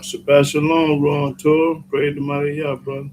Shabbat Shalom, Ron Torah. Pray the mighty Yah, brother.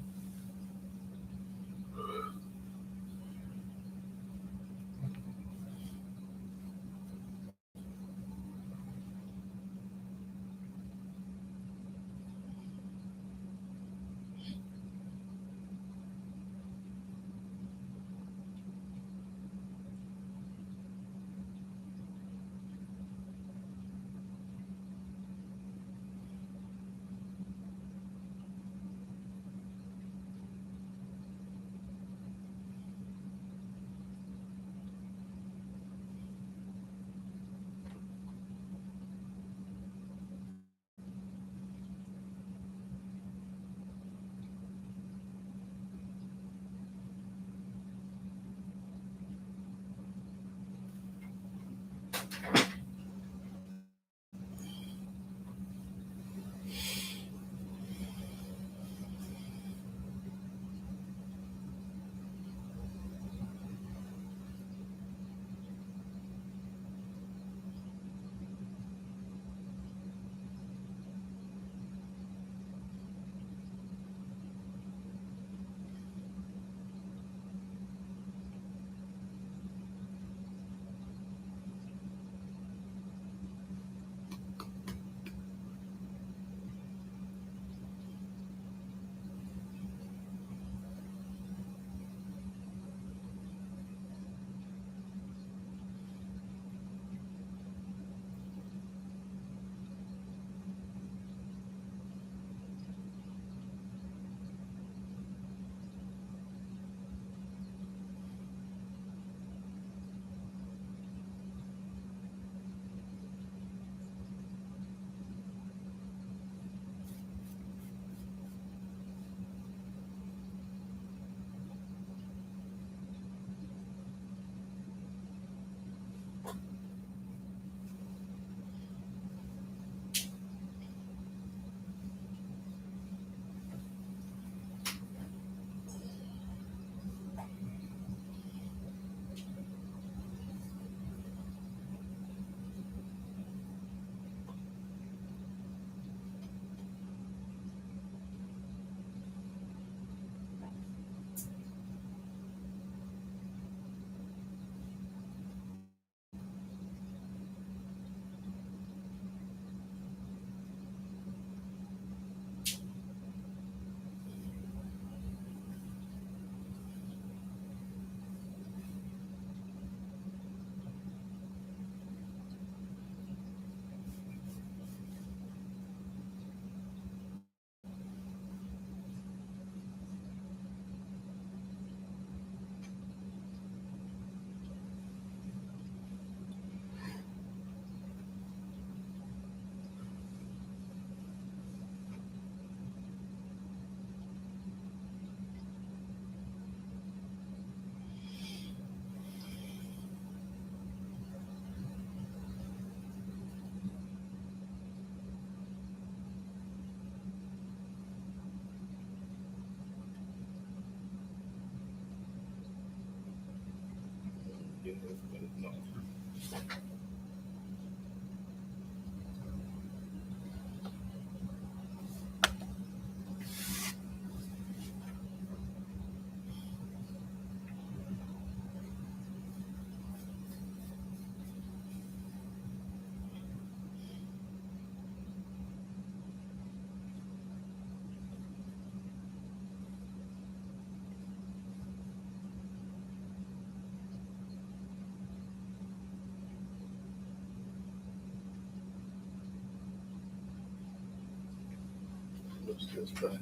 What's this thing?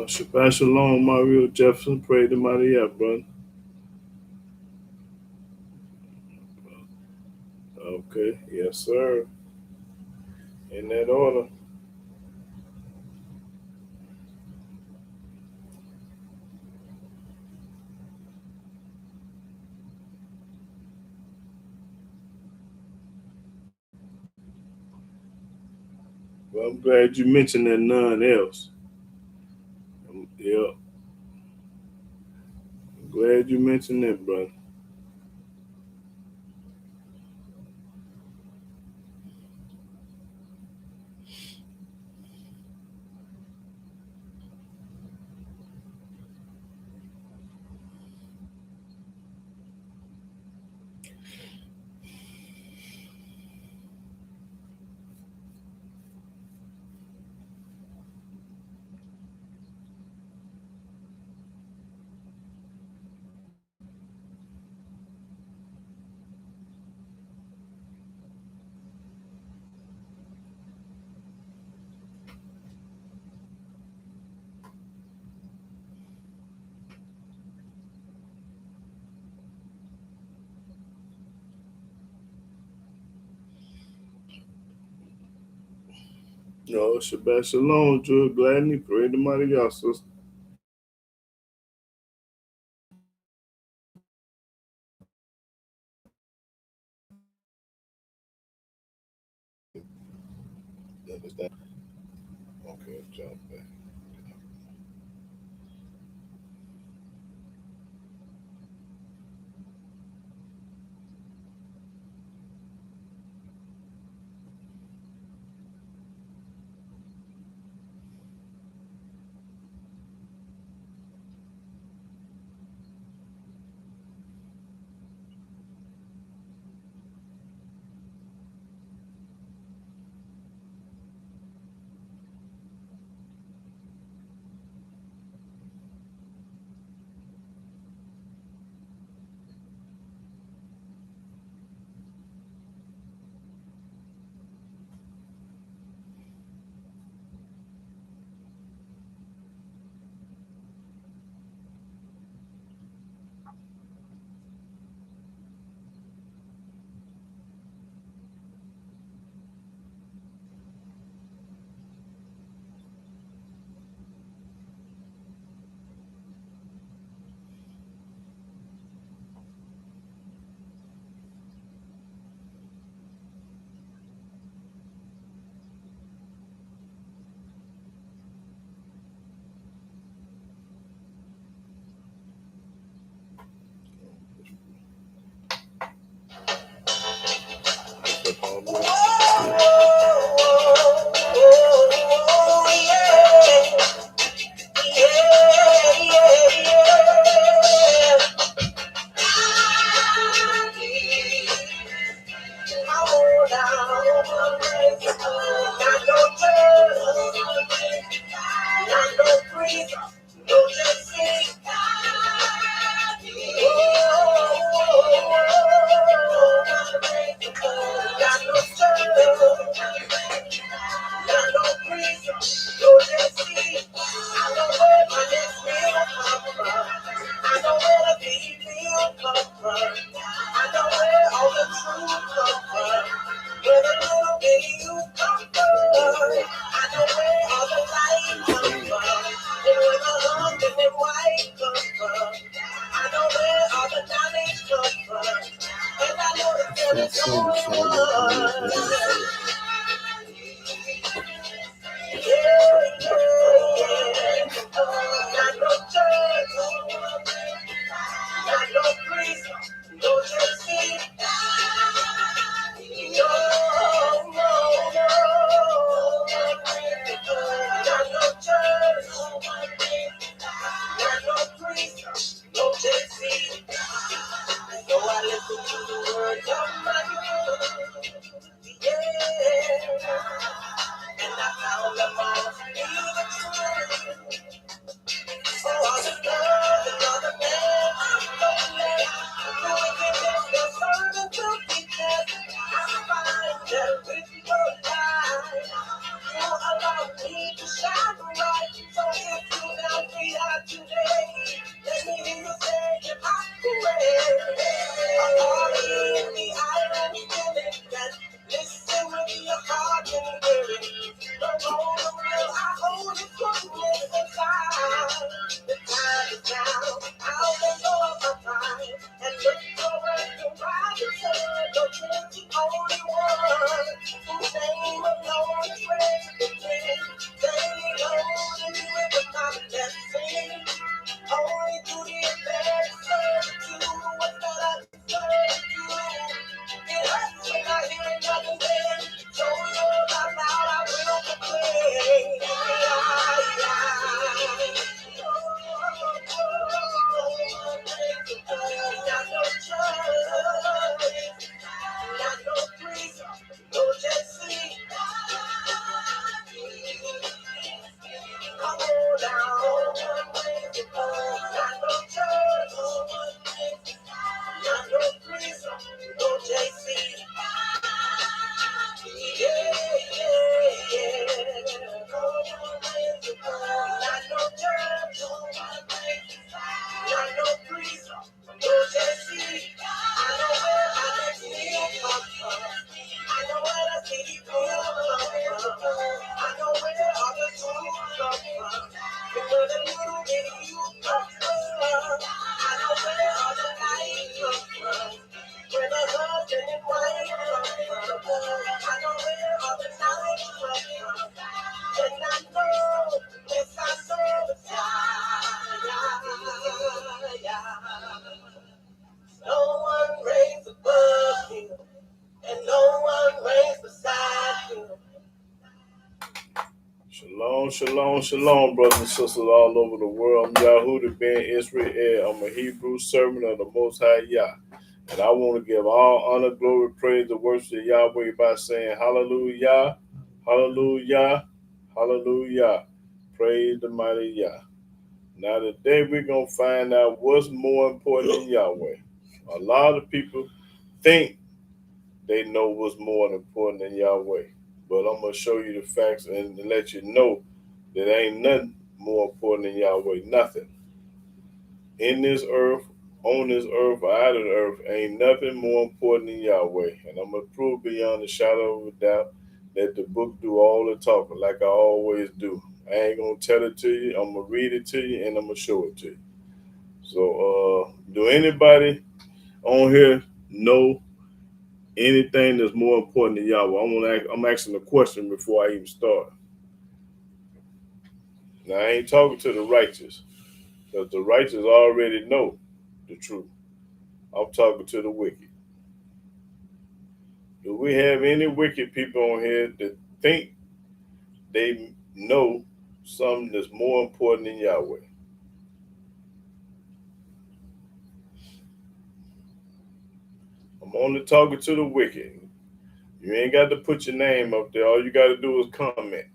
Shabbat Shalom, Mario Jefferson. Pray to Maria, brother. Okay, yes, sir. In that order. Well, I'm glad you mentioned that none else. Yeah, I'm glad you mentioned that, brother. No, Shabbat Shalom, Drew Gladney. Pray to Maria, sister. Understand? Okay, jump back. Shalom, shalom, shalom, brothers and sisters all over the world. I'm YAHWEH ben Israel. I'm a Hebrew servant of the Most High Yah. And I want to give all honor, glory, praise, and worship to Yahweh by saying hallelujah, hallelujah, hallelujah. Praise the mighty Yah. Now today we're going to find out what's more important than Yahweh. A lot of people think they know what's more important than Yahweh. But I'm going to show you the facts and let you know that ain't nothing more important than Yahweh. Nothing. In this earth, on this earth, or out of the earth, ain't nothing more important than Yahweh. And I'm going to prove beyond a shadow of a doubt that the book do all the talking like I always do. I ain't going to tell it to you. I'm going to read it to you and I'm going to show it to you. So, do anybody on here know anything that's more important than Yahweh? I'm asking a question before I even start. Now, I ain't talking to the righteous, because the righteous already know the truth. I'm talking to the wicked. Do we have any wicked people on here that think they know something that's more important than Yahweh? I'm only talking to the wicked. You ain't got to put your name up there. All you got to do is comment.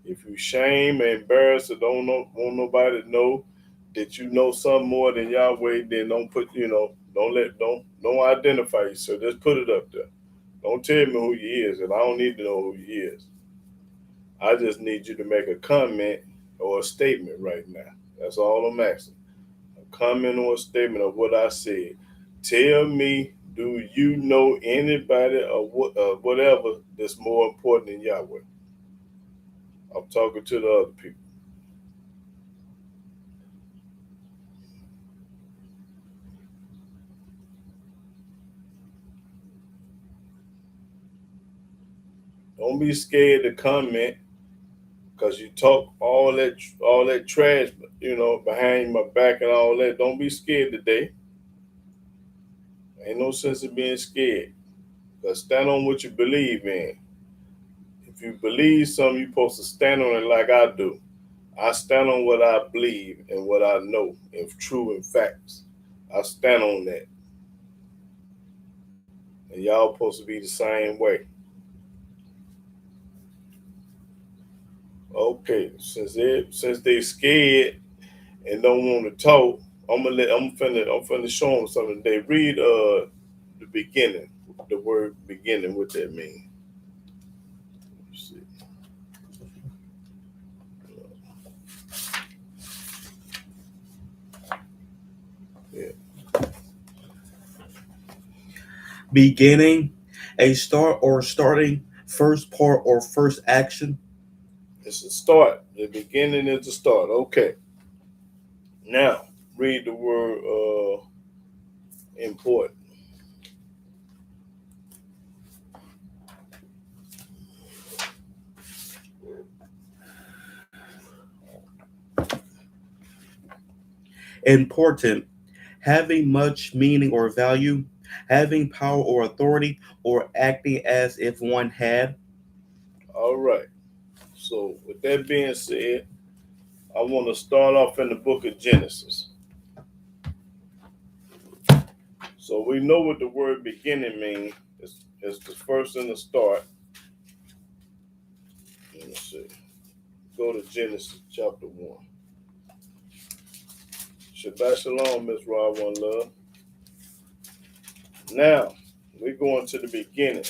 If you shame and embarrassed or don't want nobody to know that you know something more than Yahweh, then don't put, don't identify yourself. Just put it up there. Don't tell me who he is, and I don't need to know who he is. I just need you to make a comment or a statement right now. That's all I'm asking. A comment or a statement of what I said. Tell me, do you know anybody or whatever that's more important than Yahweh? I'm talking to the other people. Don't be scared to comment, because you talk all that trash, behind my back and all that. Don't be scared today. Ain't no sense in being scared. Because stand on what you believe in. If you believe something, you're supposed to stand on it like I do. I stand on what I believe and what I know, if true and facts. I stand on that. And y'all supposed to be the same way. Okay, since they scared and don't want to talk, I'm finna show them something. They read the beginning, the word beginning, what that mean. Let's see. Yeah, Beginning, a start or starting, first part or first action. it's a start. The beginning is the start. Okay, now read the word important. Important, having much meaning or value, having power or authority, or acting as if one had. All right. So with that being said, I want to start off in the book of Genesis. So we know what the word beginning means. It's the first and the start. Let me see. Go to Genesis chapter 1. Shabbat Shalom, Miss Rod One Love. Now, we're going to the beginning.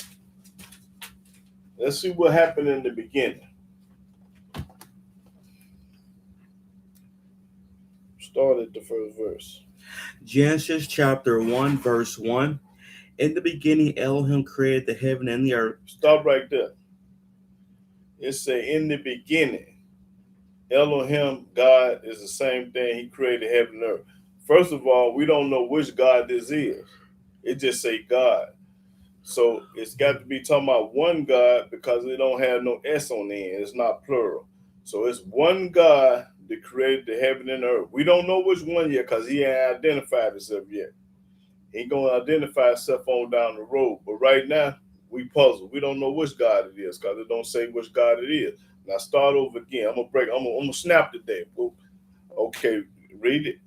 Let's see what happened in the beginning. Start at the first verse. Genesis chapter 1, verse 1. In the beginning, Elohim created the heaven and the earth. Stop right there. It say in the beginning, Elohim, God, is the same thing. He created heaven and earth. First of all, we don't know which God this is. It just say God. So it's got to be talking about one God because it don't have no S on the end. It's not plural. So it's one God that created the heaven and earth. We don't know which one yet because he ain't identified himself yet. He gonna identify himself on down the road. But right now, we puzzled. We don't know which God it is because it don't say which God it is. Now start over again. I'm gonna snap today. Okay, read it.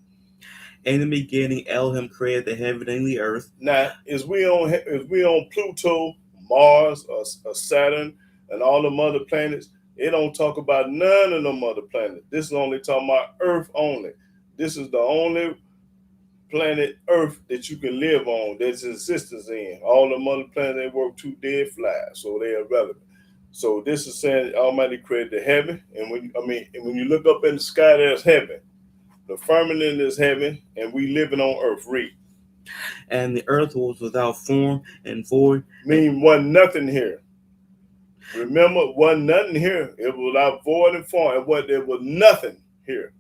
In the beginning, Elohim created the heaven and the earth. Now, is we on Pluto, Mars, or Saturn, and all them other planets? It don't talk about none of them other planets. This is only talking about Earth only. This is the only planet Earth that you can live on. There's existence in. All them other planets they work too dead flies, so they are irrelevant. So this is saying Almighty created the heaven, and when you look up in the sky, there's heaven. The firmament is heaven, and we living on Earth. Read. And the earth was without form and void. Mean wasn't nothing here. Remember, wasn't nothing here. It was without void and form. There was nothing here.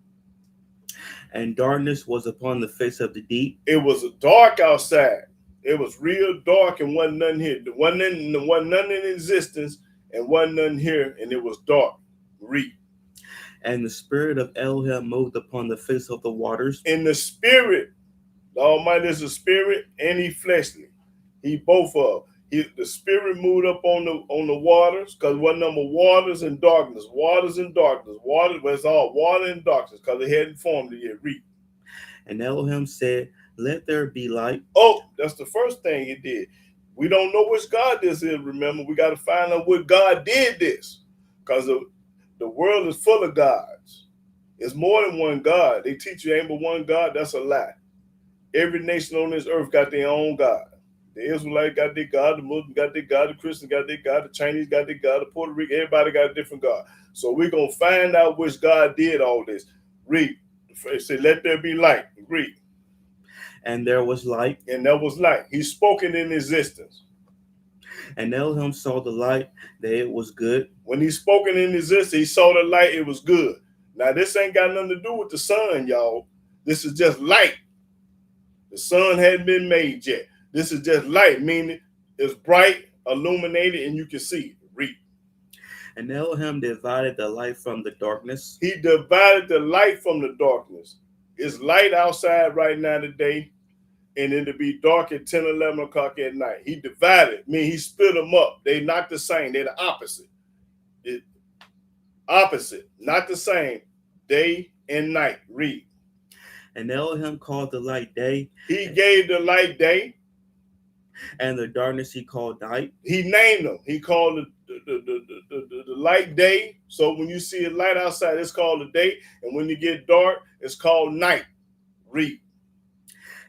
And darkness was upon the face of the deep. It was dark outside. It was real dark and wasn't nothing here. Wasn't nothing in existence and wasn't nothing here, and it was dark. Read. And the spirit of Elohim moved upon the face of the waters. In the spirit, the Almighty is a spirit and he fleshly. He both of. The spirit moved up on the waters because one number waters and darkness, water. Well, it's all water and darkness because it hadn't formed it yet. Read. And Elohim said, "Let there be light." Oh, that's the first thing he did. We don't know which God this is. Remember, we got to find out what God did this because the world is full of gods. It's more than one God. They teach you ain't but one God. That's a lie. Every nation on this earth got their own God. The Israelites got their God, the Muslims got their God, the Christians got their God, the Chinese got their God, the Puerto Rican, everybody got a different God. So we're going to find out which God did all this. Read. It said, let there be light. Read. And there was light. And there was light. He spoke it in existence. And Elohim saw the light, that it was good. When he spoke it in existence, he saw the light, it was good. Now, this ain't got nothing to do with the sun, y'all. This is just light. The sun hadn't been made yet. This is just light, meaning it's bright, illuminated, and you can see it. Read. And Elohim divided the light from the darkness. He divided the light from the darkness. It's light outside right now today, and it'll be dark at 10, 11 o'clock at night. He divided, he split them up. They're not the same. They're the opposite. Opposite, not the same. Day and night. Read. And Elohim called the light day. He gave the light day. And the darkness he called night. He named them. He called the light day, So when you see a light outside, it's called the day. And when you get dark, it's called night. Read.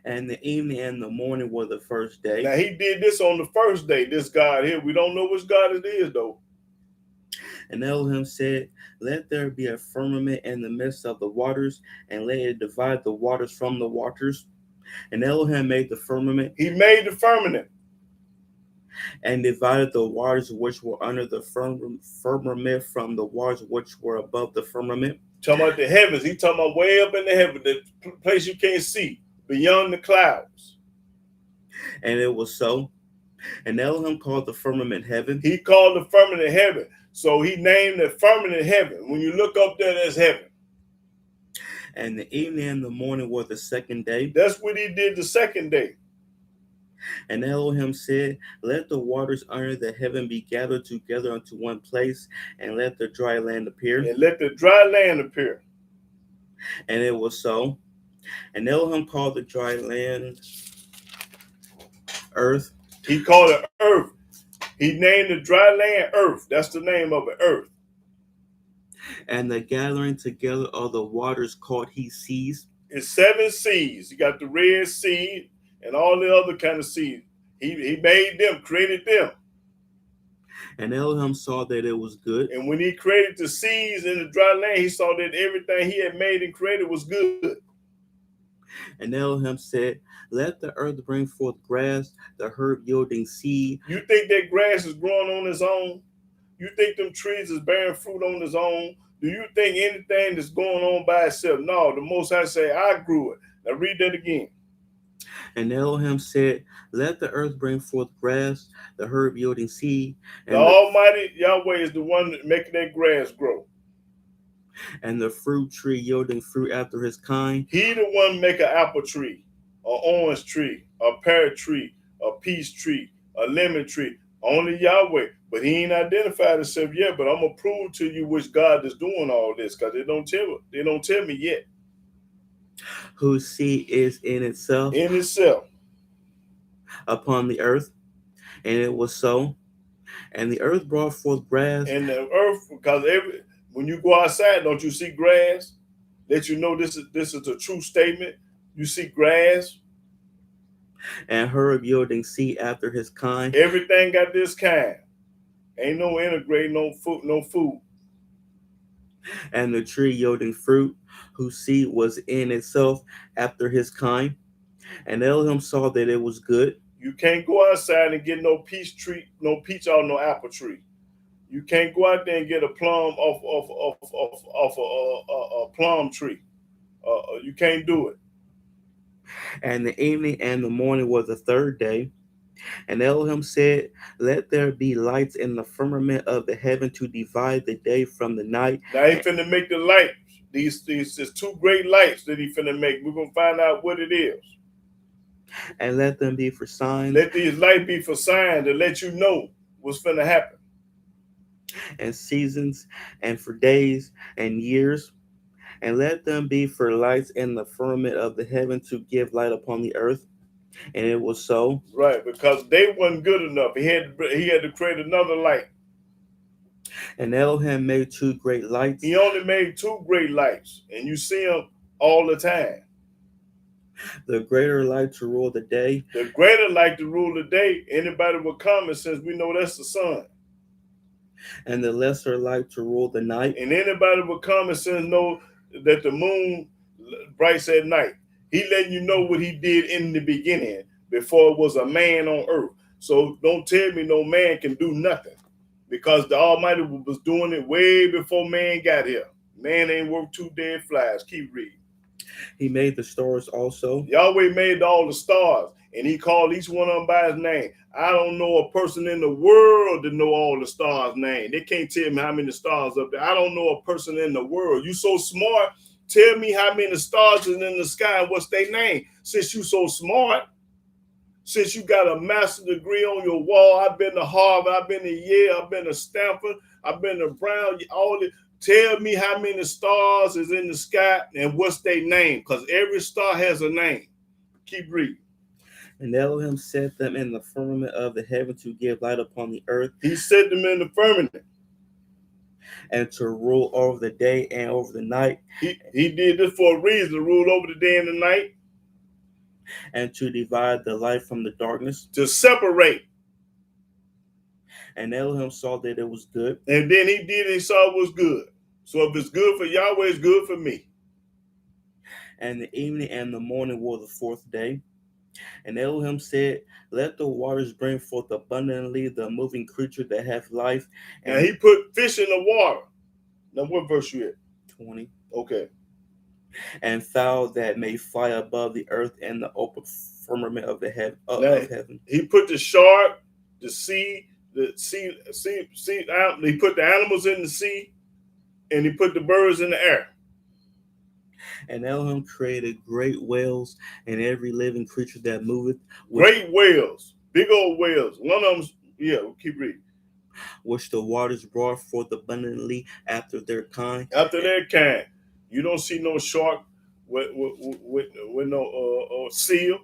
And the evening and the morning were the first day. Now he did this on the first day, this God here. We don't know which God it is, though. And Elohim said, let there be a firmament in the midst of the waters, and let it divide the waters from the waters. And Elohim made the firmament. He made the firmament. And divided the waters which were under the firmament from the waters which were above the firmament. Talking about the heavens. He talking about way up in the heaven, the place you can't see, beyond the clouds. And it was so. And Elohim called the firmament heaven. He called the firmament heaven. So he named the firmament heaven. When you look up there, that's heaven. And the evening and the morning were the second day. That's what he did the second day. And Elohim said, let the waters under the heaven be gathered together unto one place, and let the dry land appear. And let the dry land appear. And it was so. And Elohim called the dry land earth. He called it earth. He named the dry land earth. That's the name of it, earth. And the gathering together of the waters called he seas. It's 7 seas. You got the Red Sea and all the other kind of seas. He made them, created them. And Elohim saw that it was good. And when he created the seas in the dry land, he saw that everything he had made and created was good. And Elohim said, let the earth bring forth grass, the herb yielding seed. You think that grass is growing on its own? You think them trees is bearing fruit on its own? Do you think anything that's going on by itself? No, the Most High say, I grew it. Now read that again. And Elohim said, let the earth bring forth grass, the herb yielding seed. And the Almighty Yahweh is the one making that grass grow. And the fruit tree yielding fruit after his kind. He the one make an apple tree, an orange tree, a pear tree, a peach tree, a lemon tree. Only Yahweh. But he ain't identified himself yet. But I'm going to prove to you which God is doing all this, because they don't tell me yet. Whose seed is in itself. In itself. Upon the earth. And it was so. And the earth brought forth grass. And the earth, because when you go outside, don't you see grass? Let you know this is a true statement. You see grass. And herb yielding seed after his kind. Everything got this kind. Ain't no integrate, no food. And the tree yielding fruit, whose seed was in itself after his kind. And Elohim saw that it was good. You can't go outside and get no peach tree, no peach or no apple tree. You can't go out there and get a plum off a plum tree. You can't do it. And the evening and the morning was the third day. And Elohim said, let there be lights in the firmament of the heaven to divide the day from the night. Now he finna make the light. These 2 great lights that he finna make. We're gonna find out what it is. And let them be for signs. Let these lights be for signs to let you know what's finna happen. And seasons, and for days and years. And let them be for lights in the firmament of the heaven to give light upon the earth. And it was so. Right, because they wasn't good enough. He had to create another light. And Elohim made 2 great lights. He only made 2 great lights, and you see them all the time. The greater light to rule the day. The greater light to rule the day. Anybody with common sense, we know that's the sun. And the lesser light to rule the night. And anybody with common sense know that the moon brights at night. He letting you know what he did in the beginning before it was a man on earth. So don't tell me no man can do nothing, because the Almighty was doing it way before man got here. Man ain't worth 2 dead flies. Keep reading. He made the stars also. Yahweh made all the stars, and he called each one of them by his name. I don't know a person in the world that know all the stars' name. They can't tell me how many stars up there. I don't know a person in the world. You so smart. Tell me how many stars is in the sky and what's their name. Since you so smart, since you got a master's degree on your wall, I've been to Harvard, I've been to Yale, I've been to Stanford, I've been to Brown, all the. Tell me how many stars is in the sky and what's their name, because every star has a name. Keep reading. And Elohim set them in the firmament of the heaven to give light upon the earth. He set them in the firmament. and to rule over the day and over the night, He did this for a reason, to rule over the day and the night, and to divide the light from the darkness. to separate. And Elohim saw that it was good. And then he did, and he saw it was good. So if it's good for Yahweh, it's good for me. And the evening and the morning were the fourth day. And Elohim said, let the waters bring forth abundantly the moving creature that hath life. And he put fish in the water. Now what verse you at? 20. Okay. And fowl that may fly above the earth and the open firmament of the heaven. He put the shark, the sea, he put the animals in the sea, and he put the birds in the air. And Elohim created great whales and every living creature that moveth. Great whales, big old whales. One of them, we'll keep reading. Which the waters brought forth abundantly after their kind. After their kind. You don't see no shark with no seal.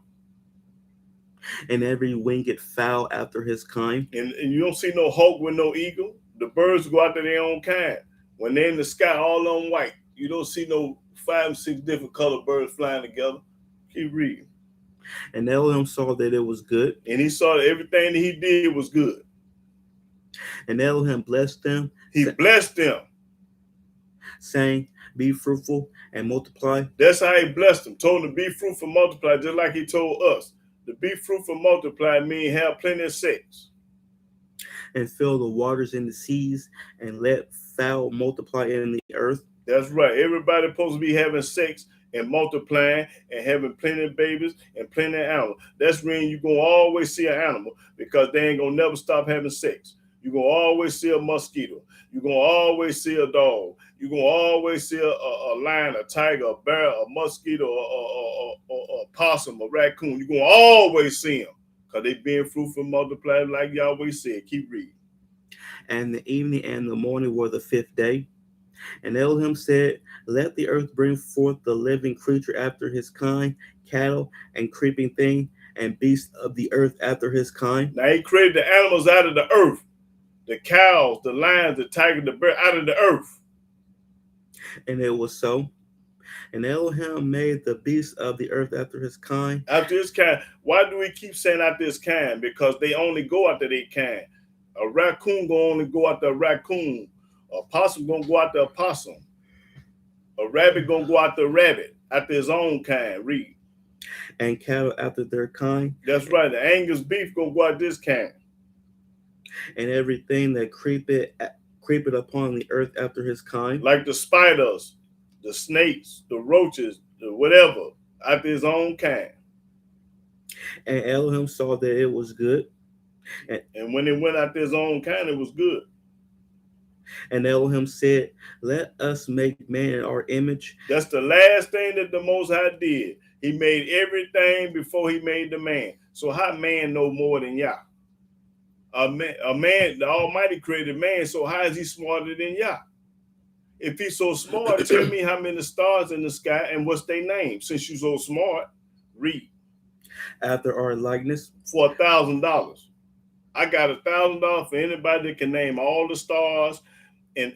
And every winged fowl after his kind. And you don't see no hawk with no eagle. The birds go after their own kind. When they're in the sky, all on white. You don't see no 5 or 6 different colored birds flying together. Keep reading. And Elohim saw that it was good. And he saw that everything that he did was good. And Elohim blessed them. He blessed them, saying, be fruitful and multiply. That's how he blessed them. Told them to be fruitful and multiply, just like he told us. To be fruitful and multiply means have plenty of sex. And fill the waters in the seas, and let fowl multiply in the earth. That's right. Everybody supposed to be having sex and multiplying and having plenty of babies and plenty of animals. That's when you're going to always see an animal, because they ain't going to never stop having sex. You're going to always see a mosquito. You're going to always see a dog. You're going to always see a lion, a tiger, a bear, a mosquito, a possum, a raccoon. You're going to always see them, because they being fruitful and multiplied, like Yahweh said. Keep reading. And the evening and the morning were the fifth day. And Elohim said, let the earth bring forth the living creature after his kind, cattle and creeping thing, and beasts of the earth after his kind. Now he created the animals out of the earth. The cows, the lions, the tiger, the bear, out of the earth. And it was so. And Elohim made the beasts of the earth after his kind. After his kind. Why do we keep saying after his kind? Because they only go after their kind. A raccoon gonna only go after a raccoon. A possum gonna go after a possum. A rabbit gonna go after a rabbit, after his own kind. Read. And cattle after their kind. That's right. The Angus beef gonna go after this kind. And everything that creepeth upon the earth after his kind. Like the spiders, the snakes, the roaches, the whatever, after his own kind. And Elohim saw that it was good. And when it went after his own kind, it was good. And Elohim said, let us make man in our image. That's the last thing that the Most High did. He made everything before he made the man. So how man know more than Yah? A man, the Almighty created man, so how is he smarter than Yah? If he's so smart, tell me how many stars in the sky and what's their name. Since you're so smart, read. After our likeness. For $1,000. I got $1,000 for anybody that can name all the stars and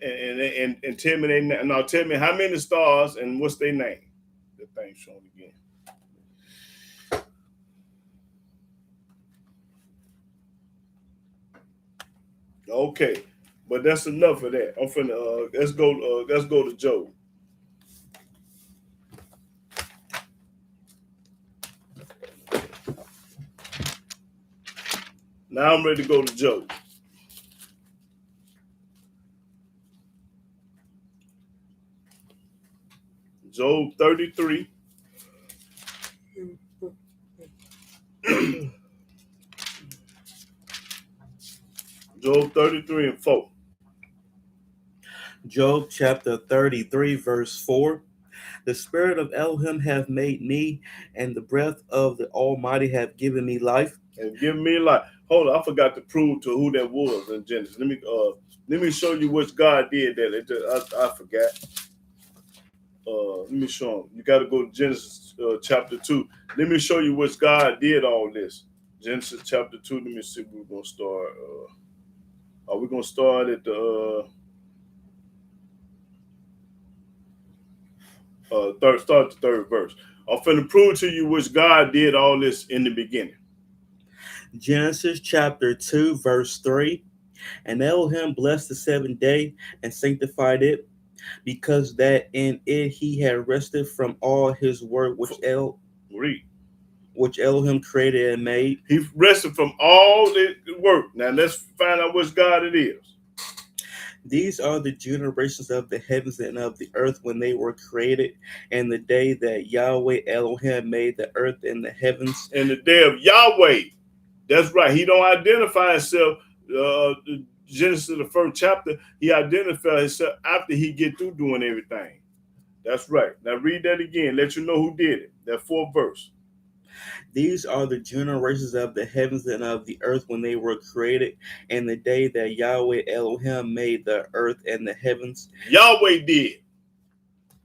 tell me now tell me how many stars and what's their name. The thing's showing again. Okay, but that's enough of that. I'm finna let's go to Job. Now I'm ready to go to Job. Job 33. Job 33 and 4. Job chapter 33, verse 4. The spirit of Elohim hath made me, and the breath of the Almighty hath given me life. And give me life. Hold on, I forgot to prove to who that was in Genesis. Let me show you which God did that. I forgot. Let me show him. You got to go to Genesis chapter 2. Let me show you which God did all this. Genesis chapter 2. Let me see. We're gonna start. Are we gonna start at the? Start the third verse. I'm finna prove to you which God did all this in the beginning. Genesis chapter 2, verse 3. And Elohim blessed the seventh day and sanctified it, because that in it he had rested from all his work Read. which Elohim created and made. He rested from all the work. Now let's find out which God it is. These are the generations of the heavens and of the earth when they were created, and the day that Yahweh Elohim made the earth and the heavens. In the day of Yahweh. That's right. He don't identify himself. Genesis, the first chapter, he identifies himself after he get through doing everything. That's right. Now read that again. Let you know who did it. That fourth verse. These are the generations of the heavens and of the earth when they were created, and the day that Yahweh Elohim made the earth and the heavens. Yahweh did.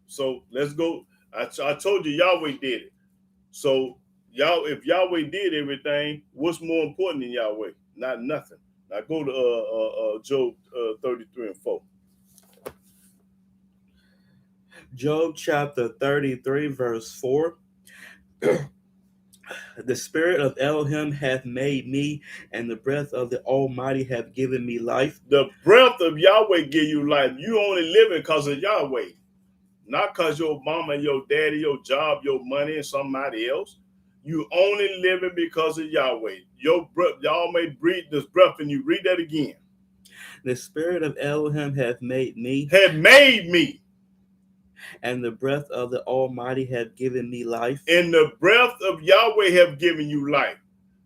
So let's go. I told you Yahweh did it. So if Yahweh did everything, what's more important than Yahweh? Not nothing. Now go to Job 33 and 4. Job chapter 33, verse 4. The spirit of Elohim hath made me, and the breath of the Almighty hath given me life. The breath of Yahweh give you life. You only living because of Yahweh. Not because your mama, your daddy, your job, your money, and somebody else. You only living because of Yahweh. Your breath, y'all may breathe this breath, and you read that again. The spirit of Elohim hath made me. Had made me. And the breath of the Almighty hath given me life. And the breath of Yahweh have given you life.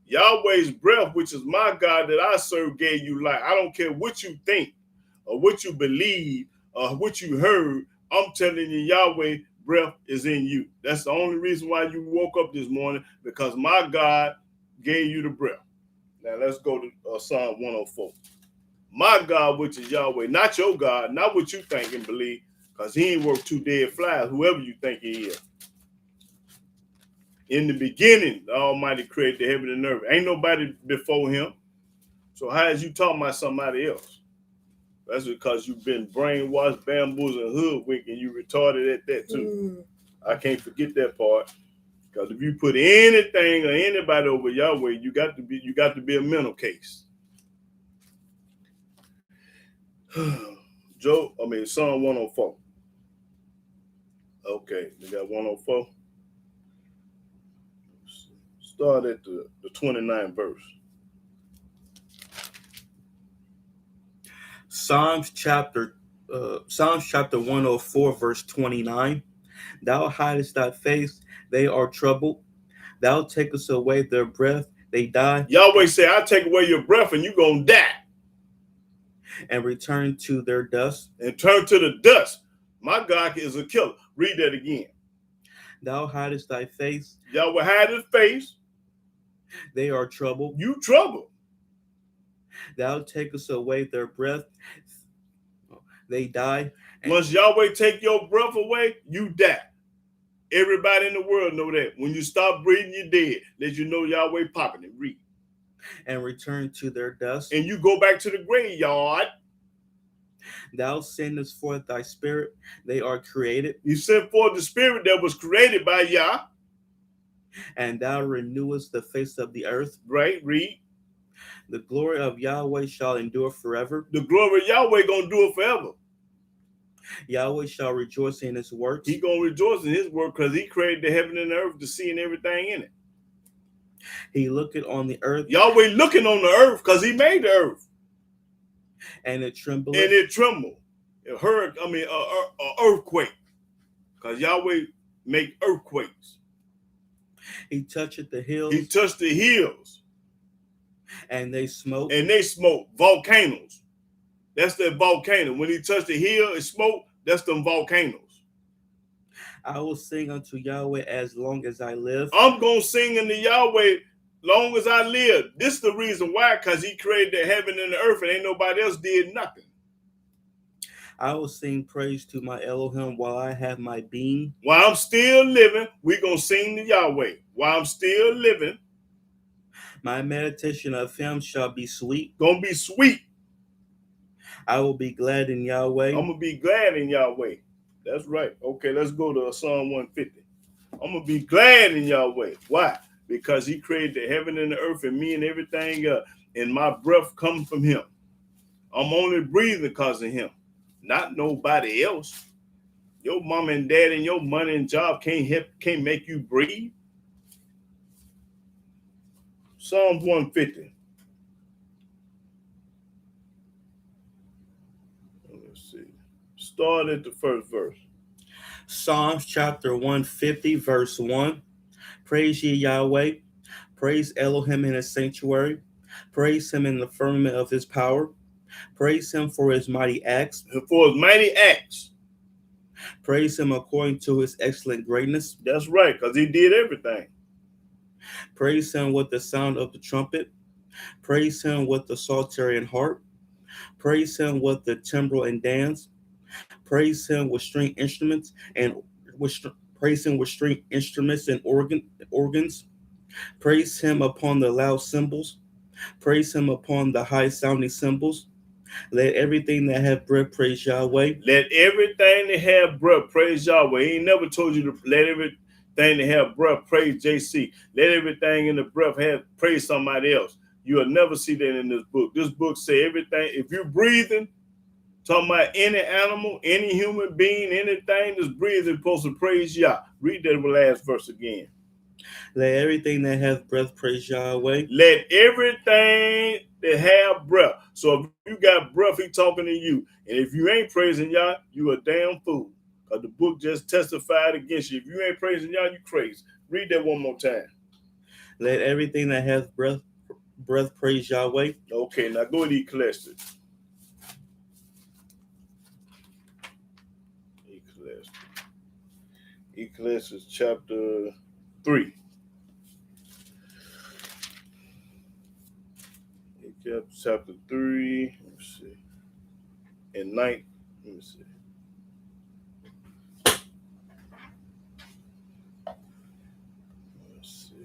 Yahweh's breath, which is my God that I serve, gave you life. I don't care what you think or what you believe or what you heard. I'm telling you, Yahweh breath is in you. That's the only reason why you woke up this morning, because my God gave you the breath. Now let's go to Psalm 104. My God, which is Yahweh, not your God, not what you think and believe, because he ain't worth two dead flies, whoever you think he is. In the beginning, the Almighty created the heaven and earth. Ain't nobody before him. So how is you talking about somebody else? That's because you've been brainwashed, bamboozled, and hoodwinked, and you retarded at that too. I can't forget that part. Because if you put anything or anybody over Yahweh, you got to be a mental case. Psalm 104. Okay, we got 104. Start at the 29th verse. Psalms chapter 104, verse 29. Thou hidest thy face, they are troubled. Thou takest away their breath, they die. Yahweh say, I take away your breath and you're going to die. And return to their dust. And turn to the dust. My God is a killer. Read that again. Thou hidest thy face. Yahweh hide his face. They are troubled. You troubled. Thou takest away their breath, they die. Once Yahweh take your breath away, you die. Everybody in the world know that. When you stop breathing, you're dead. Let you know Yahweh popping it. Read. And return to their dust. And you go back to the graveyard. Thou sendest forth thy spirit, they are created. You sent forth the spirit that was created by Yah. And thou renewest the face of the earth. Right, read. The glory of Yahweh shall endure forever. The glory of Yahweh gonna do it forever. Yahweh shall rejoice in his works. He gonna rejoice in his work because he created the heaven and the earth, to see and everything in it. He looketh on the earth. Yahweh looking on the earth because he made the earth. And it trembled. And it trembled. It heard, an earthquake. Because Yahweh make earthquakes. He toucheth the hills. He touched the hills. And they smoke. And they smoke. Volcanoes. That's that volcano. When he touched the hill and smoke, that's them volcanoes. I will sing unto Yahweh as long as I live. I'm going to sing unto Yahweh long as I live. This is the reason why, because he created the heaven and the earth and ain't nobody else did nothing. I will sing praise to my Elohim while I have my being. While I'm still living, we're going to sing to Yahweh. While I'm still living, my meditation of him shall be sweet. Going to be sweet. I will be glad in Yahweh. I'm going to be glad in Yahweh. That's right. Okay, let's go to Psalm 150. I'm going to be glad in Yahweh. Why? Because he created the heaven and the earth and me and everything and my breath comes from him. I'm only breathing because of him, not nobody else. Your mom and dad and your money and job can't make you breathe. Psalms 150. Let's see. Start at the first verse. Psalms chapter 150, verse 1. Praise ye Yahweh. Praise Elohim in his sanctuary. Praise him in the firmament of his power. Praise him for his mighty acts. For his mighty acts. Praise him according to his excellent greatness. That's right, because he did everything. Praise him with the sound of the trumpet. Praise him with the psaltery and harp. Praise him with the timbrel and dance. Praise him with string instruments and praise him with string instruments and organs. Praise him upon the loud cymbals. Praise him upon the high sounding cymbals. Let everything that have breath praise Yahweh. Let everything that have breath praise Yahweh. He ain't never told you to let everything that have breath praise JC. Let everything in the breath have praise somebody else. You'll never see that in this book. This book say everything. If you're breathing, talking about any animal, any human being, anything that's breathing, supposed to praise Yah. Read that last verse again. Let everything that hath breath praise Yahweh. Let everything that have breath. So if you got breath, he talking to you. And if you ain't praising Yah, you a damn fool. Because the book just testified against you. If you ain't praising Yah, you crazy. Read that one more time. Let everything that hath breath praise Yahweh. Okay, now go to Ecclesiastes. Ecclesiastes chapter 3. Chapter 3, let me see. And 9, let me see. Let's see.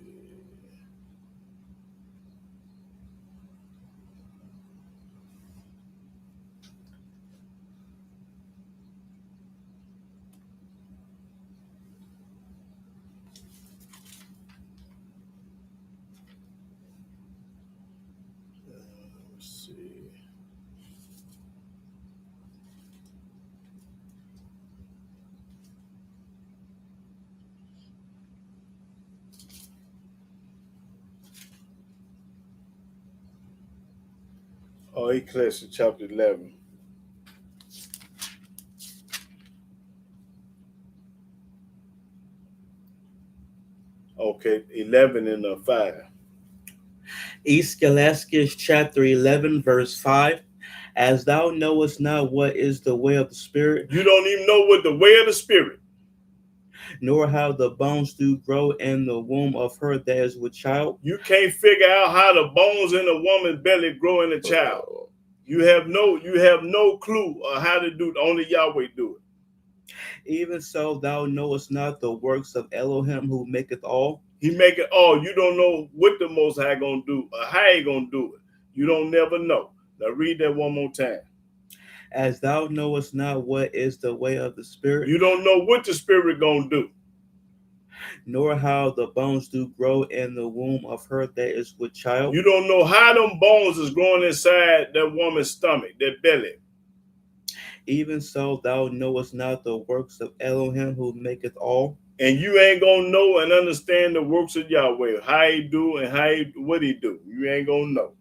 Let's see. Oh, Ecclesiastes chapter 11. Okay, 11 and 5. Ecclesiastes chapter 11, verse 5. As thou knowest not what is the way of the Spirit. You don't even know what the way of the Spirit. Nor how the bones do grow in the womb of her that is with child. You can't figure out how the bones in a woman's belly grow in a child. You have no clue of how to do it. Only Yahweh do it. Even so, thou knowest not the works of Elohim who maketh all. He make it all. You don't know what the Most High gonna do or how he gonna do it. You don't never know. Now read that one more time. As thou knowest not what is the way of the Spirit. You don't know what the Spirit gonna do. Nor how the bones do grow in the womb of her that is with child. You don't know how them bones is growing inside that woman's stomach, that belly. Even so, thou knowest not the works of Elohim who maketh all. And you ain't gonna know and understand the works of Yahweh, how he do and what he do. You ain't gonna know.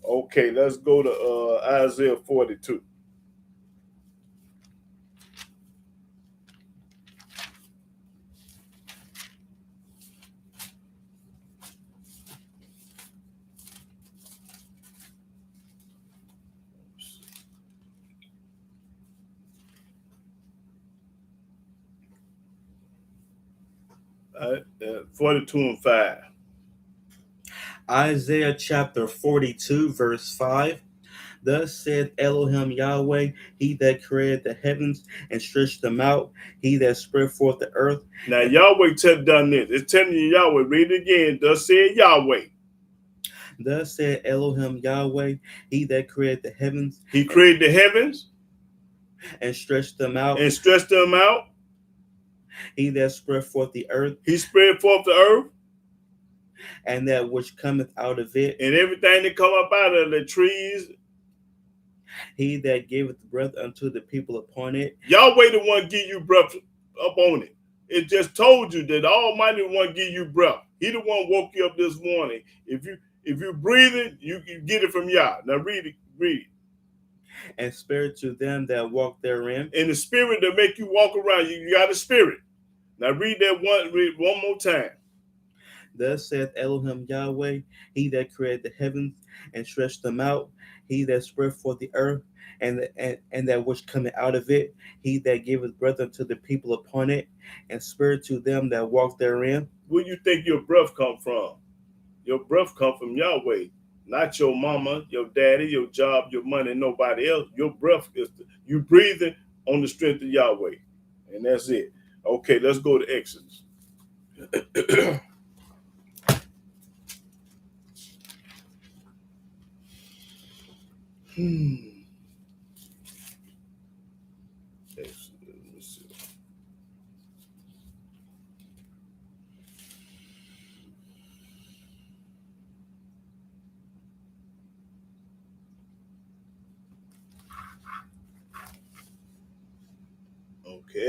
Okay, let's go to Isaiah 42. Uh, 42 and 5. Isaiah chapter 42, verse 5. Thus saith Elohim Yahweh, he that created the heavens and stretched them out, he that spread forth the earth. Now Yahweh done this. It's telling you Yahweh. Read it again. Thus said Yahweh. Thus said Elohim Yahweh, he that created the heavens. He created the heavens. and stretched them out. And stretched them out. He that spread forth the earth, He spread forth the earth. and that which cometh out of it. And everything that come up out of the trees. He that giveth breath unto the people upon it. Yahweh the one give you breath up on it. It just told you that the Almighty one give you breath. He the one woke you up this morning. If you breathing, you get it from Yah. Now read it. And spirit to them that walk therein. And the spirit that make you walk around, you got a spirit. Now read one more time. Thus saith Elohim Yahweh, he that created the heavens and stretched them out, he that spread forth the earth, and that which cometh out of it, he that giveth breath unto the people upon it, and spirit to them that walk therein. Where you think your breath come from? Your breath come from Yahweh, not your mama, your daddy, your job, your money, nobody else. Your breath is you breathing on the strength of Yahweh, and that's it. Okay, let's go to Exodus. Okay,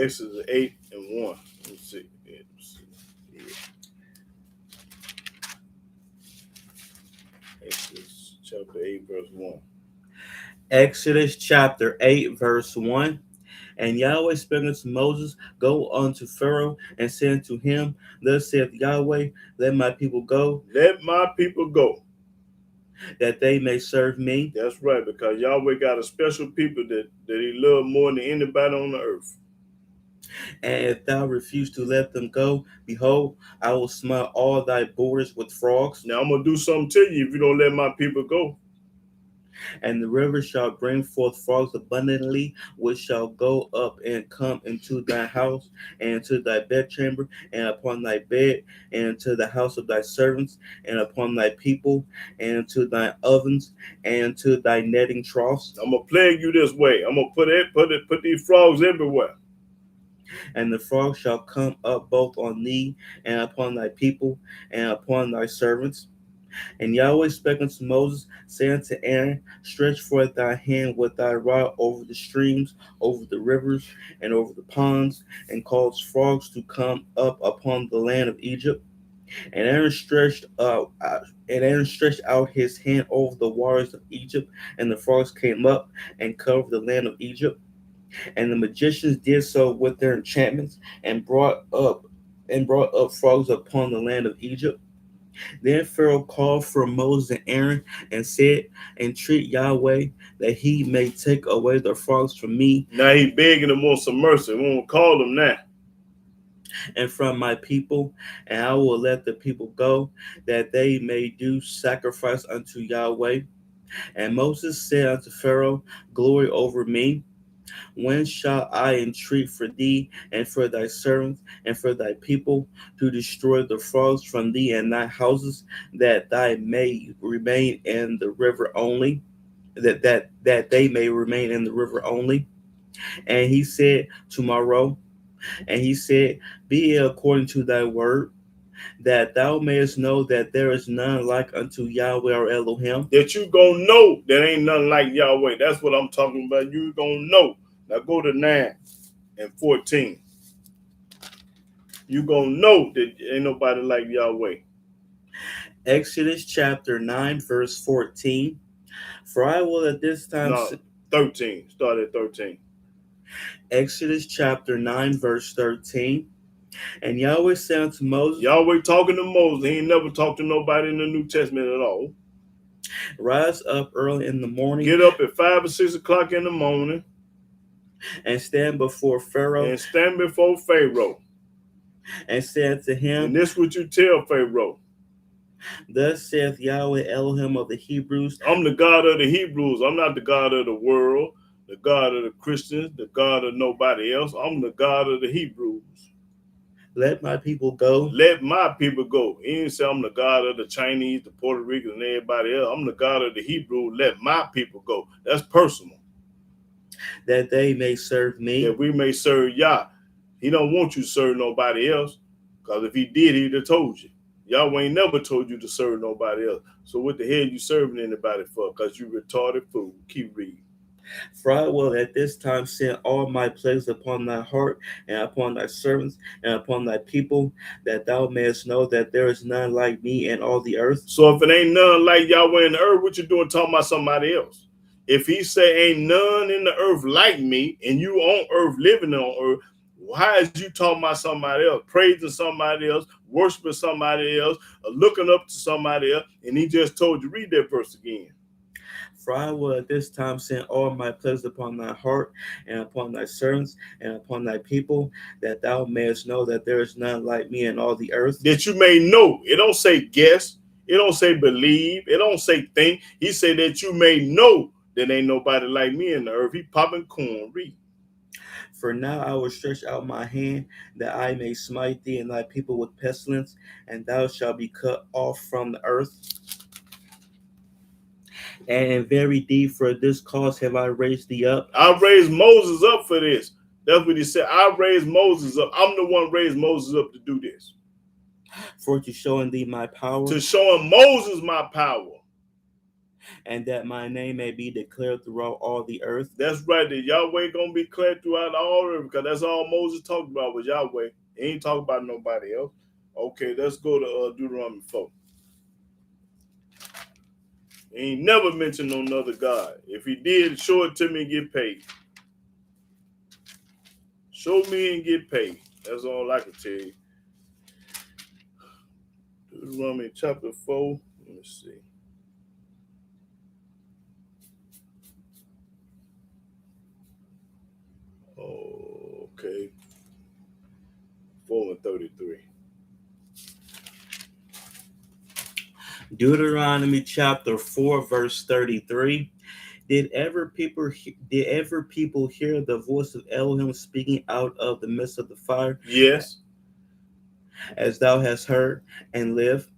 Exodus 8:1. Let's see. Exodus chapter 8, verse 1. Exodus chapter 8, verse 1. And Yahweh spake unto Moses, Go unto Pharaoh, and say unto him, Thus saith Yahweh, Let my people go. Let my people go. That they may serve me. That's right, because Yahweh got a special people that he loved more than anybody on the earth. And if thou refuse to let them go, behold, I will smite all thy borders with frogs. Now I'm going to do something to you if you don't let my people go. And the river shall bring forth frogs abundantly, which shall go up and come into thy house, and into thy bedchamber, and upon thy bed, and into the house of thy servants, and upon thy people, and into thy ovens, and into thy netting troughs. I'm gonna plague you this way. I'm gonna put these frogs everywhere. And the frogs shall come up both on thee, and upon thy people, and upon thy servants. And Yahweh spake unto Moses, saying to Aaron, Stretch forth thy hand with thy rod over the streams, over the rivers, and over the ponds, and cause frogs to come up upon the land of Egypt. And Aaron stretched out his hand over the waters of Egypt, and the frogs came up and covered the land of Egypt. And the magicians did so with their enchantments, and brought up frogs upon the land of Egypt. Then Pharaoh called for Moses and Aaron and said, Entreat Yahweh that he may take away the frogs from me. Now he begging them on some mercy. We won't call them now. And from my people, and I will let the people go, that they may do sacrifice unto Yahweh. And Moses said unto Pharaoh, Glory over me. When shall I entreat for thee and for thy servants and for thy people to destroy the frogs from thee and thy houses, that thy may remain in the river only? That they may remain in the river only. And he said, Tomorrow. And he said, Be it according to thy word, that thou mayest know that there is none like unto Yahweh or Elohim. That you gonna know that ain't nothing like Yahweh. That's what I'm talking about. You gonna know. Now go to 9 and 14. You gonna know that ain't nobody like Yahweh. Exodus chapter 9, verse 14. For I will at this time... No, 13. Start at 13. Exodus chapter 9, verse 13. And Yahweh said unto Moses... Yahweh talking to Moses. He ain't never talked to nobody in the New Testament at all. Rise up early in the morning. Get up at 5 or 6 o'clock in the morning. And stand before Pharaoh. And stand before Pharaoh. And said to him... And this what you tell Pharaoh. Thus saith Yahweh Elohim of the Hebrews. I'm the God of the Hebrews. I'm not the God of the world, the God of the Christians, the God of nobody else. I'm the God of the Hebrews. Let my people go. Let my people go. He didn't say I'm the God of the Chinese, the Puerto Ricans, and everybody else. I'm the God of the Hebrews. Let my people go. That's personal. that they may serve me. That we may serve Yah. He don't want you to serve nobody else. Because if he did, he'd have told you. Yahweh ain't never told you to serve nobody else. So what the hell you serving anybody for? Because you retarded fool. Keep reading. For I will at this time send all my plagues upon thy heart, and upon thy servants, and upon thy people, that thou mayest know that there is none like me in all the earth. So if it ain't none like Yahweh in the earth, what you doing talking about somebody else? If he say ain't none in the earth like me, and you on earth, living on earth, why is you talking about somebody else, praising somebody else, worshiping somebody else, or looking up to somebody else? And he just told you, read that verse again. For I will at this time send all my plagues upon thy heart, and upon thy servants, and upon thy people, that thou mayest know that there is none like me in all the earth. That you may know. It don't say guess. It don't say believe. It don't say think. He said that you may know that ain't nobody like me in the earth. He popping corn. Read. For now I will stretch out my hand, that I may smite thee and thy people with pestilence, and thou shalt be cut off from the earth. And in very deed for this cause have I raised thee up. I raised Moses up for this. That's what he said. I raised Moses up. I'm the one raised Moses up to do this. For to show in thee my power. To show him Moses my power. And that my name may be declared throughout all the earth. That's right. That Yahweh going to be declared throughout all earth, because that's all Moses talked about was Yahweh. He ain't talking about nobody else. Okay, let's go to Deuteronomy 4. He ain't never mentioned no other God. If he did, show it to me and get paid. Show me and get paid. That's all I can tell you. Deuteronomy chapter 4. Let me see. Oh, okay. 4 and 33. Deuteronomy chapter 4, verse 33. Did ever people hear the voice of Elohim speaking out of the midst of the fire? Yes. As thou hast heard, and live?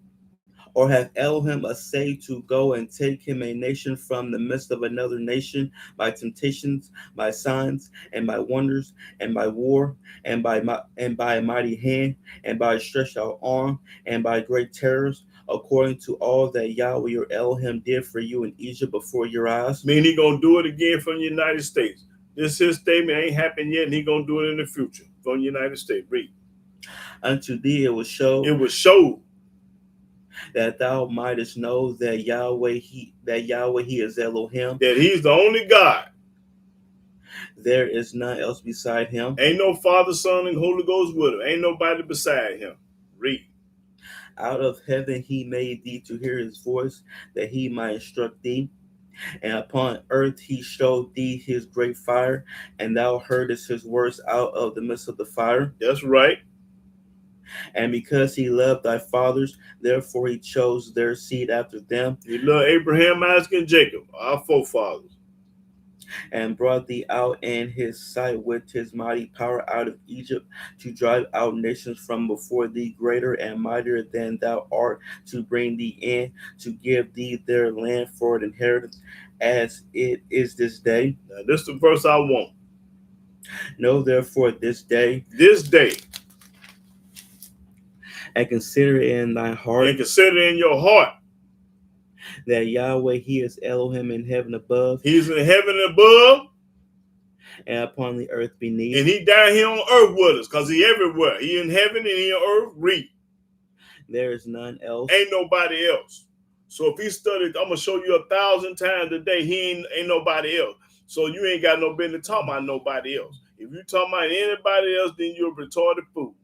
Or hath Elohim essayed to go and take him a nation from the midst of another nation by temptations, by signs, and by wonders, and by war, and by a mighty hand, and by a stretched out arm, and by great terrors, according to all that Yahweh your Elohim did for you in Egypt before your eyes? I mean, he gonna do it again from the United States. This his statement ain't happened yet, and he gonna do it in the future from the United States. Read. Unto thee it was showed. It was showed that thou mightest know that Yahweh he is Elohim. That he's the only God. There is none else beside him. Ain't no Father, Son, and Holy Ghost with him. Ain't nobody beside him. Read. Out of heaven he made thee to hear his voice, that he might instruct thee. And upon earth he showed thee his great fire, and thou heardest his words out of the midst of the fire. That's right. And because he loved thy fathers, therefore he chose their seed after them. He loved Abraham, Isaac, and Jacob, our forefathers. And brought thee out in his sight with his mighty power out of Egypt, to drive out nations from before thee, greater and mightier than thou art, to bring thee in, to give thee their land for an inheritance, as it is this day. Now, this is the verse I want. Know therefore this day, and consider in thy heart, and consider in your heart, that Yahweh he is Elohim in heaven above. He's in heaven above, and upon the earth beneath. And he down here on earth with us, because he everywhere. He in heaven and he on earth. Read. There is none else. Ain't nobody else. So if he studied, I'm gonna show you 1,000 times a day, he ain't nobody else. So you ain't got no business talking about nobody else. If you talking about anybody else, then you're a retarded fool.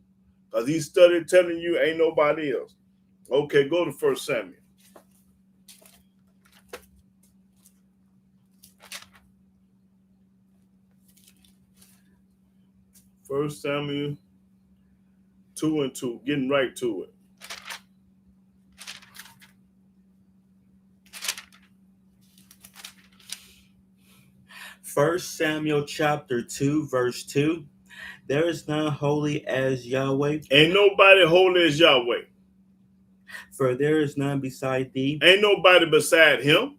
Because he studied telling you ain't nobody else. Okay, go to 1 Samuel. 1 Samuel 2 and 2, getting right to it. First Samuel chapter 2, verse 2. There is none holy as Yahweh. Ain't nobody holy as Yahweh. For there is none beside thee. Ain't nobody beside him.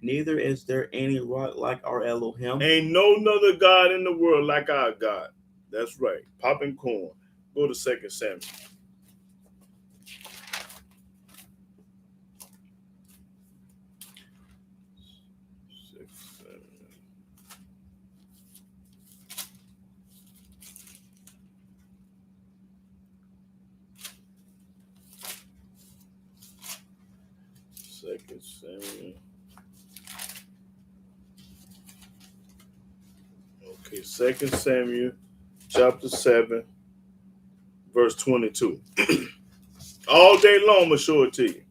Neither is there any rock like our Elohim. Ain't no other God in the world like our God. That's right. Popping corn. Go to 2 Samuel. 2 Samuel. 2 Samuel. Okay, 2 Samuel chapter 7, verse 22. All day long, I'm going to show it to you.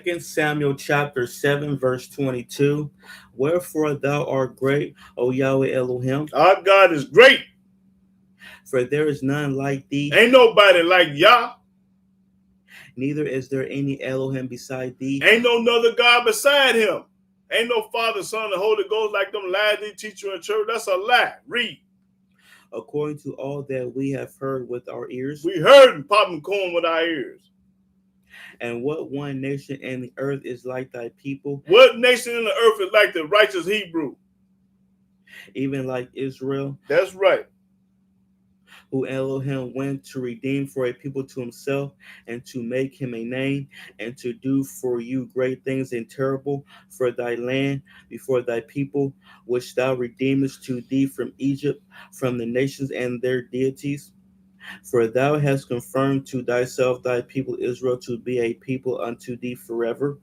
2 Samuel chapter 7, verse 22. Wherefore thou art great, O Yahweh Elohim, Our God is great. for there is none like thee, Ain't nobody like Yah. neither is there any Elohim beside thee. Ain't no other God beside him. Ain't no Father, Son, and Holy Ghost like them lies they teach you in church. That's a lie. Read. According to all that we have heard with our ears. We heard and popping corn with our ears. And what one nation in the earth is like thy people? What nation in the earth is like the righteous Hebrew? Even like Israel. That's right. Who Elohim went to redeem for a people to himself, and to make him a name, and to do for you great things and terrible for thy land before thy people, which thou redeemest to thee from Egypt, from the nations and their deities. For thou hast confirmed to thyself thy people Israel to be a people unto thee forever.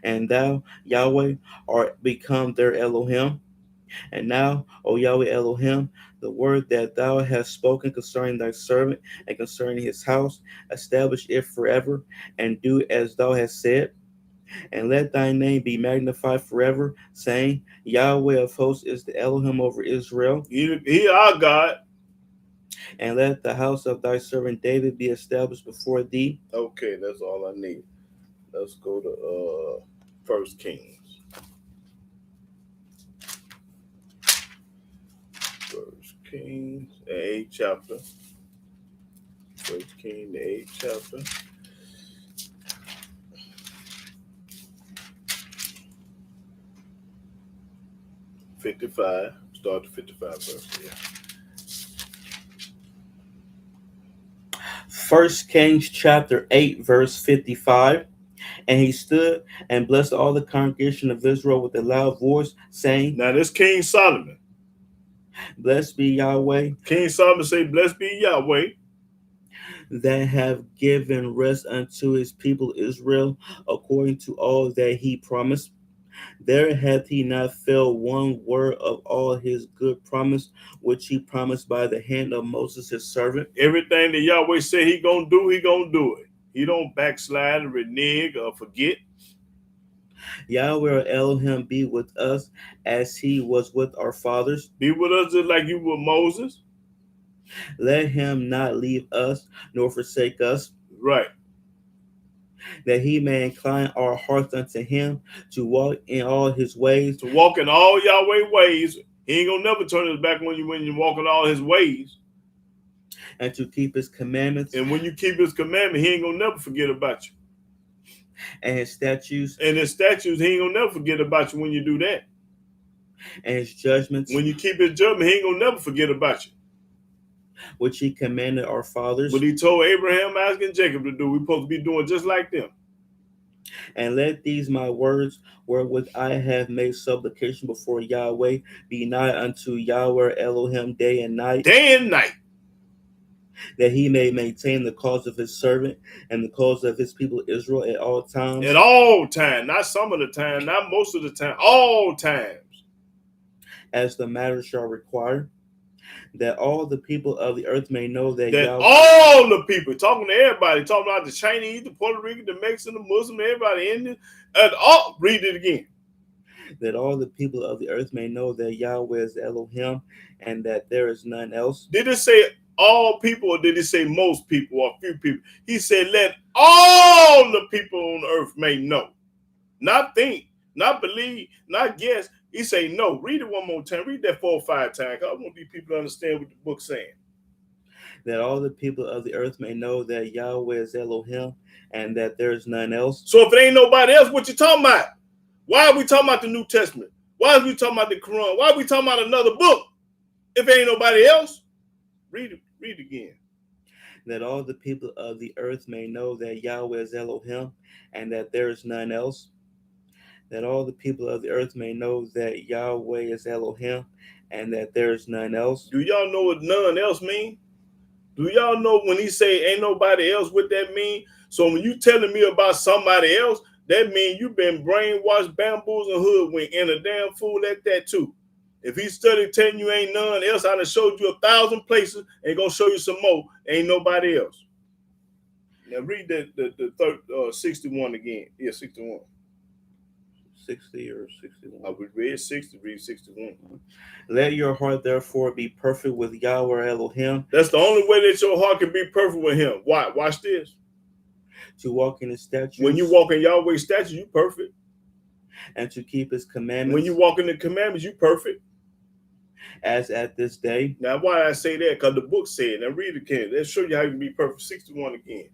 And thou, Yahweh, art become their Elohim. And now, O Yahweh Elohim, the word that thou hast spoken concerning thy servant and concerning his house, establish it forever, and do as thou hast said. And let thy name be magnified forever, saying, Yahweh of hosts is the Elohim over Israel. He our God. And let the house of thy servant David be established before thee. Okay, that's all I need. Let's go to 1 Kings. 1 Kings, the 8th chapter. 1 Kings, the 8th chapter. .55. Start to 55 verse. Yeah. 1 Kings chapter 8, verse 55. And he stood and blessed all the congregation of Israel with a loud voice, saying, Now this King Solomon. Blessed be Yahweh, King Solomon say, Blessed be Yahweh, that have given rest unto his people Israel, according to all that he promised. There hath he not failed one word of all his good promise, which he promised by the hand of Moses his servant. Everything that Yahweh said he gonna do it. He don't backslide, renege, or forget. Yahweh Elohim be with us as he was with our fathers. Be with us just like you were Moses. Let him not leave us nor forsake us. Right. That he may incline our hearts unto him, to walk in all his ways. To walk in all Yahweh ways. He ain't gonna never turn his back on you when you walk in all his ways. And to keep his commandments. And when you keep his commandment, he ain't gonna never forget about you. And his statutes. And his statutes, he ain't gonna never forget about you when you do that. And his judgments. When you keep his judgment, he ain't gonna never forget about you. Which he commanded our fathers. What he told Abraham, Isaac, and Jacob to do, we're supposed to be doing just like them. And let these my words, wherewith I have made supplication before Yahweh, be nigh unto Yahweh Elohim day and night. Day and night. That he may maintain the cause of his servant and the cause of his people Israel at all times. At all times. Not some of the time, not most of the time. All times. As the matter shall require. That all the people of the earth may know that Yahweh, all the people, talking to everybody, talking about the Chinese, the Puerto Rican, the Mexican, the Muslim, everybody, Indian, and all, read it again. That all the people of the earth may know that Yahweh is Elohim, and that there is none else. Did it say all people, or did it say most people, or a few people? He said, let all the people on earth may know. Not think, not believe, not guess. He say no. Read it one more time. Read that 4 or 5 times. I want these people to understand what the book's saying. That all the people of the earth may know that Yahweh is Elohim, and that there is none else. So if it ain't nobody else, what you talking about? Why are we talking about the New Testament? Why are we talking about the Quran? Why are we talking about another book? If ain't nobody else, read again. That all the people of the earth may know that Yahweh is Elohim, and that there is none else. That all the people of the earth may know that Yahweh is Elohim, and that there is none else. Do y'all know what none else mean? Do y'all know when he say ain't nobody else what that mean? So when you telling me about somebody else, that mean you been brainwashed, bamboozled, and hoodwinked, and a damn fool at that too. If he studied telling you ain't none else, I'd have showed you 1,000 places and gonna show you some more. Ain't nobody else. Now read the 61 again. Yeah, 61. 60 or 61? I would read 60, read 61. Let your heart therefore be perfect with Yahweh Elohim. That's the only way that your heart can be perfect with him. Why? Watch this. To walk in his statutes. When you walk in Yahweh's statutes, you perfect. And to keep his commandments. When you walk in the commandments, you perfect. As at this day. Now, why I say that? Because the book said, now read it again. Let's show you how you can be perfect. 61 again.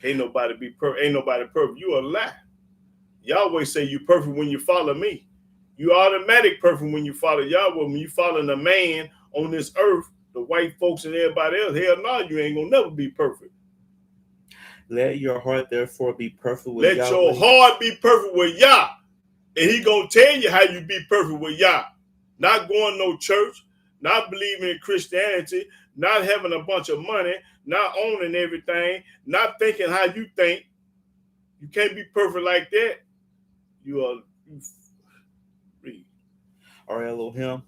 Ain't nobody be perfect. Ain't nobody perfect. You a lie. Yahweh say you perfect when you follow me. You automatic perfect when you follow Yahweh. When you following a man on this earth, the white folks and everybody else, hell no, you ain't gonna never be perfect. Let your heart therefore be perfect with Let Yahweh. your heart be perfect with Yah. And he gonna tell you how you be perfect with Yah. Not going no church, not believing in Christianity, not having a bunch of money, not owning everything, not thinking how you think. You can't be perfect like that. You read. Or Elohim,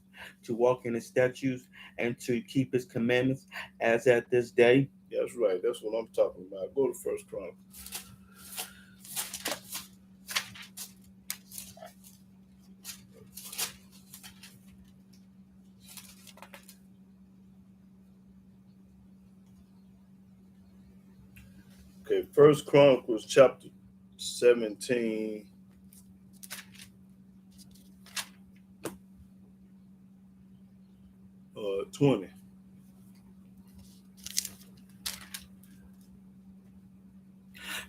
to walk in his statutes and to keep his commandments as at this day. That's right. That's what I'm talking about. Go to First Chronicles. Okay, First Chronicles chapter 17. Uh, 20.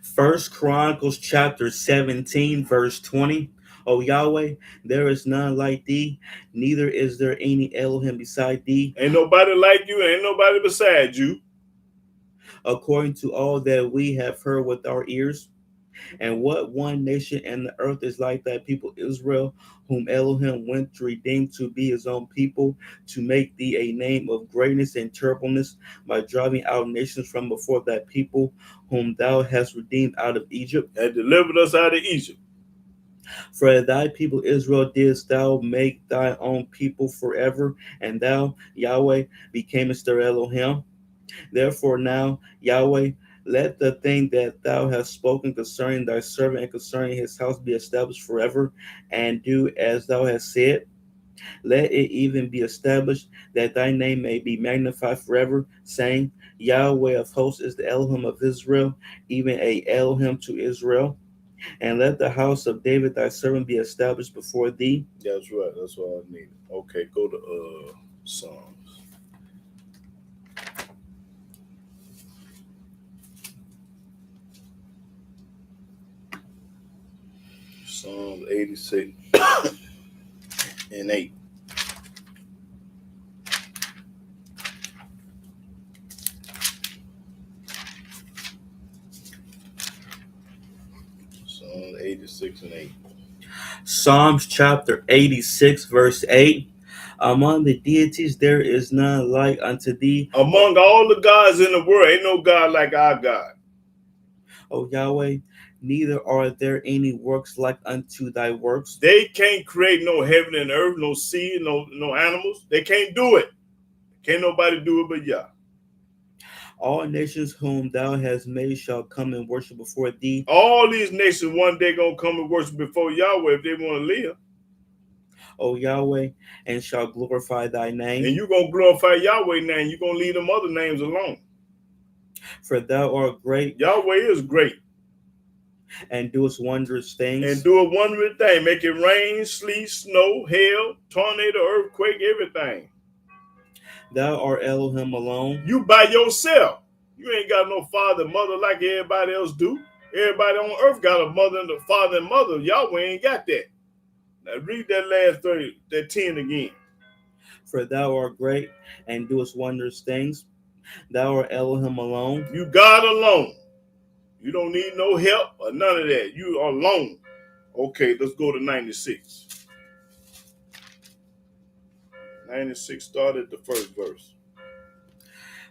First Chronicles chapter 17, verse 20. O Yahweh, there is none like thee, neither is there any Elohim beside thee. Ain't nobody like you, ain't nobody beside you. According to all that we have heard with our ears. And what one nation in the earth is like that people Israel, whom Elohim went to redeem to be his own people, to make thee a name of greatness and terribleness by driving out nations from before that people, whom thou hast redeemed out of Egypt. And delivered us out of Egypt. For thy people Israel didst thou make thy own people forever, and thou, Yahweh, becamest their Elohim. Therefore now, Yahweh, let the thing that thou hast spoken concerning thy servant and concerning his house be established forever, and do as thou hast said. Let it even be established that thy name may be magnified forever, saying, Yahweh of hosts is the Elohim of Israel, even a Elohim to Israel. And let the house of David thy servant be established before thee. That's right. That's all I needed. Okay, go to Psalms. Psalms 86 and 8. Psalms 86 and 8. Psalms chapter 86, verse 8. Among the deities there is none like unto thee. Among all the gods in the world, ain't no God like our God. O Yahweh, neither are there any works like unto thy works. They can't create no heaven and earth, no sea, no animals. They can't do it. Can't nobody do it but Yah. All nations whom thou hast made shall come and worship before thee. All these nations one day gonna come and worship before Yahweh if they want to live. O Yahweh, and shall glorify thy name. And you gonna glorify Yahweh's name. You gonna leave them other names alone. For thou art great. Yahweh is great. And doest wondrous things. And do a wondrous thing. Make it rain, sleet, snow, hail, tornado, earthquake, everything. Thou art Elohim alone. You by yourself. You ain't got no father and mother like everybody else do. Everybody on earth got a mother and a father and mother. Yahweh ain't got that. Now read that last 30, that 10 again. For thou art great and doest wondrous things. Thou art Elohim alone. You God alone. You don't need no help or none of that. You are alone. Okay, let's go to 96. 96 started the first verse.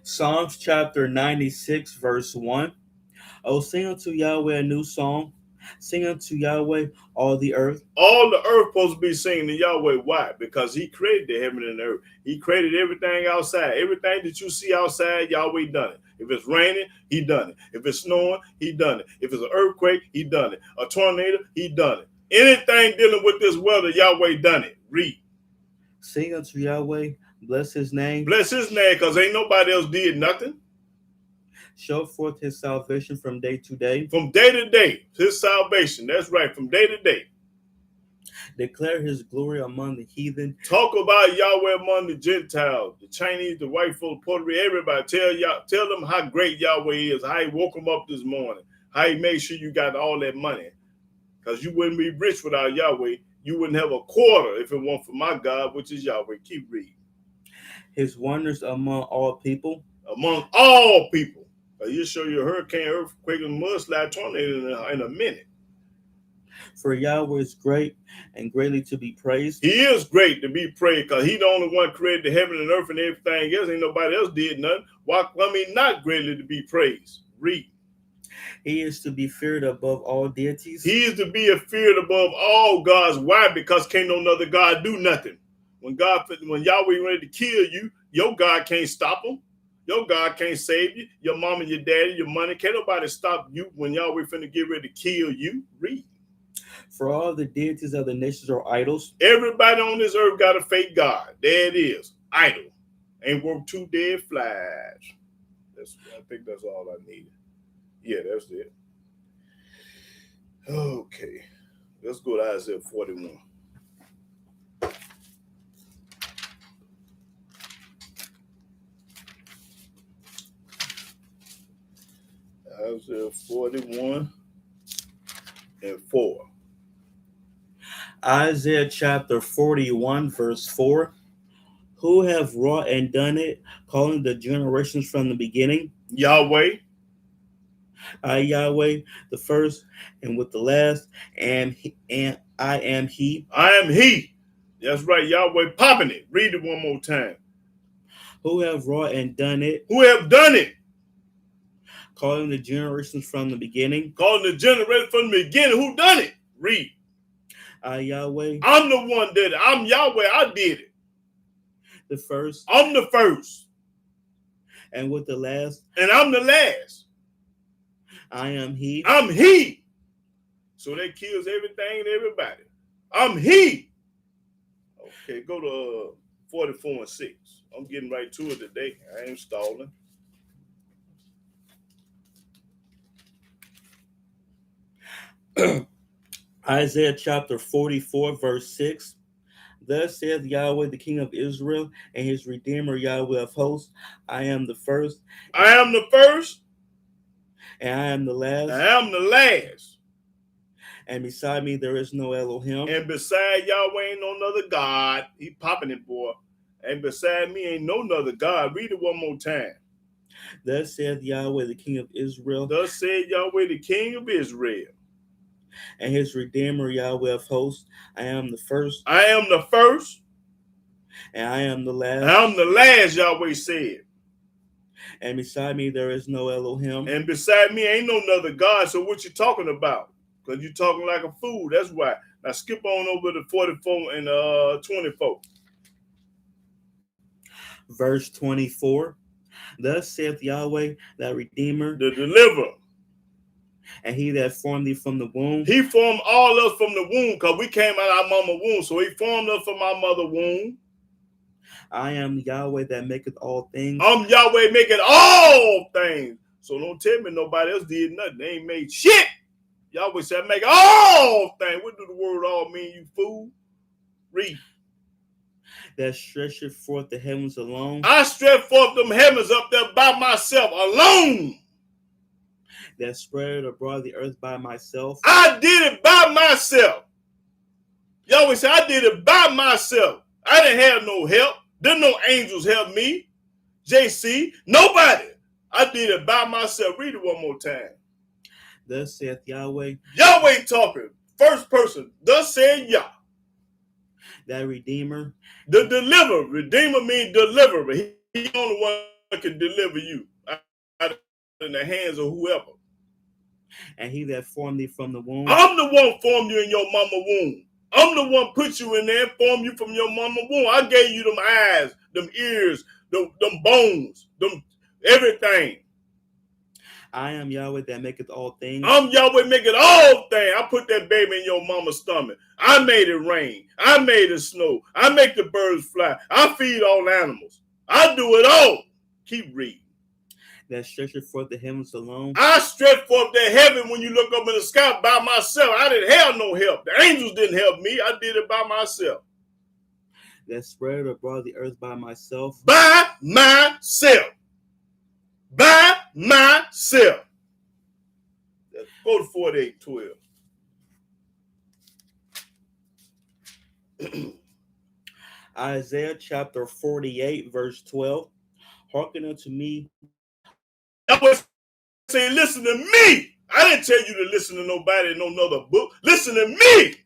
Psalms chapter 96, verse 1. Oh, sing unto Yahweh a new song. Sing unto Yahweh all the earth. All the earth supposed to be singing to Yahweh. Why? Because he created the heaven and the earth. He created everything outside. Everything that you see outside, Yahweh done it. If it's raining, he done it. If it's snowing, he done it. If it's an earthquake, he done it. A tornado, he done it. Anything dealing with this weather, Yahweh done it. Read. Sing unto Yahweh, bless his name. Bless his name, because ain't nobody else did nothing. Show forth his salvation from day to day. From day to day, his salvation. That's right, from day to day. Declare his glory among the heathen. Talk about Yahweh among the Gentiles, the Chinese, the white folks, Puerto Rico, everybody. Tell them how great Yahweh is, how he woke them up this morning, how he made sure you got all that money. Because you wouldn't be rich without Yahweh. You wouldn't have a quarter if it weren't for my God, which is Yahweh. Keep reading. His wonders among all people. Among all people. You'll show you a hurricane, earthquake, and mudslide, tornado in a minute. For Yahweh is great and greatly to be praised. He is great to be praised because he the only one created the heaven and earth and everything else. Ain't nobody else did nothing. Why not greatly to be praised? Read. He is to be feared above all deities. He is to be feared above all gods. Why? Because can't no other God do nothing. When Yahweh ready to kill you, your God can't stop him. Your God can't save you. Your mama, your daddy, your money. Can't nobody stop you when Yahweh finna get ready to kill you. Read. For all the deities of the nations are idols. Everybody on this earth got a fake God. There it is. Idol. Ain't worth 2 dead flies. I think that's all I needed. Yeah, that's it. Okay. Let's go to Isaiah 41. Isaiah 41 and 4. Isaiah chapter 41, verse 4. Who have wrought and done it, calling the generations from the beginning? Yahweh. I, Yahweh, the first and with the last, and I am he. I am he. That's right, Yahweh popping it. Read it one more time. Who have wrought and done it, Who have done it, calling the generations from the beginning. calling the generation from the beginning. Who done it? Read. I, Yahweh, I'm the one that did it. I'm Yahweh. I did it. the first I'm the first. and with the last, And I'm the last. I am he. I'm he. So that kills everything and everybody. I'm he. Okay, go to 44 and 6. I'm getting right to it today. I ain't stalling. Isaiah chapter 44, verse 6. Thus saith Yahweh, the King of Israel, and his Redeemer, Yahweh of hosts. I am the first. I am the first. And I am the last. I am the last. And beside me there is no Elohim. And beside Yahweh ain't no other God. He popping it, boy. And beside me ain't no other God. Read it one more time. Thus saith Yahweh, the King of Israel. Thus said Yahweh, the King of Israel. And his Redeemer, Yahweh of hosts. I am the first. I am the first. And I am the last. I am the last, Yahweh said. And beside me there is no Elohim. And beside me ain't no other God. So what you talking about? Because you talking like a fool. That's why. Now skip on over to 44 and 24. Verse 24. Thus saith Yahweh, thy Redeemer, The deliverer. and he that formed thee from the womb. He formed all us from the womb because we came out of our mama womb. So he formed us from our mother womb. I am Yahweh that maketh all things. I'm Yahweh making all things. So don't tell me nobody else did nothing. They ain't made shit. Yahweh said make all things. What do the word all mean, you fool? Read. That stretcheth forth the heavens alone. I stretched forth them heavens up there by myself alone. That spread abroad the earth by myself. I did it by myself. Yahweh said, I did it by myself. I didn't have no help. Didn't no angels help me. JC, nobody. I did it by myself. Read it one more time. Thus saith Yahweh, Yahweh talking. First person. Thus said Yah. that Redeemer. The deliverer. Redeemer means deliverer. He's the only one that can deliver you out in the hands of whoever. And he that formed thee from the womb. I'm the one formed you in your mama womb. I'm the one put you in there and formed you from your mama womb. I gave you them eyes, them ears, them bones, them everything. I am Yahweh that maketh all things. I'm Yahweh making all things. I put that baby in your mama's stomach. I made it rain. I made it snow. I make the birds fly. I feed all animals. I do it all. Keep reading. That stretcheth forth the heavens alone. I stretched forth the heaven when you look up in the sky by myself. I didn't have no help. The angels didn't help me. I did it by myself. That spread abroad the earth by myself. By myself. By myself. Go to 48:12. Isaiah chapter 48, verse 12. Hearken unto me. I was saying, listen to me. I didn't tell you to listen to nobody in no other book. Listen to me.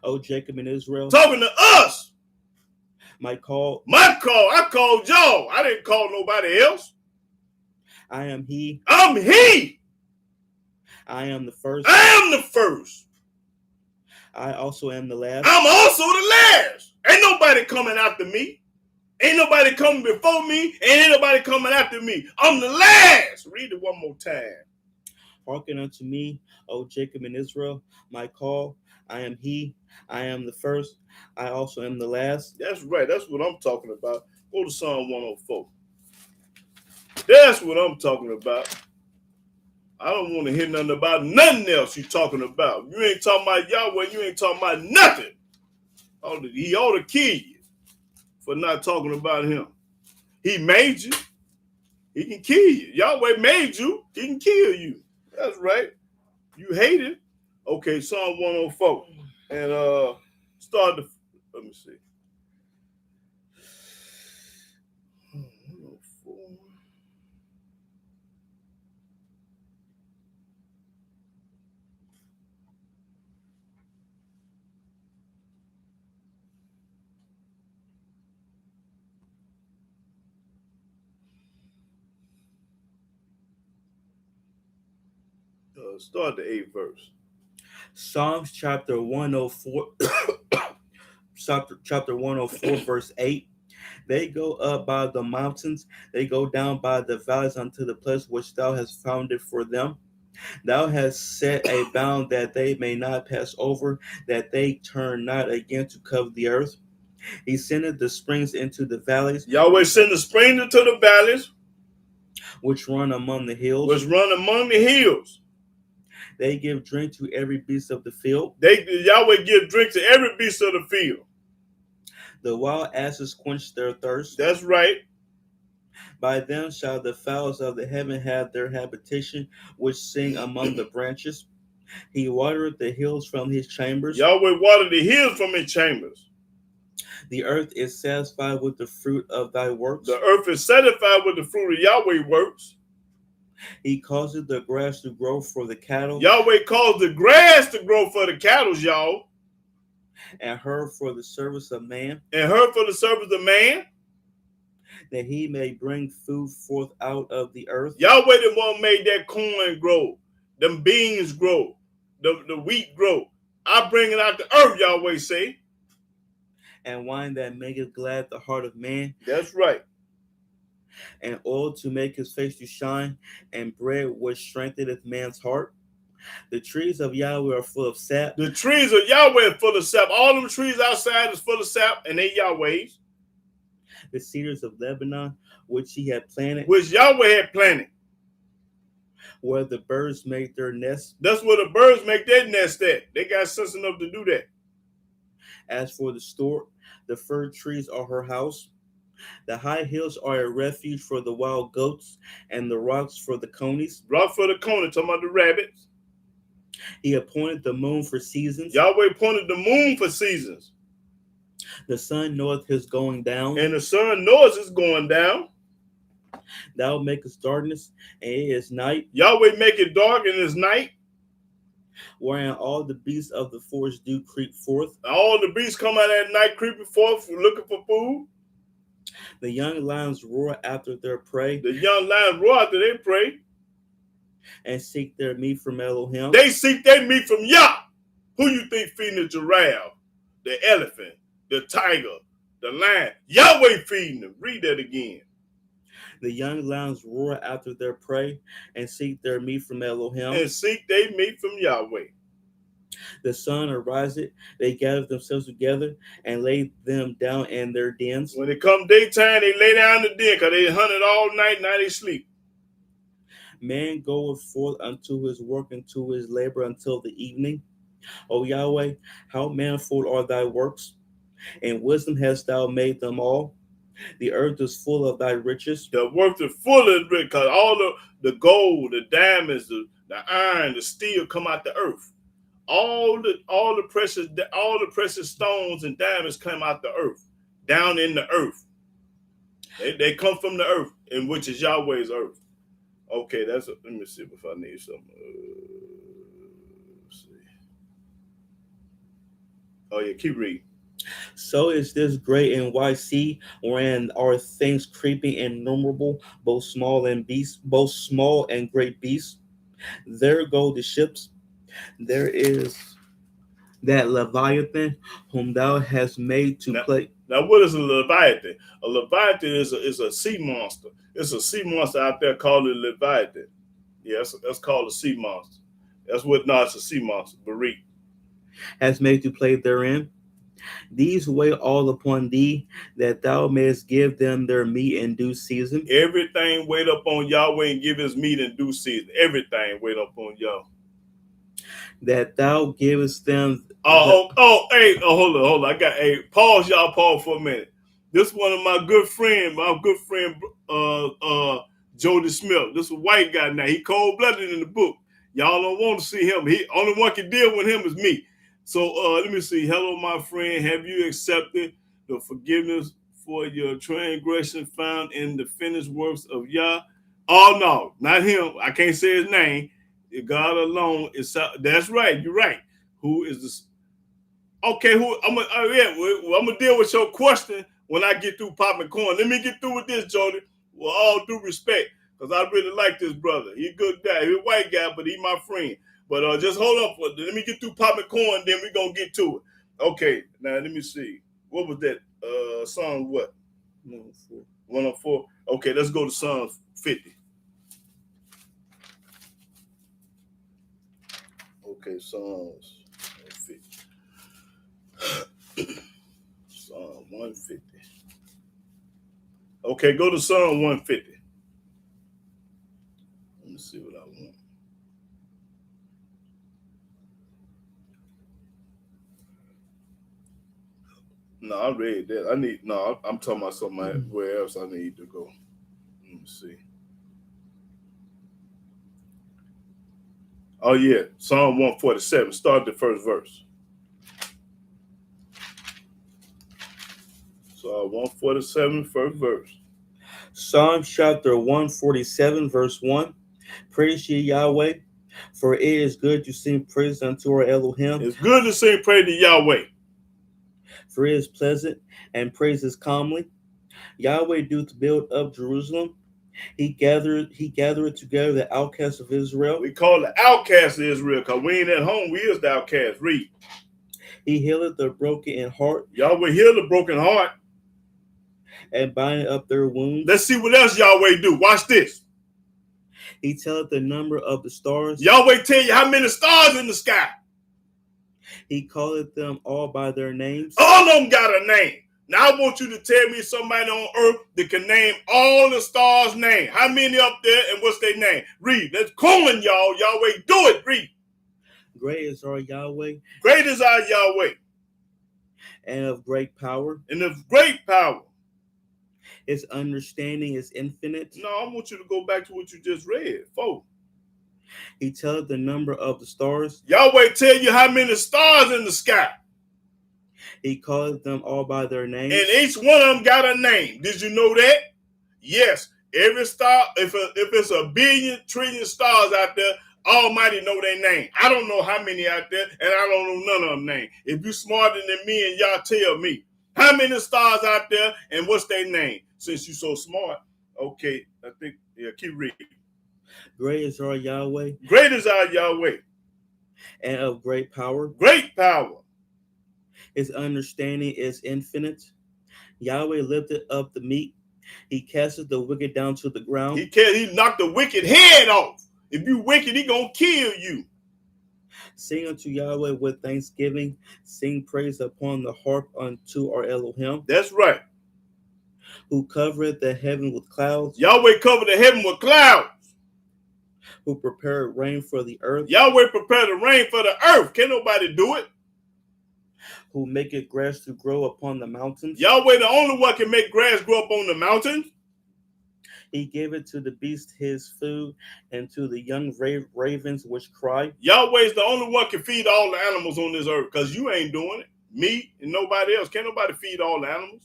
O Jacob and Israel. Talking to us. My call. I called y'all. I didn't call nobody else. I am he. I'm he. I am the first. I am the first. I also am the last. I'm also the last. Ain't nobody coming after me. Ain't nobody coming before me. Ain't nobody coming after me. I'm the last. Read it one more time. Hearken unto me, O Jacob and Israel, my call. I am he. I am the first. I also am the last. That's right. That's what I'm talking about. Go to Psalm 104. That's what I'm talking about. I don't want to hear nothing about nothing else you talking about. You ain't talking about Yahweh. You ain't talking about nothing. He ought to kill you for not talking about him. He made you. He can kill you. Yahweh made you. He can kill you. That's right. You hate it. Okay, Psalm 104. And start the, let me see. 104. Start the 8th verse. Psalms chapter 104, chapter 104, verse 8. They go up by the mountains, they go down by the valleys unto the place which thou hast founded for them. Thou hast set a bound that they may not pass over, that they turn not again to cover the earth. He sendeth the springs into the valleys. Yahweh send the springs into the valleys, which run among the hills. They give drink to every beast of the field. Yahweh give drink to every beast of the field. The wild asses quench their thirst. That's right. By them shall the fowls of the heaven have their habitation, which sing among the branches. He watereth the hills from his chambers. Yahweh watered the hills from his chambers. The earth is satisfied with the fruit of thy works. The earth is satisfied with the fruit of Yahweh works. He causes the grass to grow for the cattle. Yahweh caused the grass to grow for the cattle, y'all. And her for the service of man. And her for the service of man. That he may bring food forth out of the earth. Yahweh the one made that corn grow, them beans grow, the wheat grow. I bring it out the earth, Yahweh say. And wine that maketh glad the heart of man. That's right. And oil to make his face to shine, and bread which strengtheneth man's heart. The trees of Yahweh are full of sap. The trees of Yahweh are full of sap. All them trees outside is full of sap, and they Yahweh's. The cedars of Lebanon, which he had planted. Which Yahweh had planted. Where the birds make their nests. That's where the birds make their nest at. They got sense enough to do that. As for the stork, the fir trees are her house. The high hills are a refuge for the wild goats, and the rocks for the conies. Rock for the coney, talking about the rabbits. He appointed the moon for seasons. Yahweh appointed the moon for seasons. The sun knoweth his going down. And the sun knows it's going down. Thou makest darkness, and it is night. Yahweh make it dark and it's night. Wherein all the beasts of the forest do creep forth. All the beasts come out at night creeping forth looking for food. The young lions roar after their prey. The young lions roar after they prey. And seek their meat from Elohim. They seek their meat from Yah. Who you think feeding the giraffe, the elephant, the tiger, the lion? Yahweh feeding them. Read that again. The young lions roar after their prey and seek their meat from Elohim. And seek their meat from Yahweh. The sun ariseth, they gather themselves together and lay them down in their dens. When it come daytime, they lay down in the den because they hunted all night, now they sleep. Man goeth forth unto his work and to his labor until the evening. O Yahweh, how manifold are thy works! In wisdom hast thou made them all. The earth is full of thy riches. The earth is full of riches because all the gold, the diamonds, the iron, the steel come out the earth. All the precious stones and diamonds come out the earth, down in the earth. They come from the earth, in which is Yahweh's earth. Okay, let me see if I need some. Let's see. Oh yeah, keep reading. So is this great and wide sea, wherein are things creeping innumerable, both small and great beasts. There go the ships. There is that Leviathan whom thou hast made to play. Now, what is a Leviathan? A Leviathan is a sea monster. It's a sea monster out there called a Leviathan. Yes, that's called a sea monster. That's what. No, it's a sea monster. But read. Has made to play therein. These wait all upon thee, that thou mayest give them their meat in due season. Everything wait up on Yahweh and give his meat in due season. Everything wait up on Yahweh. That thou givest them. Hold on. Pause, y'all. Pause for a minute. This one of my good friend, Jody Smith. This is a white guy now. He cold-blooded in the book. Y'all don't want to see him. He only one can deal with him is me. So let me see. Hello, my friend. Have you accepted the forgiveness for your transgression found in the finished works of Yah? Oh no, not him. I can't say his name. God alone is. That's right. You're right. Who is this? Okay. I'm gonna deal with your question when I get through popping corn. Let me get through with this, Jody. With all due respect, because I really like this brother. He's a good guy. He's a white guy, but he's my friend. But just hold up. Let me get through popping corn, then we're going to get to it. Okay, now let me see. What was that? Psalm what? 104. 104? Okay, let's go to Psalm 50. Okay, Psalms 50. Psalm 150. Okay, go to Psalm 150. Let me see what I want. No, I read that. I'm talking about something where else I need to go. Let me see. Oh, yeah. Psalm 147. Start the first verse. Psalm 147, first verse. Psalm chapter 147, verse 1. Praise ye Yahweh, for it is good to sing praise unto our Elohim. It's good to sing praise to Yahweh. For it is pleasant and praises calmly. Yahweh doth build up Jerusalem. He gathered together the outcasts of Israel. We call the outcasts of Israel because we ain't at home. We is the outcasts. Read. He healeth the broken in heart. Yahweh heal the broken heart. And binding up their wounds. Let's see what else Yahweh do. Watch this. He telleth the number of the stars. Yahweh tell you how many stars in the sky. He calleth them all by their names. All of them got a name. Now I want you to tell me somebody on earth that can name all the stars' name. How many up there and what's their name? Read. Let's call on y'all. Yahweh, do it. Read. Great is our Yahweh. Great is our Yahweh. And of great power. And of great power. His understanding is infinite. No, I want you to go back to what you just read. 4. He telleth the number of the stars. Yahweh tell you how many stars in the sky. He calleth them all by their names. And each one of them got a name. Did you know that? Yes. Every star, if it's a billion, trillion stars out there, Almighty know their name. I don't know how many out there, and I don't know none of them name. If you smarter than me, and y'all tell me how many stars out there and what's their name. Since you so smart, okay. I think keep reading. Great is our Yahweh. Great is our Yahweh. And of great power. Great power. His understanding is infinite. Yahweh lifted up the meek. He casteth the wicked down to the ground. He knocked the wicked head off. If you wicked, he gonna kill you. Sing unto Yahweh with thanksgiving. Sing praise upon the harp unto our Elohim. That's right. Who covereth the heaven with clouds. Yahweh covered the heaven with clouds. Who prepared rain for the earth. Yahweh prepared the rain for the earth. Can't nobody do it. Who maketh grass to grow upon the mountains. Yahweh the only one can make grass grow up on the mountains. He gave it to the beast his food, and to the young ravens which cry. Yahweh's the only one can feed all the animals on this earth, because you ain't doing it. Me and nobody else. Can't nobody feed all the animals.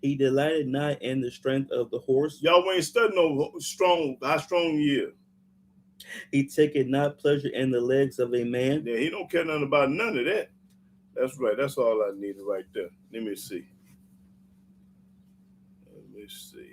He delighted not in the strength of the horse. Yahweh ain't studying no how strong he is. He taketh not pleasure in the legs of a man. Yeah, he don't care nothing about none of that. That's right. That's all I needed right there. Let me see. Let's see.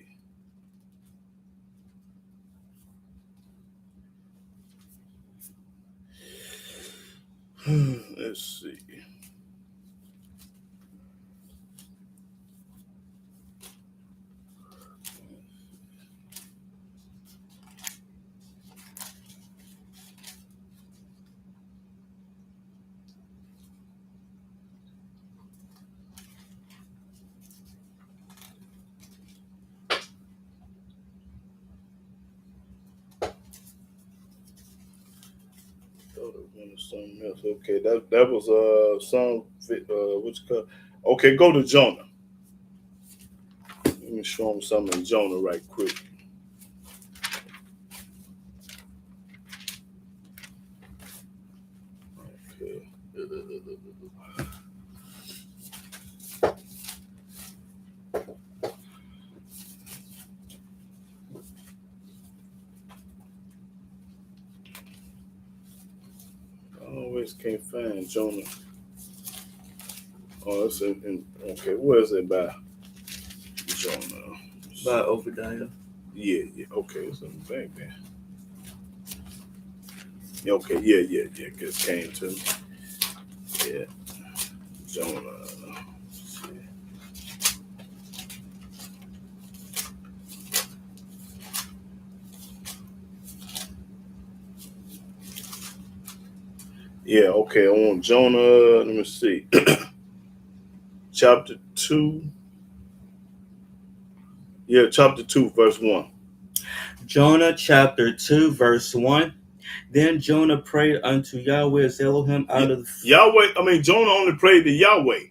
Something else. Okay, that was some which okay, go to Jonah. Let me show him something in Jonah right quick. Okay. I always can't find Jonah. Oh, it's okay. Where is it by Jonah? By Obadiah. Yeah. Okay, it's in the back there. Okay, yeah. It came to me. Yeah, Jonah. Yeah, okay, on Jonah, let me see. Chapter 2. Yeah, chapter 2, verse 1. Jonah chapter 2, verse 1. Then Jonah prayed unto Yahweh as Elohim out of the... Jonah only prayed to Yahweh.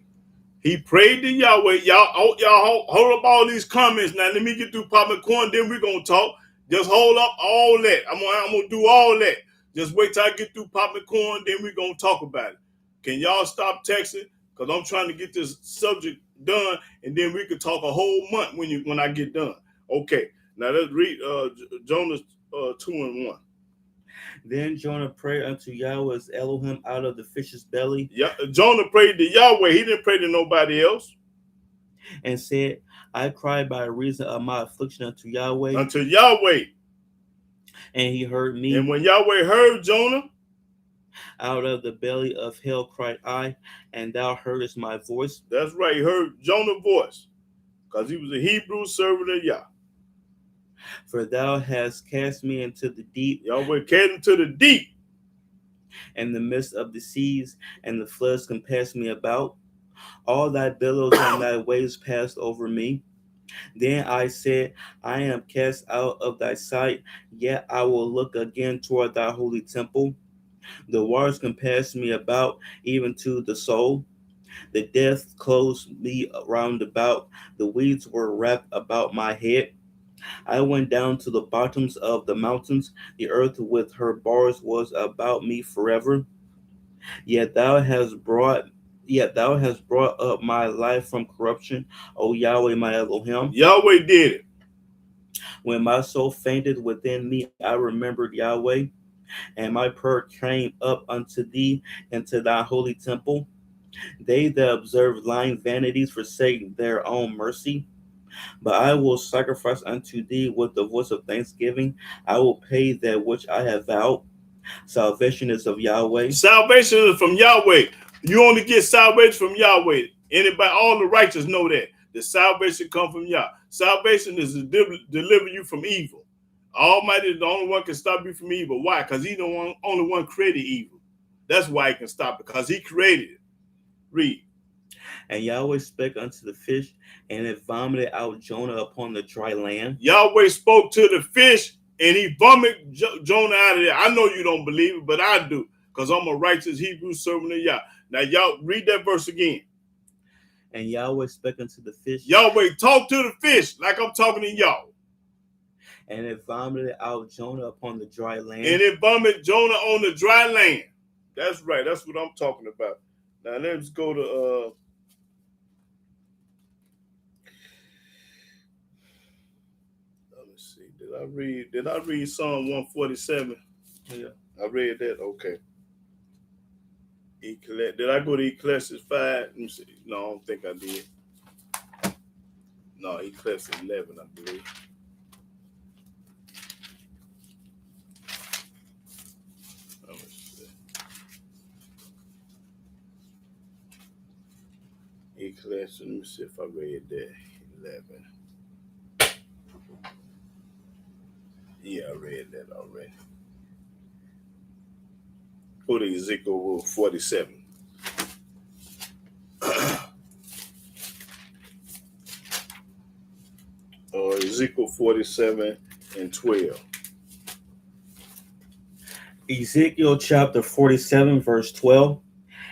He prayed to Yahweh. Y'all hold up all these comments now. Let me get through popcorn, then we're going to talk. Just hold up all that. I'm going to do all that. Just wait till I get through popcorn, then we're going to talk about it. Can y'all stop texting? Because I'm trying to get this subject done, and then we could talk a whole month when I get done. Okay, now let's read Jonah 2 and 1. Then Jonah prayed unto Yahweh as Elohim out of the fish's belly. Yeah, Jonah prayed to Yahweh. He didn't pray to nobody else. And said, I cried by reason of my affliction unto Yahweh. Unto Yahweh. And he heard me. And when Yahweh heard Jonah, out of the belly of hell cried I, and thou heardest my voice. That's right. He heard Jonah's voice, because he was a Hebrew servant of Yah. For thou hast cast me into the deep. Yahweh cast him to the deep. In the midst of the seas, and the floods compassed me about. All thy billows and thy waves passed over me. Then I said, I am cast out of thy sight, yet I will look again toward thy holy temple. The waters compassed me about, even to the soul. The death closed me round about. The weeds were wrapped about my head. I went down to the bottoms of the mountains. The earth with her bars was about me forever. Yet thou hast brought Yet thou hast brought up my life from corruption, O Yahweh my Elohim. Yahweh did it. When my soul fainted within me, I remembered Yahweh, and my prayer came up unto thee into thy holy temple. They that observe lying vanities forsake their own mercy. But I will sacrifice unto thee with the voice of thanksgiving. I will pay that which I have vowed. Salvation is of Yahweh. Salvation is from Yahweh. You only get salvation from Yahweh. Anybody, all the righteous know that. The salvation come from Yah. Salvation is to deliver you from evil. Almighty is the only one can stop you from evil. Why? Because he the only one created evil. That's why he can stop it, because he created it. Read. And Yahweh spake unto the fish, and it vomited out Jonah upon the dry land. Yahweh spoke to the fish, and he vomited Jonah out of there. I know you don't believe it, but I do, because I'm a righteous Hebrew servant of Yah. Now, y'all read that verse again. And Yahweh spake unto the fish. Yahweh talk to the fish like I'm talking to y'all. And it vomited out Jonah upon the dry land. And it vomited Jonah on the dry land. That's right. That's what I'm talking about. Now, let's go to... let me see. Did I read Psalm 147? Yeah. I read that. Okay. Did I go to Ecclesiastes 5? Let me see. No, I don't think I did. No, Ecclesiastes 11, I believe. Let me see. Ecclesiastes, let me see if I read that. 11. Yeah, I read that already. Go to Ezekiel 47. Ezekiel 47 and 12. Ezekiel chapter 47, verse 12.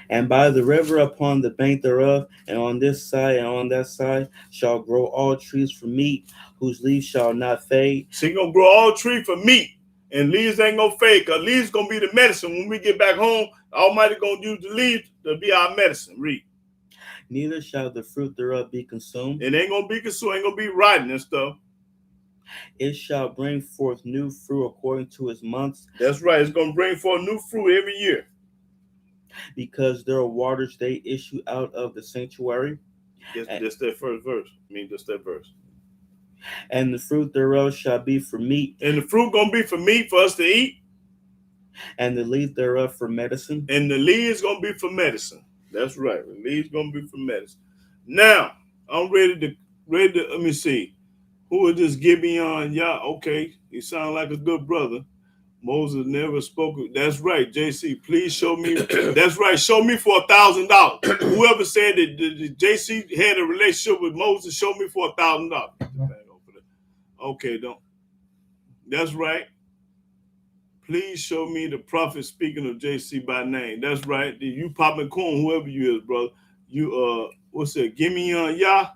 And by the river upon the bank thereof, and on this side and on that side, shall grow all trees for meat, whose leaves shall not fade. So you're going to grow all trees for meat, and leaves ain't going to fade, because leaves going to be the medicine. When we get back home, Almighty going to use the leaves to be our medicine. Read. Neither shall the fruit thereof be consumed. It ain't going to be consumed, ain't going to be rotten and stuff. It shall bring forth new fruit according to its months. That's right. It's going to bring forth new fruit every year. Because there are waters they issue out of the sanctuary. Just that first verse. Just that verse. And the fruit thereof shall be for meat. And the fruit going to be for meat for us to eat. And the leaf thereof for medicine. And the leaves going to be for medicine. That's right. The leaves going to be for medicine. Now, I'm ready to, let me see. Who is this Gibeon? Yah? Okay. He sounds like a good brother. Moses never spoke. That's right, JC. Please show me. That's right. Show me for $1,000. Whoever said that JC had a relationship with Moses, show me for $1,000. Okay, don't. That's right. Please show me the prophet speaking of JC by name. That's right. You popping corn, whoever you is, brother. You what's that? Give me Yah.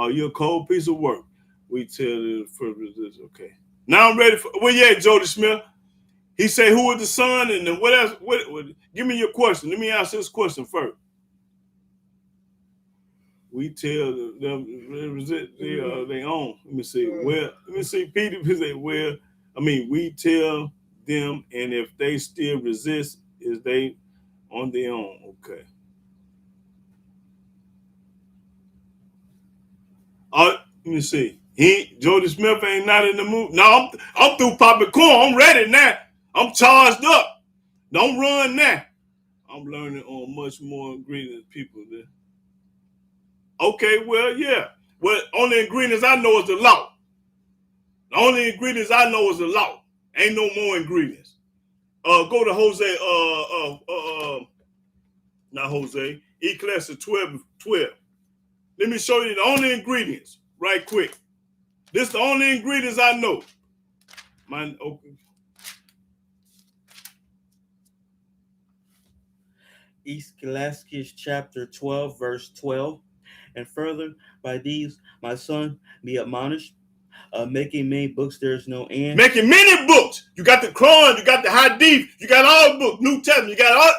You're a cold piece of work. We tell the first this. Okay. Now I'm ready for. Well, yeah, Jody Smith. He said, "Who is the son?" And then what else? What? Give me your question. Let me ask this question first. We tell them they own. Let me see. Well, let me see. Peter say, "Well, we tell them, and if they still resist, is they on their own?" Okay. Let me see. Jody Smith ain't not in the mood. No, I'm through popping corn. I'm ready now. I'm charged up. Don't run now. I'm learning on much more ingredients people there. Okay, well, yeah. Well, only ingredients I know is the law. The only ingredients I know is the law. Ain't no more ingredients. Go to not Jose, Ecclesiastes 12. Let me show you the only ingredients right quick. This is the only ingredients I know. Okay. Ecclesiastes chapter 12, verse 12. And further, by these, my son, be admonished. Making many books there is no end. Making many books. You got the Quran, you got the Hadith, you got all the books, New Testament, you got all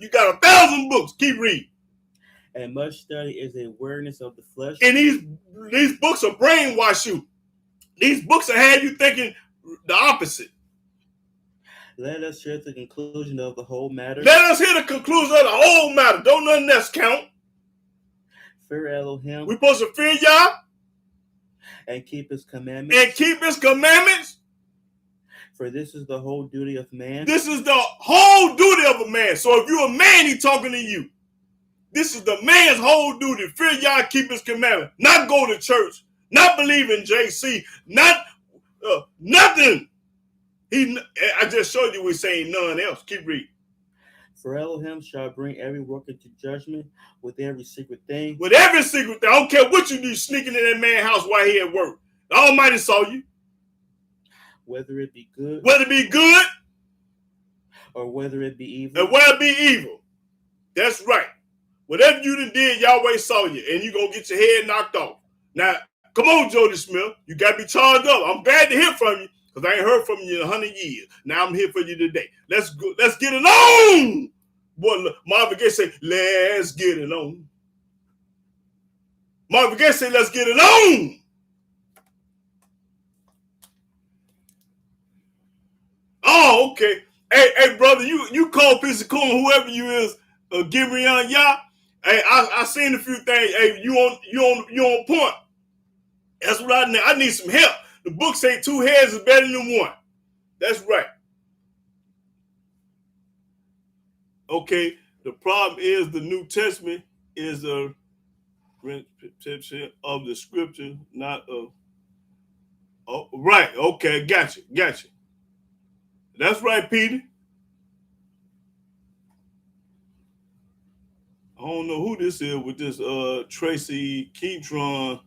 you got 1,000 books. Keep reading. And much study is a awareness of the flesh. And these books will brainwash you. These books will have you thinking the opposite. Let us hear the conclusion of the whole matter. Let us hear the conclusion of the whole matter. Don't nothing else count. Fear Elohim. We're supposed to fear Yah. And keep his commandments. And keep his commandments. For this is the whole duty of man. This is the whole duty of a man. So if you're a man, he's talking to you. This is the man's whole duty. Fear Yah, keep his commandments. Not go to church. Not believe in JC. Not nothing. I just showed you we're saying none else. Keep reading. For Elohim shall bring every work into judgment with every secret thing. With every secret thing. I don't care what you do sneaking in that man's house while he at work. The Almighty saw you. Whether it be good. Whether it be good. Or whether it be evil. And whether it be evil. That's right. Whatever you done did, Yahweh saw you. And you going to get your head knocked off. Now, come on, Jody Smith. You got to be charged up. I'm glad to hear from you. Because I ain't heard from you in 100 years. Now I'm here for you today. Let's go. Let's get it on. Boy, Marvin Gaye say, let's get it on. Marvin Gaye say, let's get it on. Oh, okay. Hey, brother, you call piece of corn, whoever you is, give me on Yah. Hey, I seen a few things. Hey, you on point. That's what I need. I need some help. The book say 2 heads is better than 1. That's right. Okay, the problem is the New Testament is a repetition of the scripture, not a. Oh, right. Okay, gotcha. That's right, Peter. I don't know who this is with this Tracy Keatron.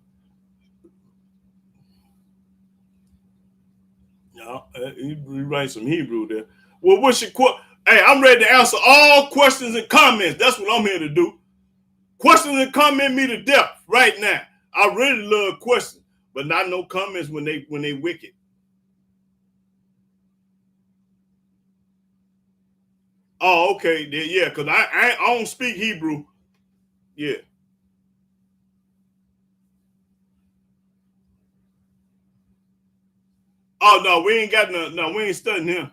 He writes some Hebrew there. Well, what's your question? Hey, I'm ready to answer all questions and comments. That's what I'm here to do. Questions and comment me to death right now. I really love questions, but not no comments when they wicked. Oh, okay. Yeah, because I don't speak Hebrew. Yeah. Oh, no, we ain't got no, we ain't studying him.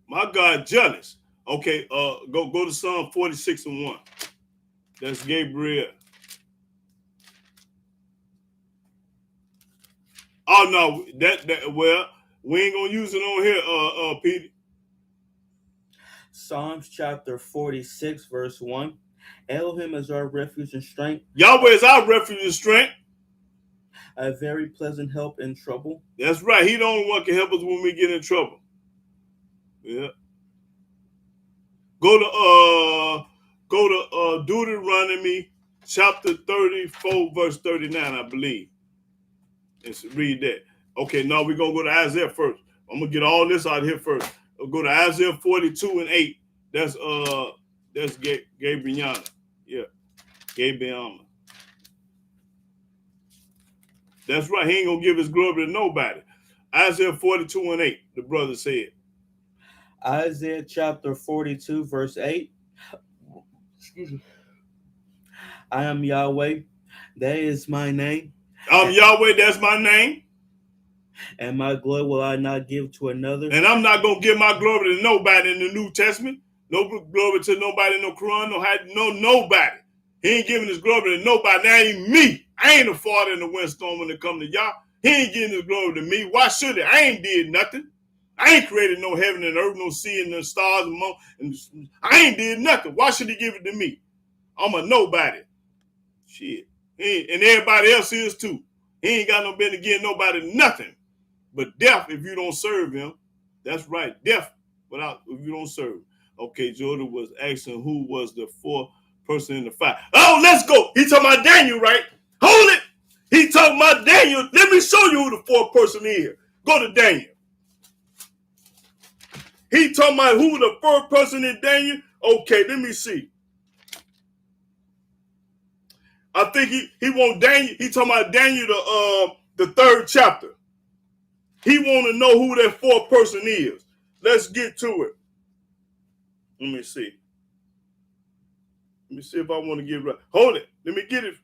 My God, jealous. Okay, go to Psalm 46:1. That's Gabriel. Oh no, that well, we ain't gonna use it on here, Peter. Psalms chapter 46, verse 1. Elohim is our refuge and strength. Yahweh is our refuge and strength. A very pleasant help in trouble. That's right. He the only one can help us when we get in trouble. Yeah. Go to Deuteronomy chapter 34, verse 39, I believe. Let's read that. Okay, now we're gonna go to Isaiah first. I'm gonna get all this out of here first. We'll go to Isaiah 42:8. That's Gabriel. Yeah, Gabriel. That's right. He ain't gonna give his glory to nobody. Isaiah 42:8. The brother said. Isaiah chapter 42, verse 8. Excuse me. I am Yahweh. That is my name. I'm Yahweh. That's my name. And my glory will I not give to another. And I'm not gonna give my glory to nobody in the New Testament. No glory to nobody in no Quran. No nobody. He ain't giving his glory to nobody. That ain't me. I ain't a father in the windstorm when it come to y'all. He ain't giving his glory to me. Why should he? I ain't did nothing. I ain't created no heaven and earth, no sea and the stars and moon. And I ain't did nothing. Why should he give it to me? I'm a nobody. Shit. And everybody else is too. He ain't got no business giving nobody nothing. But death if you don't serve him. That's right. Death if you don't serve. Okay, Jordan was asking who was the fourth person in the fire. Oh, let's go. He talking about Daniel, right? Hold it. He talking about Daniel. Let me show you who the fourth person is. Go to Daniel. He talking about who the first person in Daniel. Okay, let me see. I think he want Daniel. He talking about Daniel the third chapter. He want to know who that fourth person is. Let's get to it. Let me see. Let me see if I want to get it right. Hold it. Let me get it.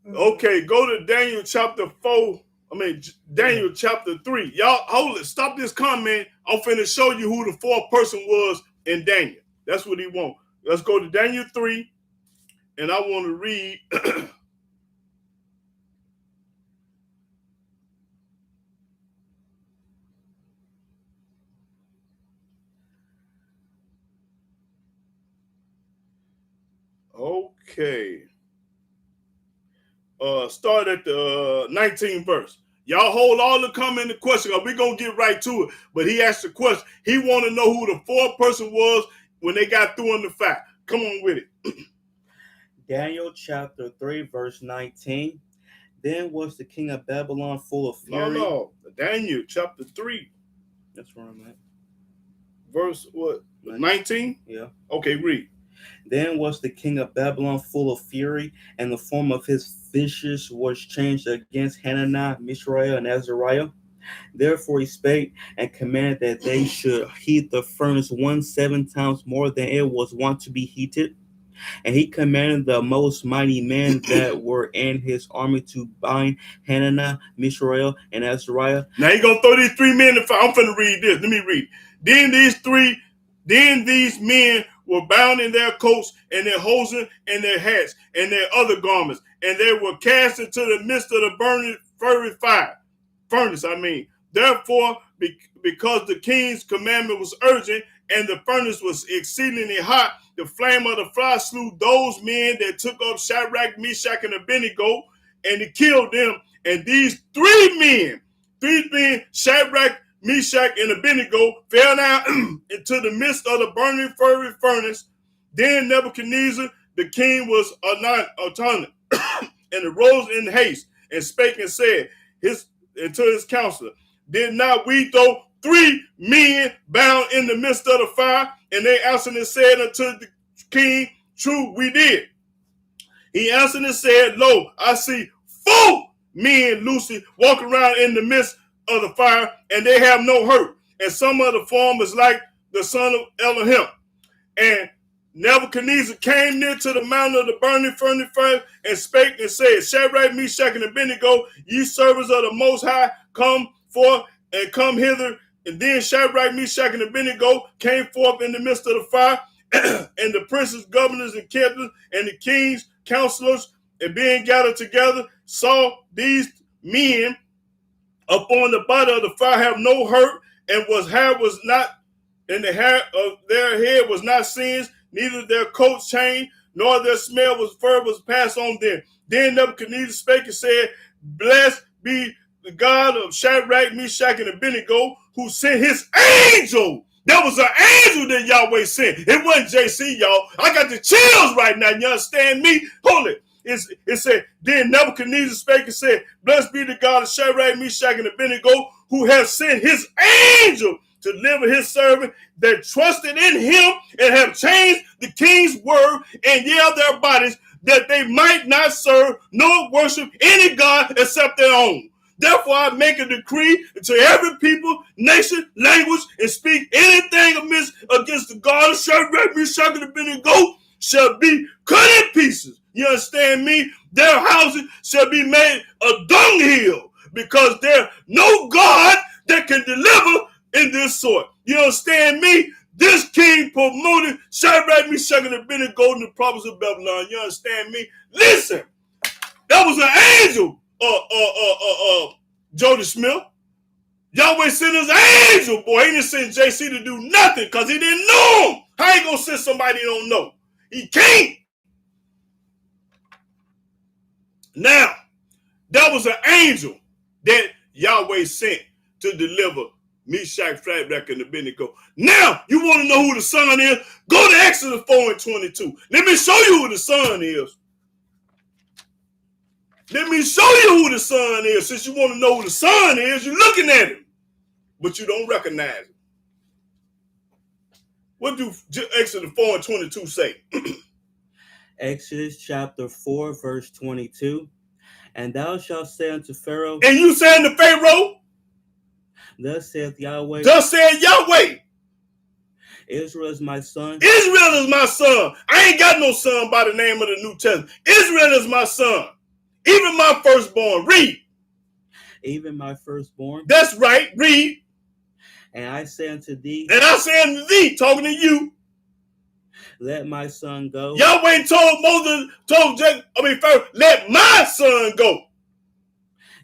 Okay, go to Daniel chapter 4. Daniel chapter 3. Y'all, hold it. Stop this comment. I'm finna show you who the fourth person was in Daniel. That's what he want. Let's go to Daniel 3. And I want to read. Okay. Start at the 19th verse. Y'all hold all the comment and question. We're going to get right to it. But he asked the question. He want to know who the fourth person was when they got through in the fight. Come on with it. Daniel chapter 3, verse 19. Then was the king of Babylon full of fury. No. Daniel chapter 3. That's where I'm at. Verse what? 19? Yeah. Okay, read. Then was the king of Babylon full of fury, and the form of his visions was changed against Hananiah, Mishael, and Azariah. Therefore he spake and commanded that they should heat the furnace 7 times more than it was wont to be heated. And he commanded the most mighty men that were in his army to bind Hananiah, Mishael, and Azariah. Now you're going to throw these 3 men in the fire. I'm finna read this. Let me read. Then these men were bound in their coats and their hosen and their hats and their other garments, and they were cast into the midst of the burning fiery furnace. Therefore, because the king's commandment was urgent and the furnace was exceedingly hot, the flame of the fire slew those men that took up Shadrach, Meshach, and Abednego, and it killed them. And these 3 men, Shadrach, Meshach, and Abednego, fell down into the midst of the burning fiery furnace. Then Nebuchadnezzar, the king, was astonished and arose in haste and spake and said to his counselor, did not we throw 3 men bound in the midst of the fire? And they answered and said unto the king, true, we did. He answered and said, lo, I see 4 men loosely walk around in the midst of the fire, and they have no hurt. And some of the form is like the son of Elohim. And Nebuchadnezzar came near to the mountain of the burning furnace and spake and said, Shadrach, Meshach, and Abednego, ye servants of the Most High, come forth and come hither. And then Shadrach, Meshach, and Abednego came forth in the midst of the fire, and the princes, governors, and captains, and the kings, counselors, and being gathered together, saw these men upon the body of the fire have no hurt, and the hair of their head was not singed, neither their coats changed, nor their smell was passed on them. Then Nebuchadnezzar spake and said, blessed be the God of Shadrach, Meshach, and Abednego, who sent his angel. That was an angel that Yahweh sent. It wasn't JC, y'all. I got the chills right now. You understand me? Hold it. It said, then Nebuchadnezzar spake and said, blessed be the God of Shadrach, Meshach, and Abednego, who has sent his angel to deliver his servant that trusted in him and have changed the king's word and yield their bodies, that they might not serve nor worship any God except their own. Therefore, I make a decree to every people, nation, language, and speak anything amiss against the God of Shadrach, Meshach, and Abednego shall be cut in pieces. You understand me? Their houses shall be made a dunghill, because there's no God that can deliver in this sort. You understand me? This king promoted Shadrach, Meshach, and Abednego in the province of Babylon. You understand me? Listen, that was an angel. Jody Smith. Yahweh sent his angel, boy. He didn't send JC to do nothing because he didn't know him. How you gonna send somebody he don't know? He can't. Now, that was an angel that Yahweh sent to deliver Meshach, Shadrach, and Abednego. Now, you want to know who the son is? Go to Exodus 4 and 22. Let me show you who the son is. Let me show you who the son is. Since you want to know who the son is, you're looking at him, but you don't recognize him. What do Exodus 4 and 22 say? Exodus chapter 4, verse 22. And thou shalt say unto Pharaoh, And you saying to Pharaoh, thus saith Yahweh, thus said Yahweh, Israel is my son. Israel is my son. I ain't got no son by the name of the New Testament. Israel is my son. Even my firstborn. Read. Even my firstborn. That's right. Read. And I say unto thee, and I say unto thee, talking to you, let my son go. Yahweh told Moses, Pharaoh, let my son go,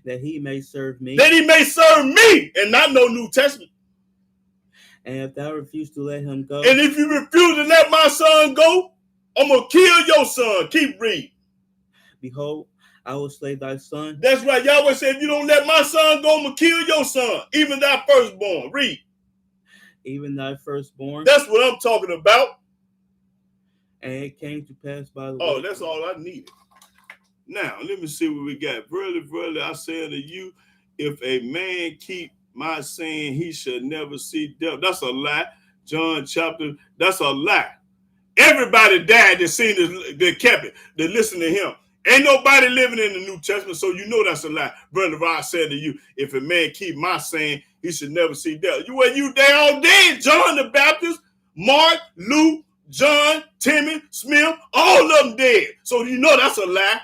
that he may serve me. that he may serve me, and not no New Testament. And if thou refuse to let him go, and if you refuse to let my son go, I'm going to kill your son. Keep reading. Behold, I will slay thy son. That's right. Yahweh said, if you don't let my son go, I'm going to kill your son, even thy firstborn. Read. Even thy firstborn. That's what I'm talking about. And it came to pass by the way. Oh, that's all I needed. Now, let me see what we got. Verily, verily, I say unto you, if a man keep my saying, he shall never see death. That's a lie. John chapter, that's a lie. Everybody died that seen this, that kept it, that listened to him. Ain't nobody living in the New Testament, so you know that's a lie. Brother, I said to you, if a man keep my saying, he should never see death. They all dead. John the Baptist, Mark, Luke, John, Timmy, Smith, all of them dead. So you know that's a lie.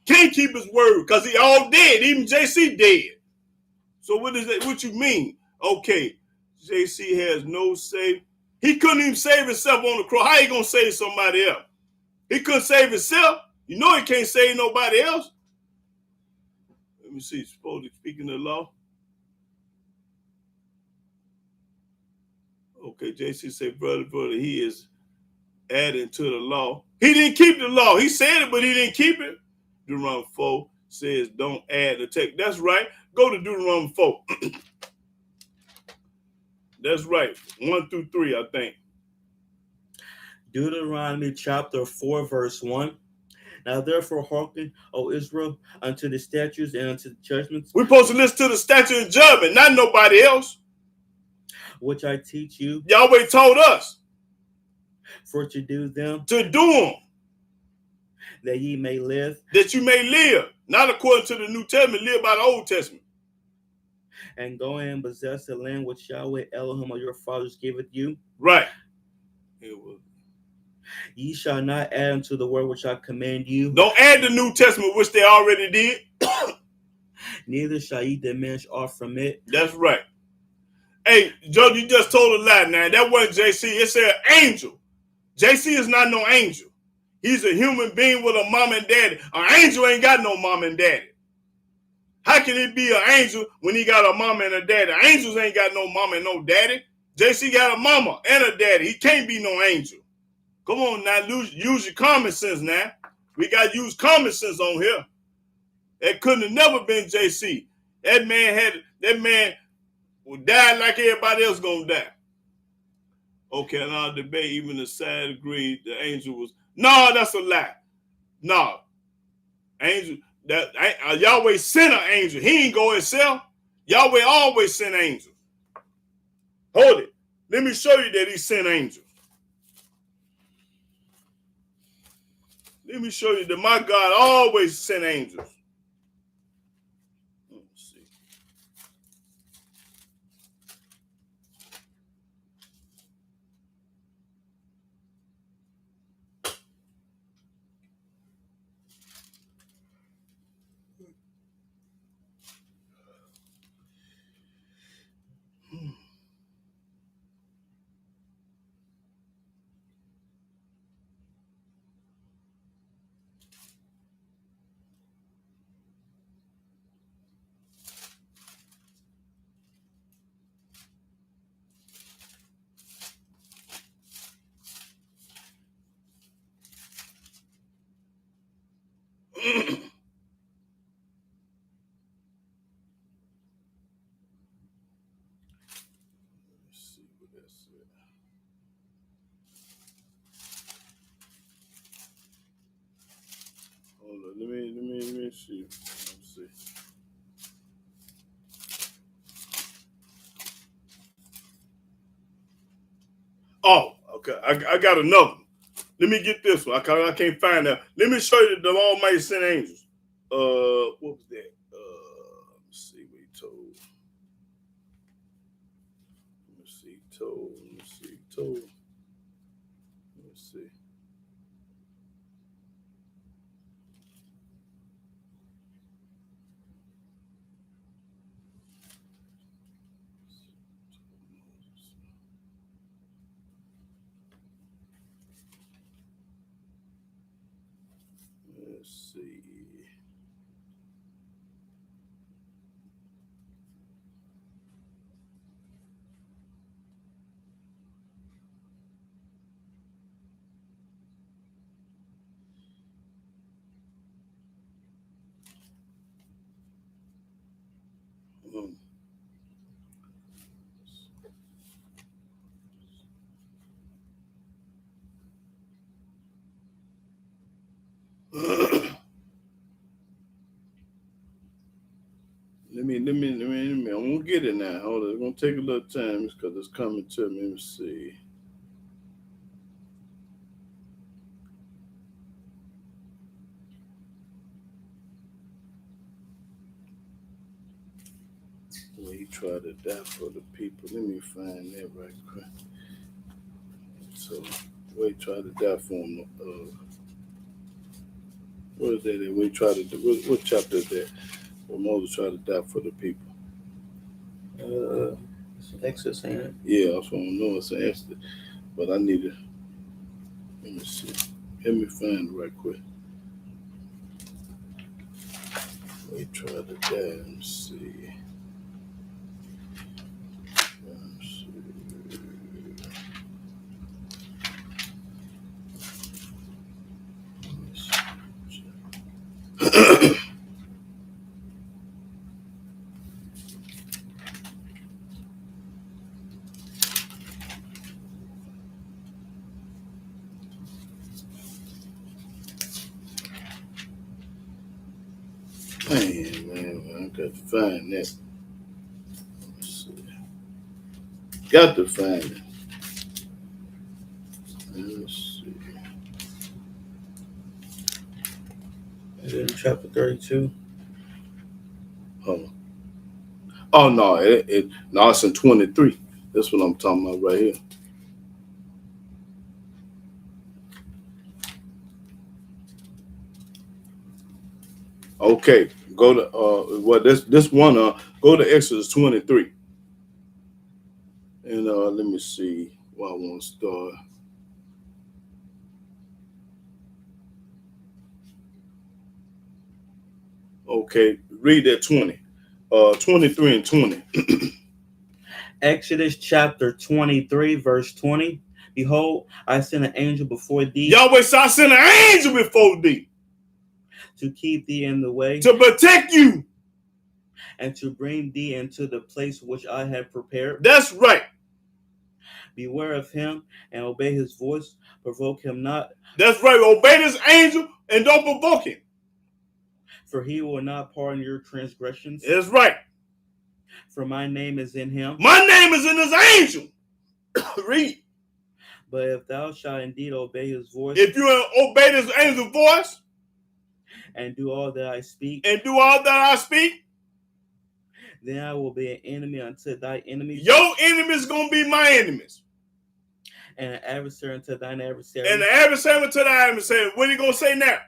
Can't keep his word because he all dead. Even JC dead. So what is that? What you mean? Okay, JC has no save. He couldn't even save himself on the cross. How he gonna save somebody else? He couldn't save himself. You know he can't save nobody else. Let me see. Supposed to speaking the law. Okay, JC said, brother, he is adding to the law. He didn't keep the law. He said it, but he didn't keep it. Deuteronomy 4 says, don't add the text. That's right. Go to Deuteronomy 4. That's right. 1 through 3, I think. Deuteronomy chapter 4, verse 1. Now therefore hearken, O Israel, unto the statutes and unto the judgments. We're supposed to listen to the statute and judgment, not nobody else. Which I teach you. Yahweh told us. For to do them. To do them. That ye may live. That you may live. Not according to the New Testament, live by the Old Testament. And go in and possess the land which Yahweh Elohim of your fathers giveth you. Right. Ye shall not add unto the word which I command you. Don't add the New Testament, which they already did. Neither shall ye diminish aught from it. That's right. Hey, Joe, you just told a lie now. That wasn't JC. It said angel. JC is not no angel. He's a human being with a mom and daddy. An angel ain't got no mom and daddy. How can he be an angel when he got a mama and a daddy? Angels ain't got no mama and no daddy. JC got a mama and a daddy. He can't be no angel. Come on now, use your common sense now. We got to use common sense on here. That couldn't have never been JC. That man would die like everybody else gonna die. Okay, and our debate, even the side agreed the angel was. No, that's a lie. No. Angel, Yahweh sent an angel. He ain't go himself. Yahweh always sent angels. Hold it. Let me show you that he sent angels. Let me show you that my God always sent angels. Let's see. Hold on, let me see. Let's see. Oh, okay. I got another one. Let me get this one. I can't find that. Let me show you the Almighty sent angels. What was that? Let's see what he told. Let's see, told. Let's see, told. Let's see. Let's see. Um, let me. I'm gonna get it now. Hold on. It's gonna take a little time because it's coming to me. Let me see. When he tried to die for the people. Let me find that right quick. So, where he tried to die for him. What is that? Where he tried to do? What chapter is that? Where Moses tried to die for the people. It's Exodus, ain't it? Yeah, that's what I know. It's an Esther. But I need to. Let me see. Let me find it right quick. Where he tried to die. Let me see. Man, I got to find that. Let's see. Got to find it. Let's see. Is it in chapter 32? Hold on. Oh no, no, it's in 23. That's what I'm talking about right here. Okay, go to this one go to Exodus 23. And let me see where I want to start. Okay, read that 20. 23 and 20. Exodus chapter 23, verse 20. Behold, I send an angel before thee Yahweh said, I sent an angel before thee to keep thee in the way to protect you. and to bring thee into the place which I have prepared. That's right. Beware of him and obey his voice. Provoke him not, That's right. Obey this angel and don't provoke him. for he will not pardon your transgressions. That's right. For my name is in him. My name is in this angel. Read. But if thou shalt indeed obey his voice, If you obey this angel's voice and do all that I speak, and do all that I speak, then I will be an enemy unto thy enemies, your enemies gonna be my enemies. and an adversary unto thine adversary. And the adversary to the adversary. What are you gonna say now?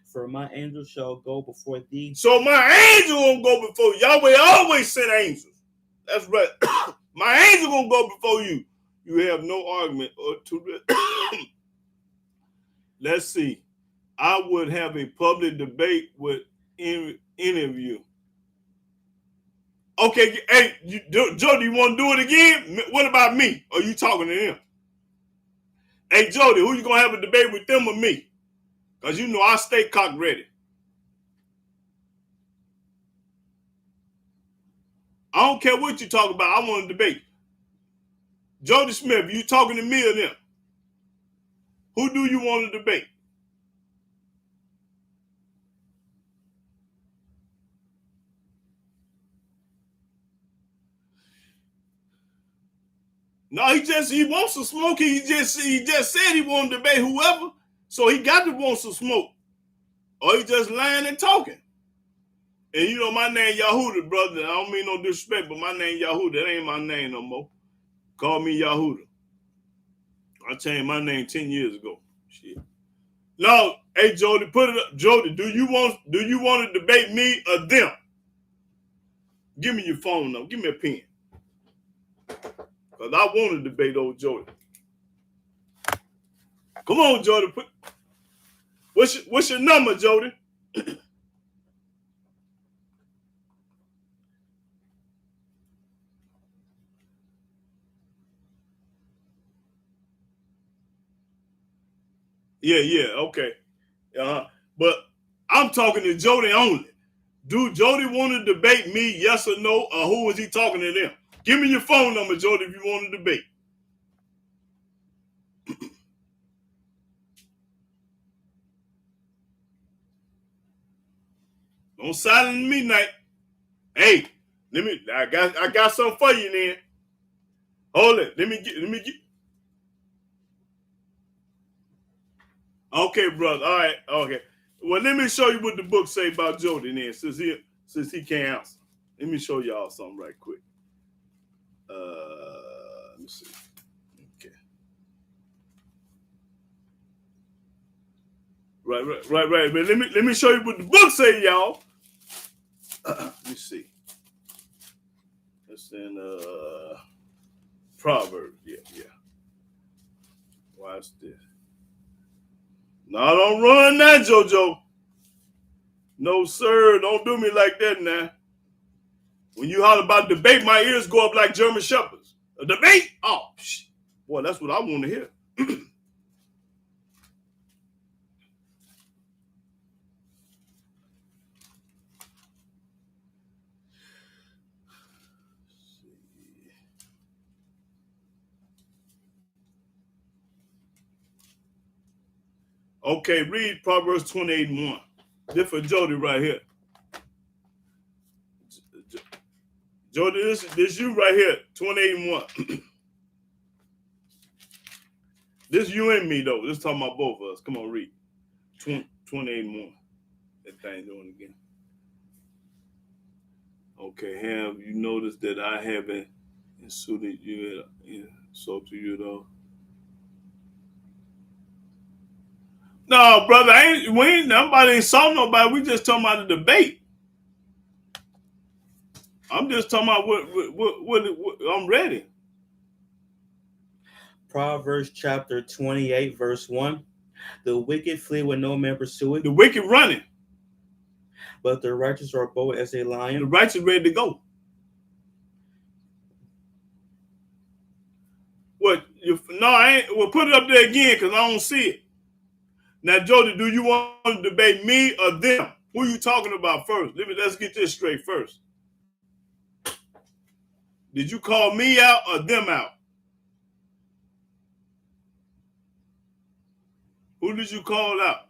For my angel shall go before thee. So my angel gonna go before you. Yahweh always sent angels. That's right. My angel gonna go before you. You have no argument or to. Let's see. I would have a public debate with any of you. Okay, hey, Jody, you want to do it again? What about me? Are you talking to him? Hey, Jody, who you gonna have a debate with, them or me? Cause you know I stay cock ready. I don't care what you talk about. I want to debate. Jody Smith, you talking to me or them? Who do you want to debate? No, he wants some smoke. He just said he wanted to debate whoever, so he got to want some smoke, or he just lying and talking. And you know my name Yahuda, brother. I don't mean no disrespect, but my name Yahuda. That ain't my name no more. Call me Yahuda. I changed my name 10 years ago. Shit. No, hey Jody, put it up. Jody, do you want to debate me or them? Give me your phone number. Give me a pen. Cause I want to debate old Jody. Come on, Jody. What's your number, Jody? Yeah, okay. But I'm talking to Jody only. Do Jody want to debate me, yes or no, or who is he talking to them? Give me your phone number, Jody, if you want to debate. Don't silence me, night. Hey, I got something for you then. Hold it. Let me get. Okay, brother. All right. Okay. Well, let me show you what the book say about Jody then, since he can't answer. Let me show y'all something right quick. Let me see. Okay. Right. But let me show you what the book say, y'all. Let me see. It's in Proverbs. Yeah. Watch this. No, don't run that, JoJo. No, sir. Don't do me like that now. When you holler about debate, my ears go up like German shepherds. A debate? Oh, shit. Boy, that's what I want to hear. Okay, read Proverbs 28:1. This for Jody right here. Jody, this you right here, 28:1. This you and me, though. This talking about both of us. Come on, read. 28:1. That thing doing again. Okay, have you noticed that I haven't insulted you though? No, brother, nobody insulting nobody. We just talking about the debate. I'm just talking about what I'm ready. Proverbs chapter 28, verse 1. The wicked flee when no man pursueth. The wicked running. But the righteous are bold as a lion. The righteous ready to go. What? I ain't. Well, put it up there again because I don't see it. Now, Jody, do you want to debate me or them? Who are you talking about first? Let's get this straight first. Did you call me out or them out? Who did you call out?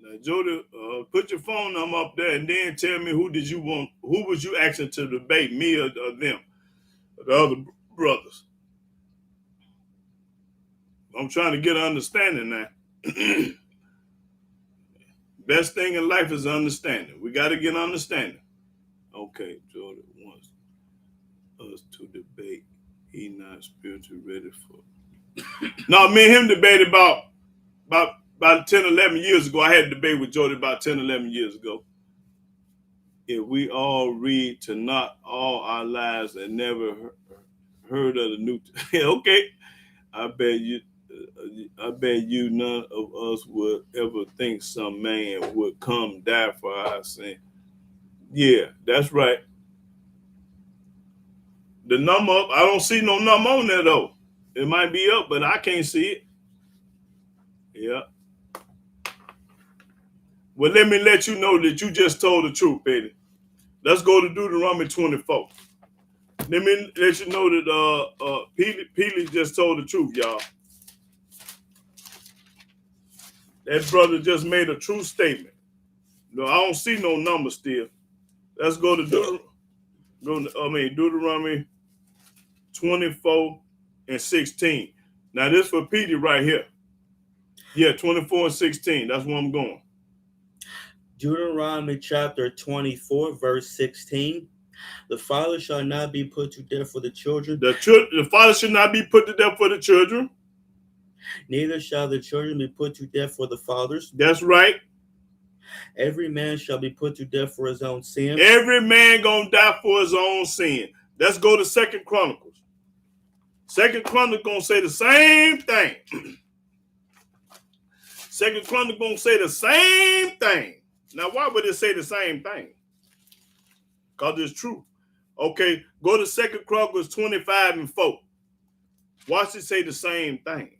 Now, Jody, put your phone number up there and then tell me who was you asking to debate, me or them, or the other brothers? I'm trying to get an understanding now. Best thing in life is understanding. We got to get understanding. Okay, Jody wants us to debate. He not spiritually ready for. No, me and him debated about 10, 11 years ago. I had a debate with Jody about 10, 11 years ago. If we all read to not all our lives and never heard of the new. Okay, I bet you none of us would ever think some man would come die for our sin. Yeah, that's right. The number up, I don't see no number on there though. It might be up, but I can't see it. Yeah. Well, let me let you know that you just told the truth, baby. Let's go to Deuteronomy 24. Let me let you know that Peely just told the truth, y'all. That brother just made a true statement. No, I don't see no number still. Let's go to Deuteronomy 24 and 16. Now this for Peter right here. Yeah, 24 and 16. That's where I'm going. Deuteronomy chapter 24, verse 16. The father shall not be put to death for the children. The father should not be put to death for the children. Neither shall the children be put to death for the fathers. That's right. Every man shall be put to death for his own sin. Every man gonna die for his own sin. Let's go to 2 Chronicles. 2 Chronicles gonna say the same thing. 2 Chronicles gonna say the same thing. Now, why would it say the same thing? Because it's true. Okay, go to 2 Chronicles 25 and 4. Watch it say the same thing.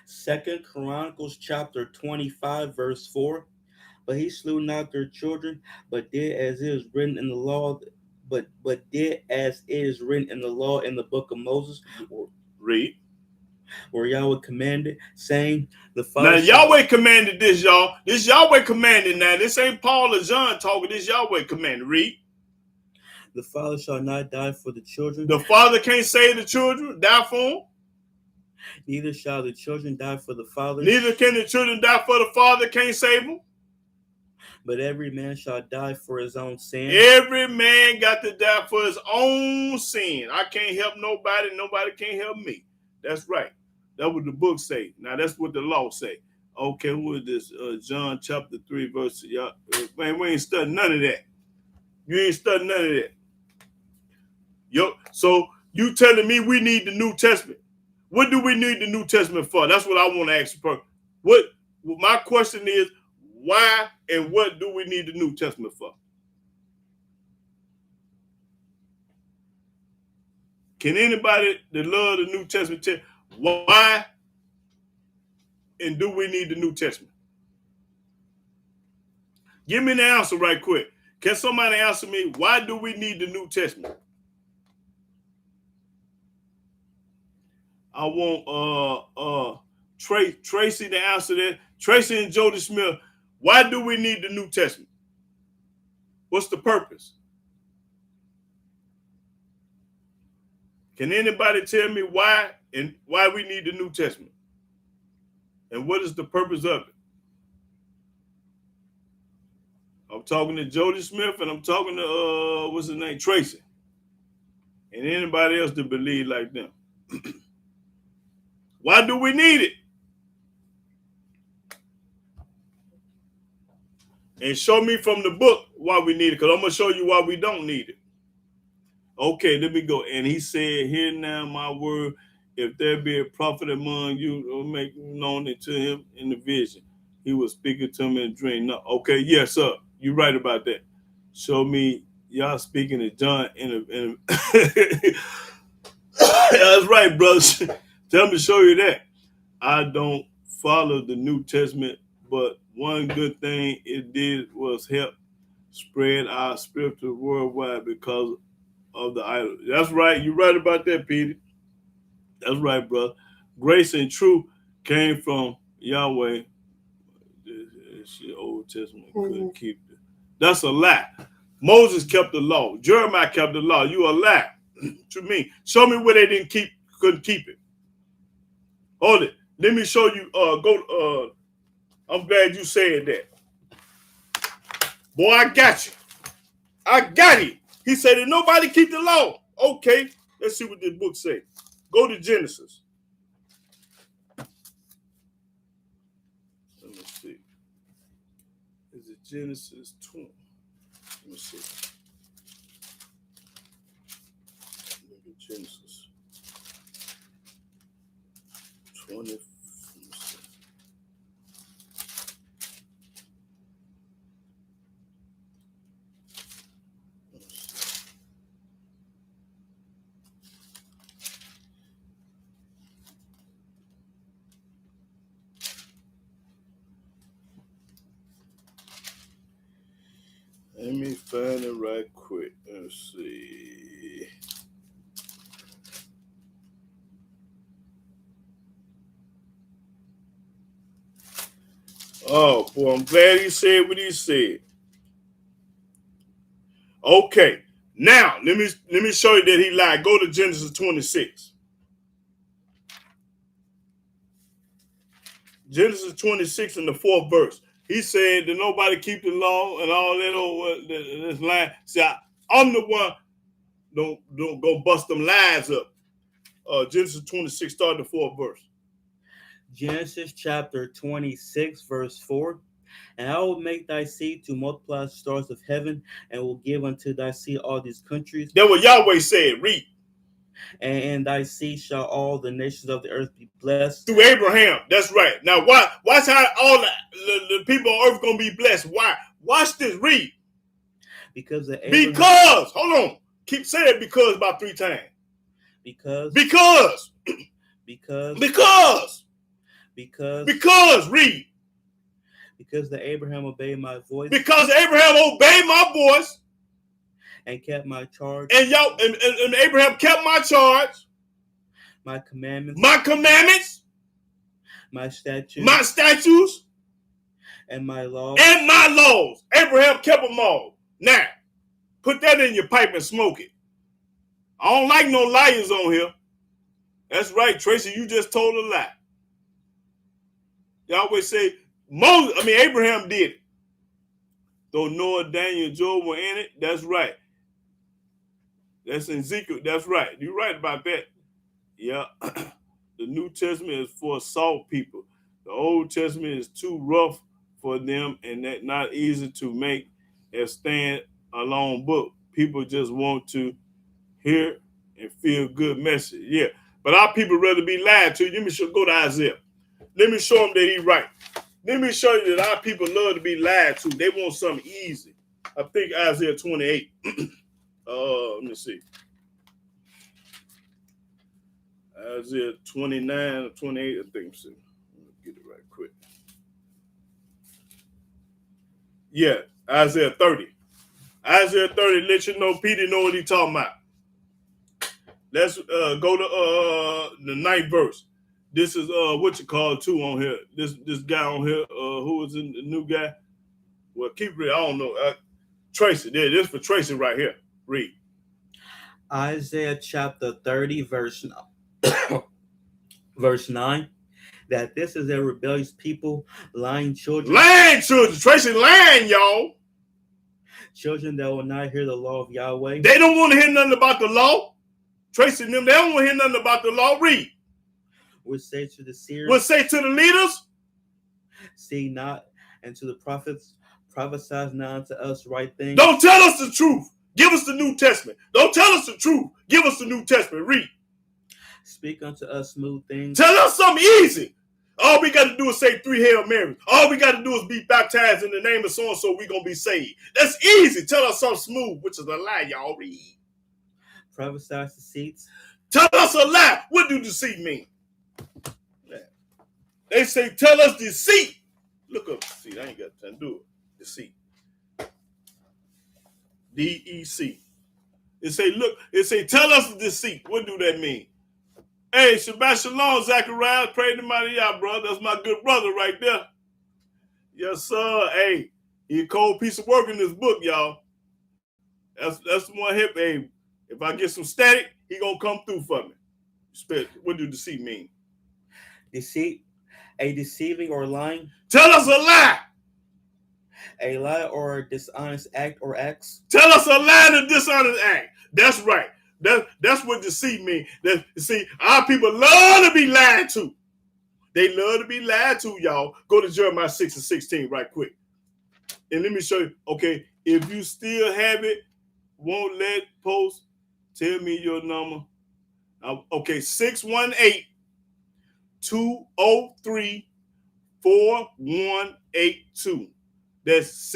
Second Chronicles chapter 25, verse 4. But he slew not their children, but did as it is written in the law, but did as it is written in the law in the book of Moses. Read. Where Yahweh commanded, saying, the Father. Now Yahweh commanded this, y'all. This Yahweh commanded now. This ain't Paul or John talking. This Yahweh commanded. Read. The father shall not die for the children. The father can't save the children, die for them. Neither shall the children die for the father. Neither can the children die for the father, can't save them. But every man shall die for his own sin. Every man got to die for his own sin. I can't help nobody. Nobody can't help me. That's right. That's what the book say. Now that's what the law say. Okay, what is this? John chapter 3, verse. Man, we ain't studying none of that. You ain't studying none of that. Yo, so you telling me we need the New Testament? What do we need the New Testament for? That's what I want to ask you. My question is, why and what do we need the New Testament for? Can anybody that love the New Testament tell why and do we need the New Testament? Give me the answer right quick. Can somebody answer me, why do we need the New Testament? I want Tracy to answer that. Tracy and Jody Smith, why do we need the New Testament? What's the purpose? Can anybody tell me why and why we need the New Testament? And what is the purpose of it? I'm talking to Jody Smith and I'm talking to what's his name? Tracy. And anybody else that believe like them. Why do we need it? And show me from the book why we need it, because I'm going to show you why we don't need it. Okay, let me go. And he said, hear now my word, if there be a prophet among you, make known it to him in the vision. He was speaking to him in a dream. No, okay, yes, sir. You're right about that. Show me, y'all speaking to John in a That's right, brothers. Tell me to show you that. I don't follow the New Testament, but one good thing it did was help spread our spiritual worldwide because of the idol. That's right. You're right about that, Peter. That's right, brother. Grace and truth came from Yahweh. The Old Testament couldn't keep it. That's a lie. Moses kept the law. Jeremiah kept the law. You a lie to me. Show me where they couldn't keep it. Hold it. Let me show you. I'm glad you said that. Boy, I got you. I got it. He said that nobody keep the law. Okay, let's see what this book say. Go to Genesis. Let me see. Is it Genesis 20? Let me see. Look at Genesis 20. Let me find it right quick. Let's see. Oh boy, I'm glad he said what he said. Okay, now let me show you that he lied. Go to Genesis 26. Genesis 26 in the 4th verse. He said that nobody keep the law and all that old this line. See, I'm the one don't go bust them lies up. Genesis 26, start the 4th verse. Genesis chapter 26, verse 4. And I will make thy seed to multiply the stars of heaven, and will give unto thy seed all these countries. That's what Yahweh said. Read. And in thy seed shall all the nations of the earth be blessed. Through Abraham. That's right. Now, watch how all the people on earth going to be blessed. Why? Watch this. Read. Because because. Hold on. Keep saying because about 3 times. Because. Read. Because the Abraham obeyed my voice. Because Abraham obeyed my voice. And kept my charge. And Abraham kept my charge. My commandments. My statutes. And my laws. Abraham kept them all. Now, put that in your pipe and smoke it. I don't like no liars on here. That's right, Tracy. You just told a lie. They always say Abraham did it. Though Noah, Daniel, and Job were in it, that's right. That's in Ezekiel. That's right. You're right about that. Yeah. The New Testament is for salt people. The Old Testament is too rough for them and that not easy to make a stand-alone book. People just want to hear and feel good message. Yeah. But our people rather be lied to. Let me go to Isaiah. Let me show them that he's right. Let me show you that our people love to be lied to. They want something easy. I think Isaiah 28. Let me see. Isaiah 29 or 28, I think so. Let me get it right quick. Yeah, Isaiah 30. Isaiah 30 let you know Peter know what he's talking about. Let's go to the 9th verse. This is what you call too on here. This guy on here, who is the new guy? Well, keep reading. I don't know. Tracy, there. This for Tracy right here. Read. Isaiah chapter 30, verse 9. That this is a rebellious people, lying children. Lying children. Tracy lying, y'all. Children that will not hear the law of Yahweh. They don't want to hear nothing about the law. Tracy and them, they don't want to hear nothing about the law. Read. Would say to the seers. Would say to the leaders. See not, and to the prophets, prophesy not unto us right things. Don't tell us the truth. Give us the New Testament. Don't tell us the truth. Give us the New Testament. Read. Speak unto us smooth things. Tell us something easy. All we got to do is say 3 Hail Marys. All we got to do is be baptized in the name of so-and-so. We're going to be saved. That's easy. Tell us something smooth, which is a lie, y'all. Read. Prophesy deceits. Tell us a lie. What do deceit mean? They say, tell us deceit. Look up deceit. I ain't got time to do it. Deceit. D-E-C. It say, tell us the deceit. What do that mean? Hey, Shabbat Shalom, Zachariah. Pray to mighty Yah, brother. That's my good brother right there. Yes, sir. Hey, he a cold piece of work in this book, y'all. That's the one hip. Hey, if I get some static, he gonna come through for me. What do deceit mean? Deceit, a deceiving or lying. Tell us a lie. A lie or a dishonest act or acts. Tell us a lie and a dishonest act. That's right. That's what deceit means. See, our people love to be lied to. They love to be lied to, y'all. Go to Jeremiah 6 and 16 right quick. And let me show you. Okay, if you still have it, won't let post, tell me your number. Okay, 618-203-4182. That's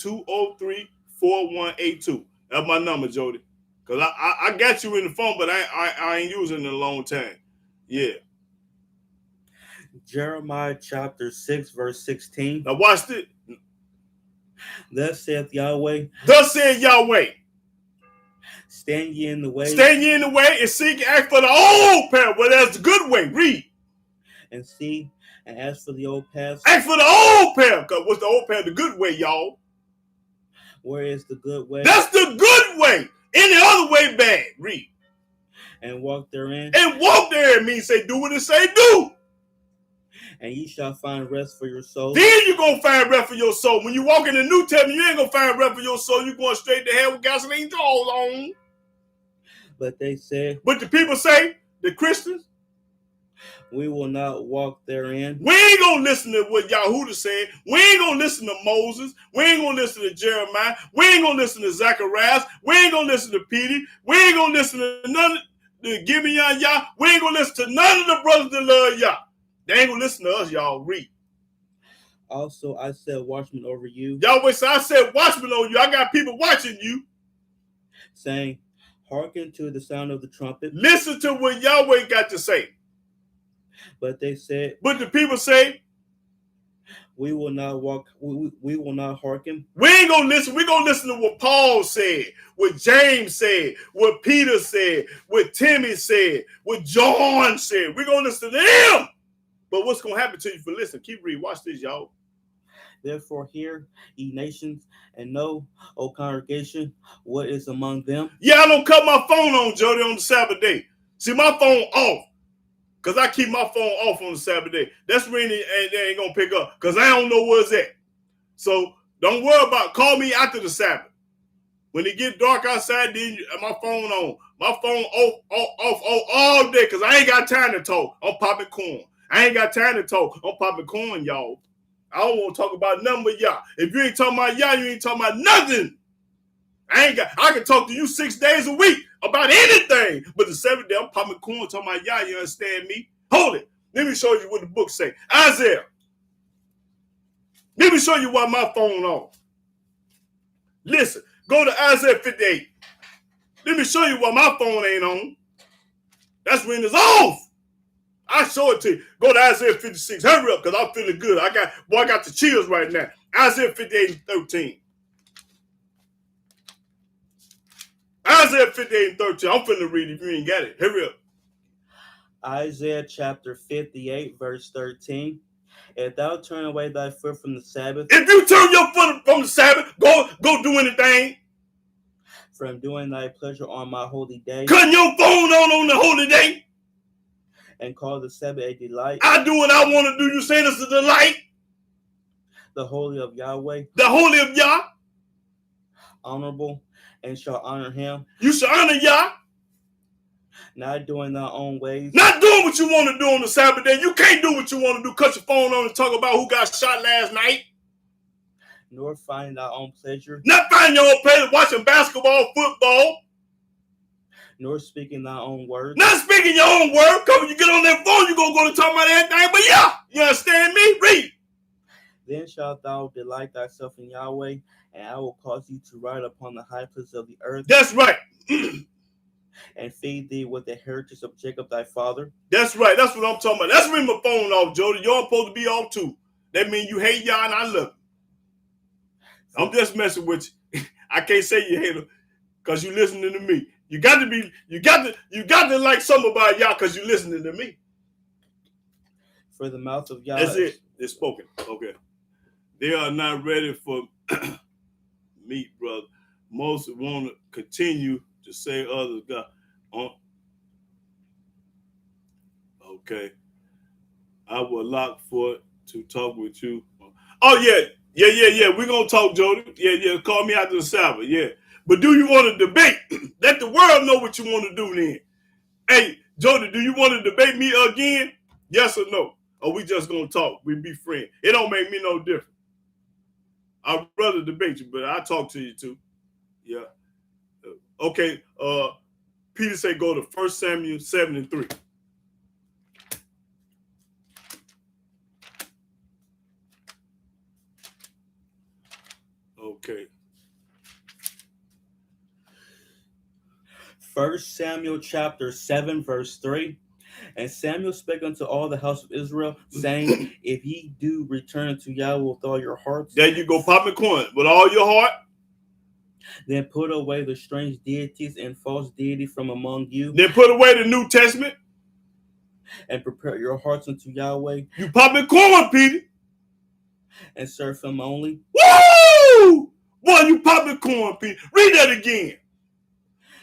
618-203-4182. That's my number, Jody. Because I got you in the phone, but I ain't using it in a long time. Yeah. Jeremiah chapter 6, verse 16. Now watch this. Thus saith Yahweh. Thus saith Yahweh. Stand ye in the way. Stand ye in the way and seek and ask for the old path. Well, that's the good way. Read. And see, And as for the old paths, ask for the old path. Because what's the old path? The good way, y'all. where is the good way? That's the good way. Any other way bad. Read. And walk therein. And walk therein means say do what it say do. And ye shall find rest for your soul. Then you're going to find rest for your soul. When you walk in the New Testament, you ain't going to find rest for your soul. You're going straight to hell with gasoline draws on. But they said, but the people say, the Christians, we will not walk therein. We ain't going to listen to what YAHWEH said. We ain't going to listen to Moses. We ain't going to listen to Jeremiah. We ain't going to listen to Zacharias. We ain't going to listen to Peter. We ain't going to listen to none of the Gibeon Yah. We ain't going to listen to none of the brothers that love Yah. They ain't going to listen to us, y'all. Read. Also, I said watchmen over you. Yahweh said, I said watchmen over you. I got people watching you. Saying, hearken to the sound of the trumpet. Listen to what Yahweh got to say. But they said, but the people say, we will not walk, we will not hearken. We ain't going to listen. We're going to listen to what Paul said, what James said, what Peter said, what Timmy said, what John said. We're going to listen to them. But what's going to happen to you for listening? Keep reading. Watch this, y'all. Therefore hear, ye nations, and know, O congregation, what is among them. Yeah, I don't cut my phone on, Jody, on the Sabbath day. See, my phone off. Because I keep my phone off on the Sabbath day. That's when they ain't going to pick up. Because I don't know where it's at. So don't worry about it. Call me after the Sabbath. When it get dark outside, then my phone on. My phone off all day because I ain't got time to talk. I'm popping corn. I ain't got time to talk. I'm popping corn, y'all. I don't want to talk about nothing but y'all. If you ain't talking about y'all, you ain't talking about nothing. I can talk to you 6 days a week about anything. But the 7th day, I'm popping corn talking about y'all. You understand me? Hold it. Let me show you what the book say. Isaiah. Let me show you why my phone off. Listen. Go to Isaiah 58. Let me show you why my phone ain't on. That's when it's off. I show it to you. Go to Isaiah 56. Hurry up, because I'm feeling good. I got the chills right now. Isaiah 58 and 13. Isaiah 58 and 13. I'm finna read it if you ain't got it. Hurry up. Isaiah chapter 58, verse 13. If thou turn away thy foot from the Sabbath. If you turn your foot from the Sabbath, go do anything. From doing thy pleasure on my holy day. Cutting your phone on the holy day. And call the Sabbath a delight. I do what I want to do. You saying it's a delight? The holy of Yahweh. The holy of Yah. Honorable, and shall honor him. You shall honor Yah. Not doing thy own ways. Not doing what you want to do on the Sabbath day. You can't do what you want to do. Cut your phone on and talk about who got shot last night. Nor finding thy own pleasure. Not finding your own pleasure watching basketball, football. Nor speaking thy own words. Not speaking your own word. Because when you get on that phone, you're going to go to talk about everything. But yeah, you understand me? Read. Then shalt thou delight thyself in Yahweh, and I will cause thee to ride upon the high places of the earth. That's right. And feed thee with the heritage of Jacob thy father. That's right. That's what I'm talking about. That's when my phone off, Jody. You're supposed to be off too. That means you hate y'all and I love you. I'm just messing with you. I can't say you hate them because you listening to me. You got to like something about y'all because you listening to me. For the mouth of Yah. That's it. It's spoken. Okay. They are not ready for meat, brother. Most want to continue to say others God. Okay. I will lock for it to talk with you. Oh, yeah. Yeah. We're going to talk, Jody. Yeah. Call me after the Sabbath. Yeah. But do you want to debate? Let the world know what you want to do then. Hey, Jody, do you want to debate me again? Yes or no? Or we just going to talk? We be friends. It don't make me no difference. I'd rather debate you, but I talk to you too. Yeah. Okay. Peter said go to 1 Samuel 7 and 3. Okay. 1 Samuel chapter 7, verse 3. And Samuel spake unto all the house of Israel, saying, if ye do return to Yahweh with all your hearts. There you go, popping corn. With all your heart. Then put away the strange deities and false deity from among you. Then put away the New Testament. and prepare your hearts unto Yahweh, You popping corn, Petey. and serve him only. Woo! Boy, you popping corn, Petey. Read that again.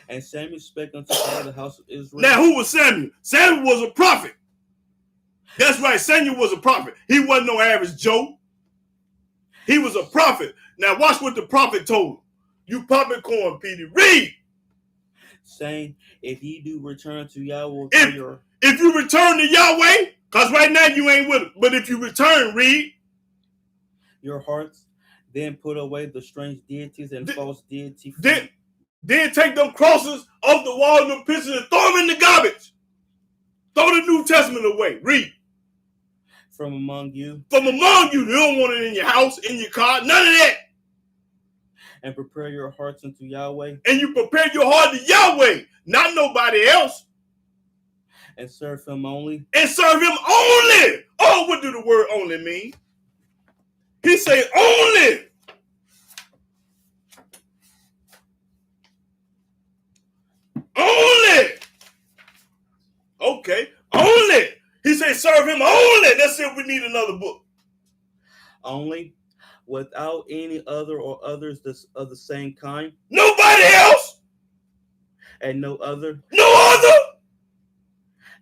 And Samuel spake unto all the house of Israel. Now, who was Samuel? Samuel was a prophet. That's right, Samuel was a prophet. He wasn't no average Joe. He was a prophet. Now, watch what the prophet told him. You popping corn, Petey. Read. Saying, if ye do return to Yahweh, if you return to Yahweh, because right now you ain't with him, but if you return, read. Your hearts, then put away the strange deities and false deities. Then take them crosses off the wall and them pictures and throw them in the garbage. Throw the New Testament away. Read. From among you. From among you. You don't want it in your house, in your car, none of that. And prepare your hearts unto Yahweh. And you prepare your heart to Yahweh, not nobody else. And serve him only. And serve him only. Oh, what do the word only mean? He say only. Only. Okay, only. He say serve him only. That's it. We need another book. Only, without any other or others of the same kind. Nobody else. And no other. No other.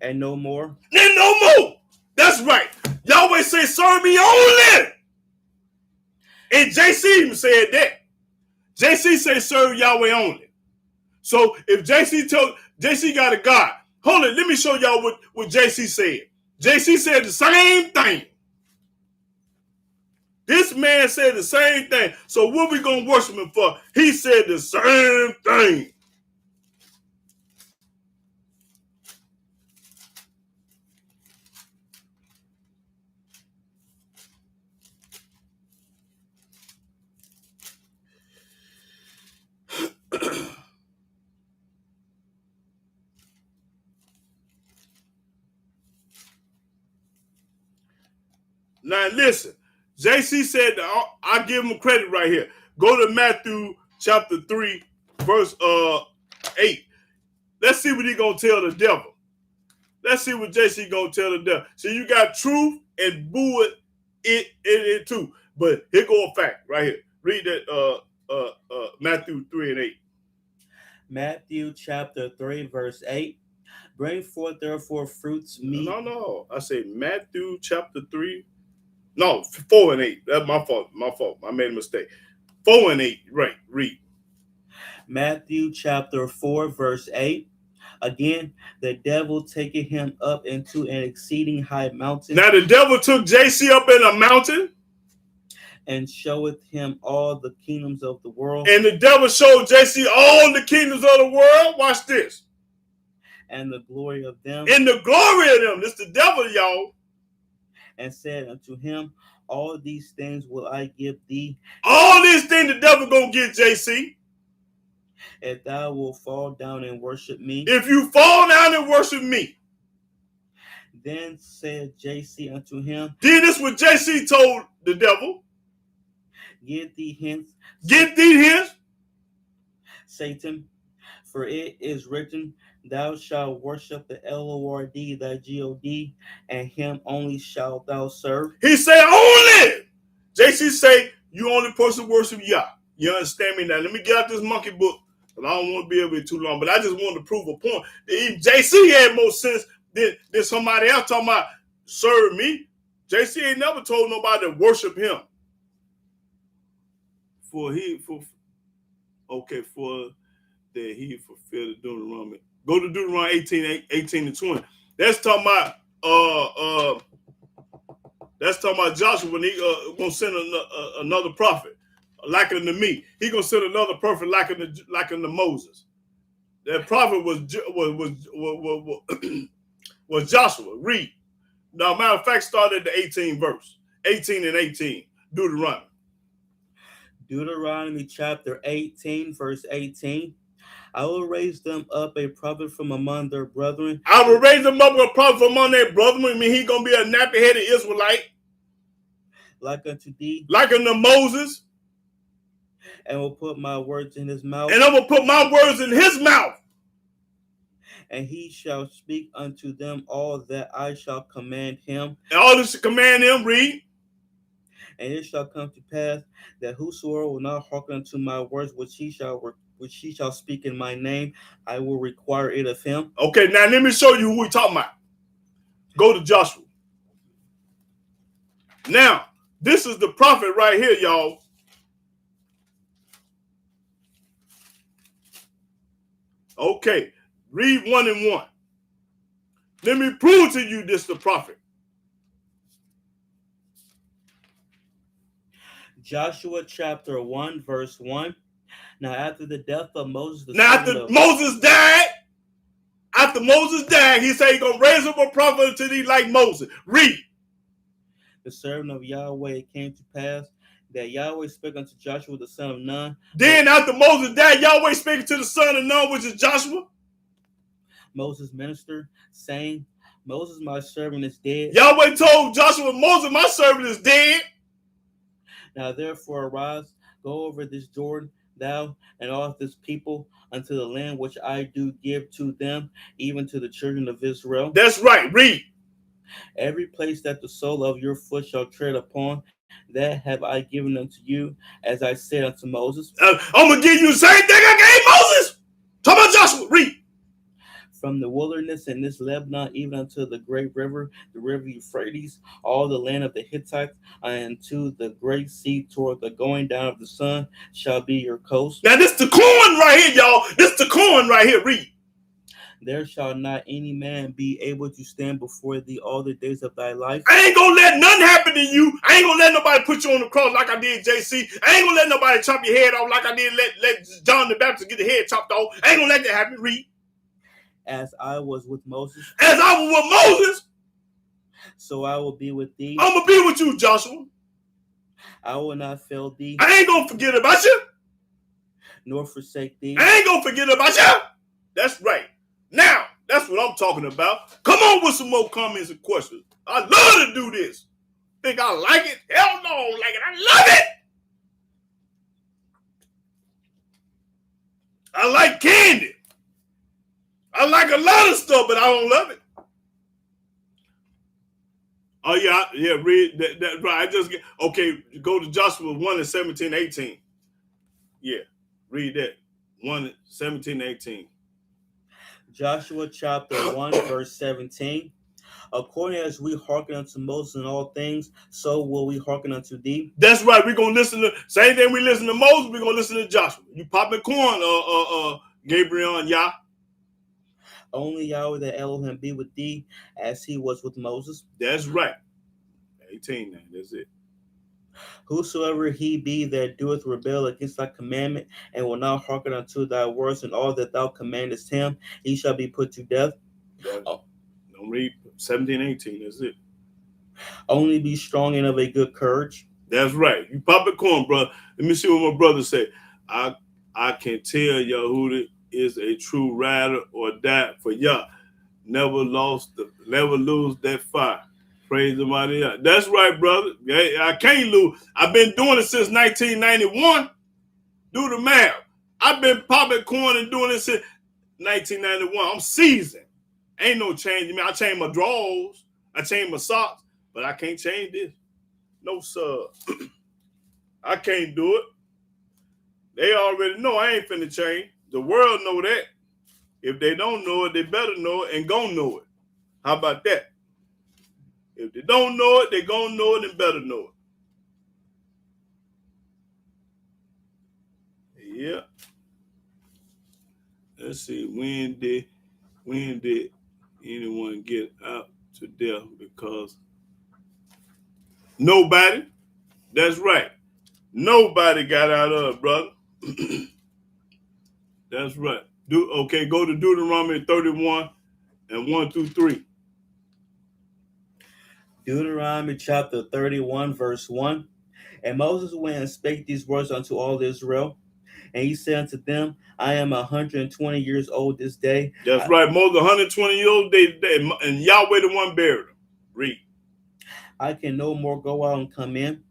And no more. And no more. That's right. Yahweh say serve me only. And JC even said that. JC say serve Yahweh only. So if JC got a God. Hold it, let me show y'all what JC said. JC said the same thing. This man said the same thing. So what we gonna worship him for? He said the same thing. Now listen, JC said, I give him credit right here. Go to Matthew chapter 3, verse 8. Let's see what he gonna tell the devil. Let's see what JC gonna tell the devil. So you got truth and bull it too. But here go a fact right here. Read that Matthew 3 and 8. Matthew chapter 3, verse 8. Bring forth therefore fruits meet. No. I say Matthew chapter 3. No, 4 and 8. That's my fault. I made a mistake. 4 and 8. Right. Read. Matthew chapter 4, verse 8. Again, the devil taketh him up into an exceeding high mountain. Now the devil took JC up in a mountain. And showeth him all the kingdoms of the world. And the devil showed JC all the kingdoms of the world. Watch this. And the glory of them. And the glory of them. This the devil, y'all. And said unto him, all these things will I give thee. All these things the devil gonna get, JC. If thou wilt fall down and worship me. If you fall down and worship me. Then said JC unto him. Then this what JC told the devil. Get thee hence. Get thee hence. Satan, for it is written, thou shalt worship the Lord thy God, and him only shalt thou serve. He said only. JC say you only person worship Yah. You understand me now? Let me get out this monkey book. I don't want to be able to be too long, but I just want to prove a point. Even JC had more sense than somebody else talking about serve me. JC ain't never told nobody to worship him. For that he fulfilled the Deuteronomy. Go to Deuteronomy 18 and 20. That's talking about Joshua when he gonna send another prophet like unto me. He gonna send another prophet like unto Moses. That prophet was Joshua. Read. Now, matter of fact, start at the 18 verse. 18 and 18. Deuteronomy. Deuteronomy chapter 18, verse 18. I will raise them up a prophet from among their brethren. I will raise them up a prophet from among their brethren. I mean, he's going to be a nappy-headed Israelite. Like unto thee. Like unto Moses. And will put my words in his mouth. And I'm going to put my words in his mouth. And he shall speak unto them all that I shall command him. And all this to command him, read. And it shall come to pass that whosoever will not hearken unto my words which he shall speak in my name, I will require it of him. Okay, now let me show you who we talking about. Go to Joshua. Now, this is the prophet right here, y'all. Okay, read 1 and 1. Let me prove to you this the prophet. Joshua chapter 1, verse 1. Now after the death of Moses, Now, after Moses died, he said he's going to raise up a prophet unto thee like Moses. Read. The servant of Yahweh, it came to pass that Yahweh spake unto Joshua the son of Nun. Then after Moses died, Yahweh spake to the son of Nun, which is Joshua, Moses' minister, saying, Moses my servant is dead. Yahweh told Joshua, Moses my servant is dead. Now therefore arise, go over this Jordan, thou and all this people, unto the land which I do give to them, even to the children of Israel. That's right. Read. Every place that the sole of your foot shall tread upon, that have I given unto you, as I said unto Moses. I'm going to give you the same thing I gave Moses. Talk about Joshua. Read. From the wilderness and this Lebanon, even unto the great river, the river Euphrates, all the land of the Hittites, and to the great sea toward the going down of the sun, shall be your coast. Now this the corn right here, y'all. This the corn right here. Read. There shall not any man be able to stand before thee all the days of thy life. I ain't gonna let nothing happen to you. I ain't gonna let nobody put you on the cross like I did JC. I ain't gonna let nobody chop your head off like I did let John the Baptist get the head chopped off. I ain't gonna let that happen. Read. As I was with Moses, as I was with Moses, so I will be with thee. I'm gonna be with you, Joshua. I will not fail thee. I ain't gonna forget about you, nor forsake thee. I ain't gonna forget about you. That's right. Now, that's what I'm talking about. Come on with some more comments and questions. I love to do this. Think I like it? Hell no, I don't like it. I love it. I like candy. I like a lot of stuff, but I don't love it. Oh, yeah, read that right. I just get, okay, go to Joshua 1 and 17, 18. Yeah, read that. 1, 17, 18. Joshua chapter 1, verse 17. According as we hearken unto Moses in all things, so will we hearken unto thee. That's right. We're gonna listen to same thing we listen to Moses, we're gonna listen to Joshua. You popping corn, Gabriel and Yah. Only Yahweh the Elohim be with thee as he was with Moses. That's right. 18 now. That's it. Whosoever he be that doeth rebel against thy commandment, and will not hearken unto thy words and all that thou commandest him, he shall be put to death. Don't read 17, 18. That's it. Only be strong and of a good courage. That's right. You popping corn, brother. Let me see what my brother said. I can tell Yahudah is a true rider or die for Yah. Never lose that fire. Praise the mighty Yah. That's right, brother. I can't lose. I've been doing it since 1991. Do the math. I've been popping corn and doing it since 1991. I'm seasoned. Ain't no change. I mean, I changed my drawers. I changed my socks. But I can't change this. No, sir. I can't do it. They already know I ain't finna change. The world know that. If they don't know it, they better know it and gon' know it. How about that? If they don't know it, they gon' know it and better know it. Yeah. Let's see. When did anyone get out to death because nobody? That's right. Nobody got out of it, brother. That's right. Okay, go to Deuteronomy 31 and 1 through 3. Deuteronomy chapter 31, verse 1. And Moses went and spake these words unto all Israel. And he said unto them, I am 120 years old this day. That's right. Moses 120 years old day, and Yahweh the one buried him. Read. I can no more go out and come in.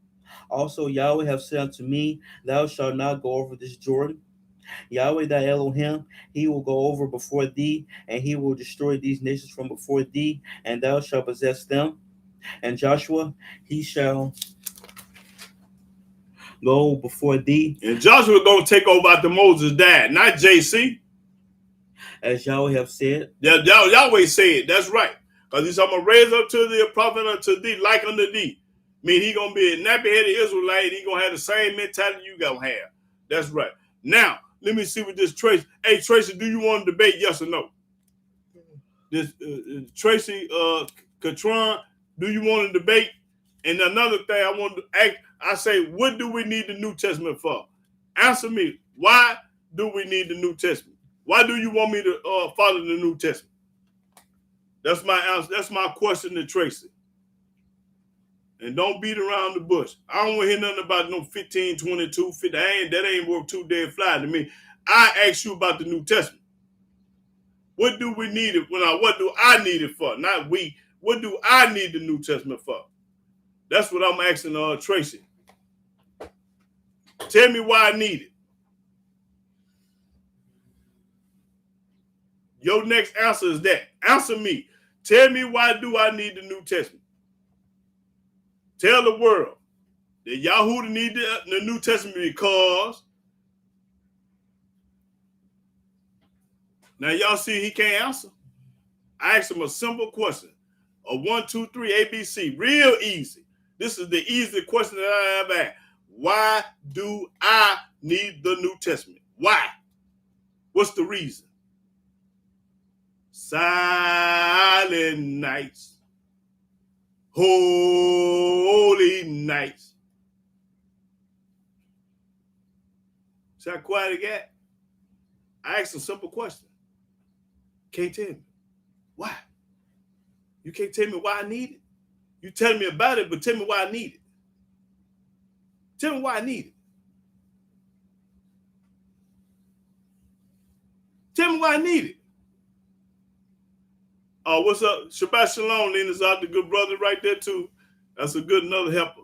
Also Yahweh have said unto me, thou shalt not go over this Jordan. Yahweh thy Elohim, he will go over before thee, and he will destroy these nations from before thee, and thou shalt possess them. And Joshua, he shall go before thee. And Joshua gonna take over after Moses died, not JC. As Yahweh have said. Yahweh said, that's right. Because he said, I'm gonna raise up to thee a prophet unto thee, like unto thee. I mean, he gonna be a nappy-headed Israelite. He gonna have the same mentality you gonna have. That's right. Now, let me see what this Tracy. Hey, Tracy, do you want to debate? Yes or no? This Tracy Catron, do you want to debate? And another thing I want to ask, I say, what do we need the New Testament for? Answer me. Why do we need the New Testament? Why do you want me to follow the New Testament? That's my answer. That's my question to Tracy. And don't beat around the bush. I don't want to hear nothing about no 1522, 50. That ain't worth two dead fly to me. I asked you about the New Testament. What do we need it? What do I need it for? Not we. What do I need the New Testament for? That's what I'm asking Tracy. Tell me why I need it. Your next answer is that. Answer me. Tell me why do I need the New Testament? Tell the world that Yahuwah need the New Testament because now y'all see he can't answer. I asked him a simple question. A 1, 2, 3 ABC. Real easy. This is the easiest question that I ever asked. Why do I need the New Testament? Why? What's the reason? Silent nights. Holy nights. See how quiet it got? I asked a simple question. Can't tell me. Why? You can't tell me why I need it. You tell me about it, but tell me why I need it. Tell me why I need it. Tell me why I need it. Oh, what's up? Shabbat Shalom, Lena's out, the good brother right there too. That's a good another helper.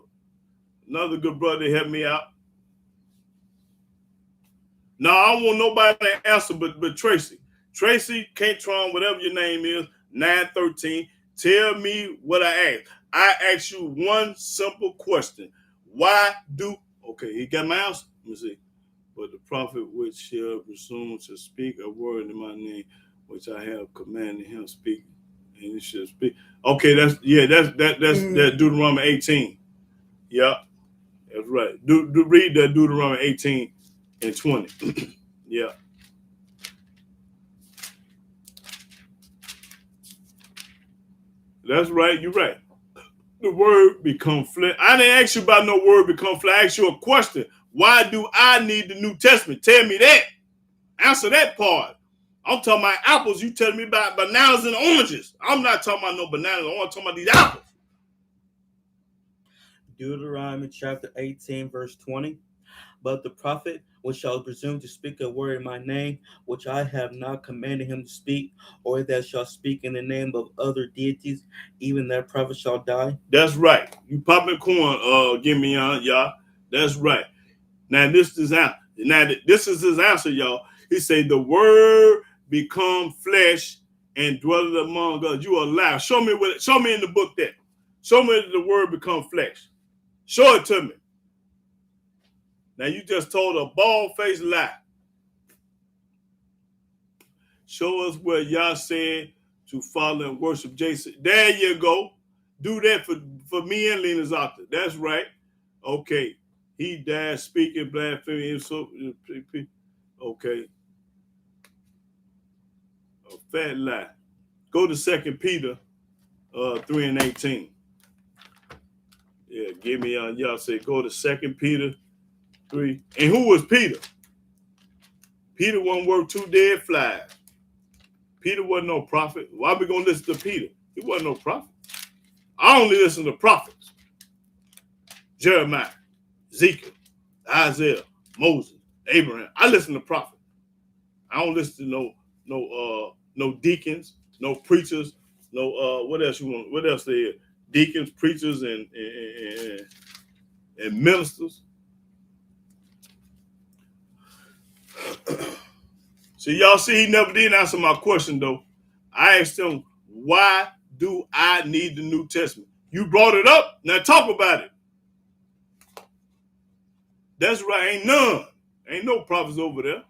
Another good brother help me out. No, I don't want nobody to answer but Tracy. Tracy, Catron, whatever your name is, 913. Tell me what I asked. I asked you one simple question. Why do... Okay, he got my answer. Let me see. But the prophet which shall presume to speak a word in my name, which I have commanded him speak, and he should speak. Okay, that's Deuteronomy 18. Yeah, that's right. Read that Deuteronomy 18 and 20. Yeah. That's right. You're right. The word become flesh. I didn't ask you about no word become flesh. I asked you a question. Why do I need the New Testament? Tell me that. Answer that part. I'm talking about apples. You telling me about bananas and oranges. I'm not talking about no bananas. I'm talking about these apples. Deuteronomy chapter 18, verse 20. But the prophet which shall presume to speak a word in my name, which I have not commanded him to speak, or that shall speak in the name of other deities, even that prophet shall die. That's right. You popping corn, give me y'all. That's right. Now this is his answer, y'all. He said, the word become flesh and dwelleth among us. You are alive. Show me in the book that. Show me that the word become flesh. Show it to me. Now you just told a bald-faced lie. Show us where y'all said to follow and worship Jason. There you go. Do that for me and Lena's author. That's right. Okay. He died speaking blasphemy. Okay. A fat lie. Go to 2 Peter 3 and 18. Yeah, give me y'all say go to 2 Peter 3. And who was Peter? Peter wasn't worth two dead flies. Peter wasn't no prophet. Why we gonna listen to Peter? He wasn't no prophet. I only listen to prophets. Jeremiah, Ezekiel, Isaiah, Moses, Abraham. I listen to prophets. I don't listen to no deacons, no preachers, no what else you want? What else there? Deacons, preachers, and ministers. See, y'all see, he never did answer my question, though. I asked him, why do I need the New Testament? You brought it up. Now talk about it. That's right. Ain't none. Ain't no prophets over there.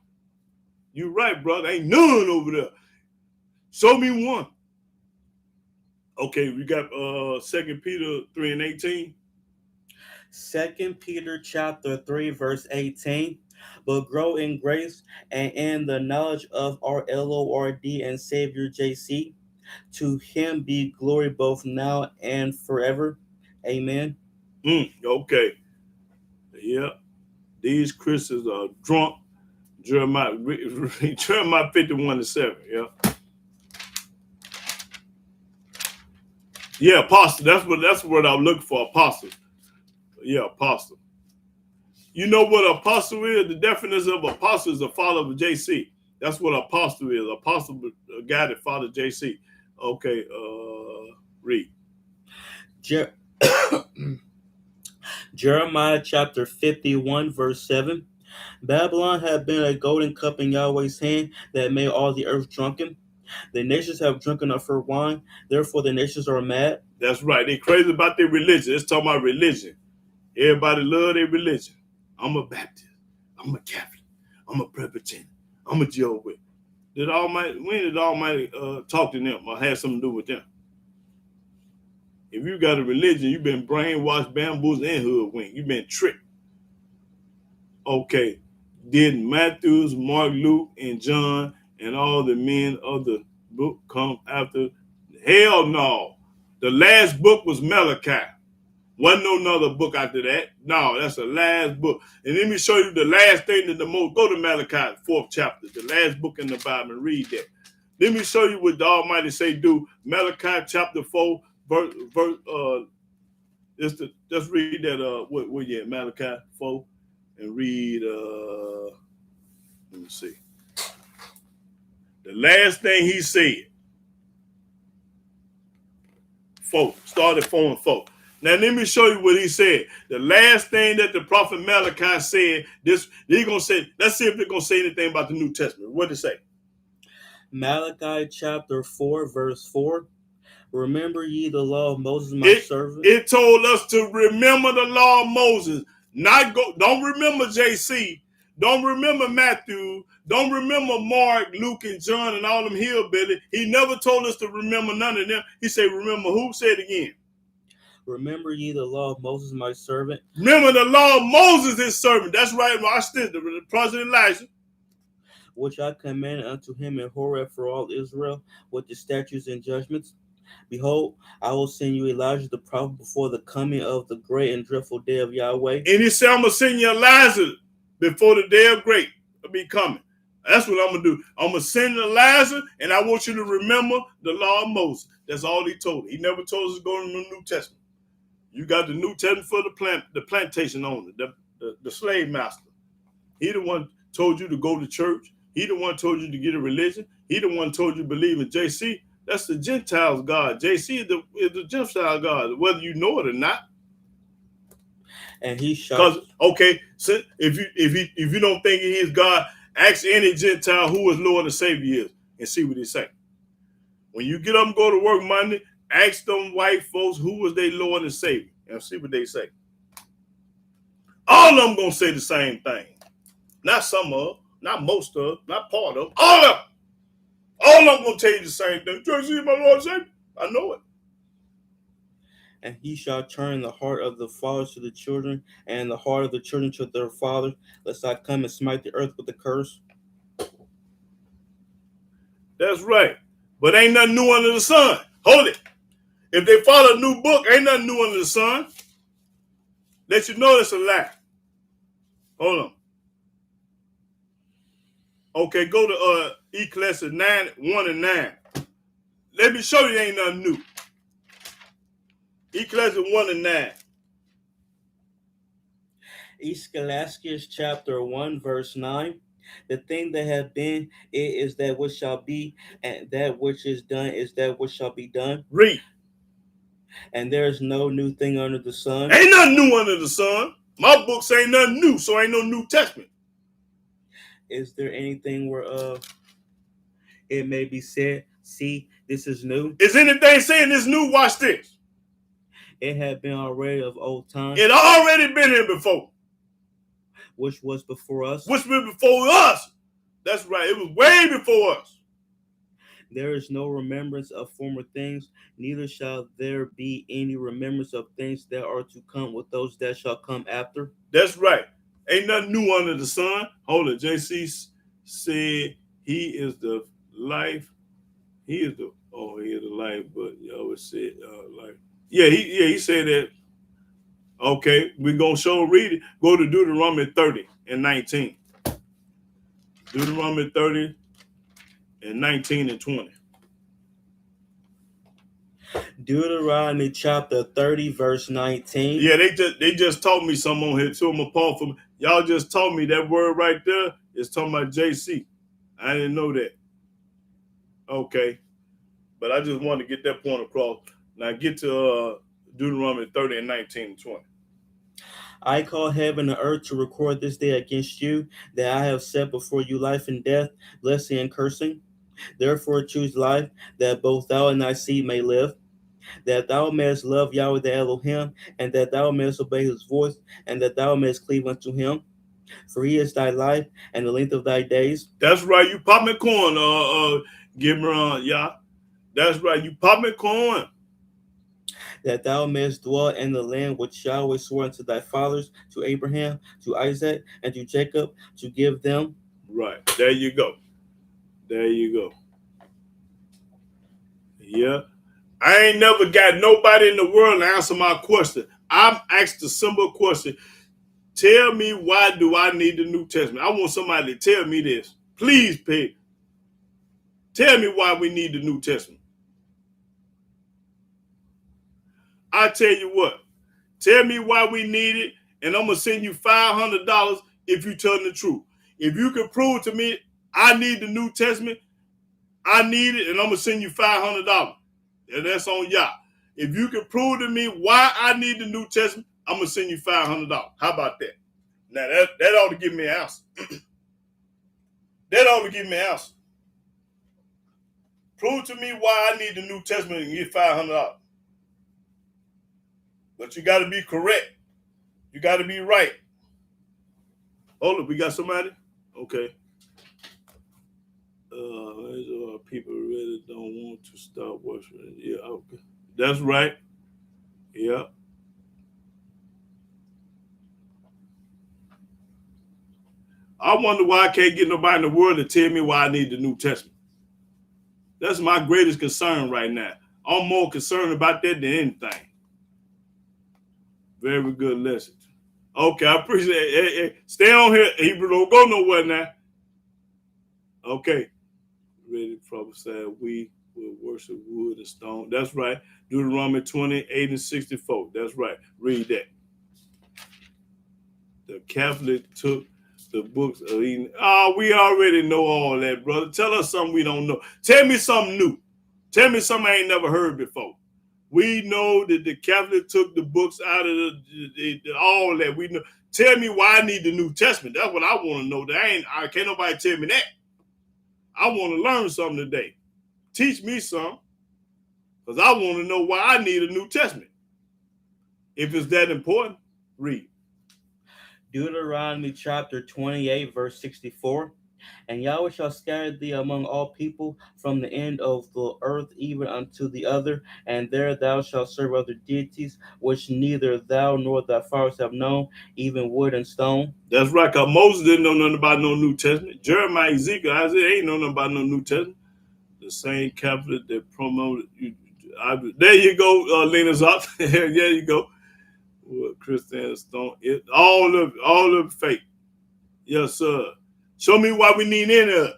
You right, brother. Ain't none over there. Show me one. Okay, we got 2 Peter 3 and 18. 2 Peter chapter 3 verse 18. But grow in grace and in the knowledge of our Lord and Savior JC. To him be glory both now and forever. Amen. Okay. Yeah. These Christians are drunk. Jeremiah 51 and 7. Yeah. Yeah, apostle. That's what I'm looking for. Apostle. Yeah, apostle. You know what apostle is? The definition of apostle is a follower of JC. That's what apostle is. Apostle, a guy that followed JC. Okay, read. Jer- Jeremiah chapter 51 verse 7. Babylon had been a golden cup in Yahweh's hand that made all the earth drunken. The nations have drunken of her wine, therefore the nations are mad. That's right. They crazy about their religion. It's talking about religion. Everybody love their religion. I'm a Baptist. I'm a Catholic. I'm a Presbyterian. I'm a Jehovah's. When did Almighty talk to them or have something to do with them? If you got a religion, you've been brainwashed, bamboozled, and hoodwinked. You've been tricked. Okay. Did Matthew, Mark, Luke, and John and all the men of the book come after? Hell no. The last book was Malachi. Wasn't no another book after that. No, that's the last book. And let me show you the last thing that the most. Go to Malachi, 4th chapter, the last book in the Bible, and read that. Let me show you what the Almighty say do. Malachi chapter 4, just read that. What you at? Malachi 4, and read. Let me see. The last thing he said. 4. Start at 4 and 4. Now let me show you what he said. The last thing that the prophet Malachi said, he's gonna say. Let's see if they're gonna say anything about the New Testament. What did it say? Malachi chapter 4 verse 4. Remember ye the law of Moses my servant. It told us to remember the law of Moses. Don't remember JC. Don't remember Matthew. Don't remember Mark, Luke, and John and all them hillbilly. He never told us to remember none of them. He said, remember who? Say it again. Remember ye the law of Moses my servant. Remember the law of Moses his servant. That's right. Watch this. The prophet Elijah. Which I commanded unto him in Horeb for all Israel, with the statutes and judgments. Behold, I will send you Elijah the prophet before the coming of the great and dreadful day of Yahweh. And he said, I'm going to send you Elijah before the day of great will be coming. That's what I'm going to do. I'm going to send Elijah, and I want you to remember the law of Moses. That's all he told. He never told us to go to the New Testament. You got the New Testament for the plantation owner, the slave master. He the one told you to go to church. He the one told you to get a religion. He the one told you to believe in JC. That's the Gentiles' God. JC is the Gentile God, whether you know it or not. And he shall. Because okay, so if you don't think he is God, ask any Gentile who his Lord and Savior is, and see what they say. When you get up and go to work Monday, ask them white folks who was their Lord and Savior, and see what they say. All of them gonna say the same thing. Not some of, not most of, not part of, all of them. All of them gonna tell you the same thing. JC, my Lord and Savior. I know it. And he shall turn the heart of the fathers to the children, and the heart of the children to their fathers, lest I come and smite the earth with a curse. That's right. But ain't nothing new under the sun. Hold it. If they follow a new book, ain't nothing new under the sun. Let you know it's a lie. Hold on. Okay, go to Ecclesiastes 1 and 9. Let me show you ain't nothing new. Ecclesiastes 1 and 9. Ecclesiastes chapter 1 verse 9. The thing that hath been, it is that which shall be, and that which is done is that which shall be done. Read. And there is no new thing under the sun. Ain't nothing new under the sun. My books ain't nothing new, so ain't no New Testament. Is there anything whereof it may be said, see, this is new? Is anything saying this new? Watch this. It had been already of old time, It already been here before. which was before us. Which been before us. That's right. It was way before us. There is no remembrance of former things, neither shall there be any remembrance of things that are to come with those that shall come after. That's right. Ain't nothing new under the sun. Hold it. JC said he is the life. He is the life, but you always said life. He said that. Okay, we're gonna read it. Go to Deuteronomy 30 and 19. Deuteronomy 30 and 19 and 20. Deuteronomy chapter 30, verse 19. Yeah, they just taught me something on here too. I'm a Paul for y'all just taught me that word right there is talking about JC. I didn't know that. Okay. But I just wanted to get that point across. Now get to Deuteronomy 30 and 19 and 20. I call heaven and earth to record this day against you, that I have set before you life and death, blessing and cursing. Therefore choose life, that both thou and thy seed may live, that thou mayest love Yahweh the Elohim, and that thou mayest obey his voice, and that thou mayest cleave unto him. For he is thy life, and the length of thy days. That's right. You pop me corn, Gibran, yeah. That's right. You pop me corn. That thou mayest dwell in the land which Yahweh swore unto thy fathers, to Abraham, to Isaac, and to Jacob, to give them. Right. There you go. There you go. Yeah. I ain't never got nobody in the world to answer my question. I'm asked a simple question. Tell me, why do I need the New Testament? I want somebody to tell me this. Please, Pig. Tell me why we need the New Testament. I tell you what. Tell me why we need it, and I'm going to send you $500 if you tell the truth. If you can prove to me I need the New Testament, I need it, and I'm going to send you $500. And that's on y'all. If you can prove to me why I need the New Testament, I'm going to send you $500. How about that? Now, that ought to give me an answer. That ought to give me an answer. Prove to me why I need the New Testament and get $500. But you got to be correct. You got to be right. Hold up, we got somebody? Okay. People really don't want to stop worshiping. Yeah, okay. That's right. Yeah. I wonder why I can't get nobody in the world to tell me why I need the New Testament. That's my greatest concern right now. I'm more concerned about that than anything. Very good lesson. Okay, I appreciate it. Hey, stay on here, Hebrew. Don't go nowhere now. Okay. Ready to prophesy we will worship wood and stone. That's right. Deuteronomy 28 and 64. That's right. Read that. The Catholic took the books of Eden. We already know all that, brother. Tell us something we don't know. Tell me something new. Tell me something I ain't never heard before. We know that the Catholic took the books out of all that. We know. Tell me why I need the New Testament. That's what I want to know. I can't nobody tell me that. I want to learn something today. Teach me something. Because I want to know why I need a New Testament. If it's that important, read. Deuteronomy chapter 28, verse 64. And Yahweh shall scatter thee among all people from the end of the earth even unto the other, and there thou shalt serve other deities, which neither thou nor thy fathers have known, even wood and stone. That's right, because Moses didn't know nothing about no New Testament. Jeremiah, Ezekiel, Isaiah ain't know nothing about no New Testament. The same Catholic that promoted you. There you go, Lena's up. There you go. Well, Christian Stone. All of fake. Yes, sir. Show me why we need any of it.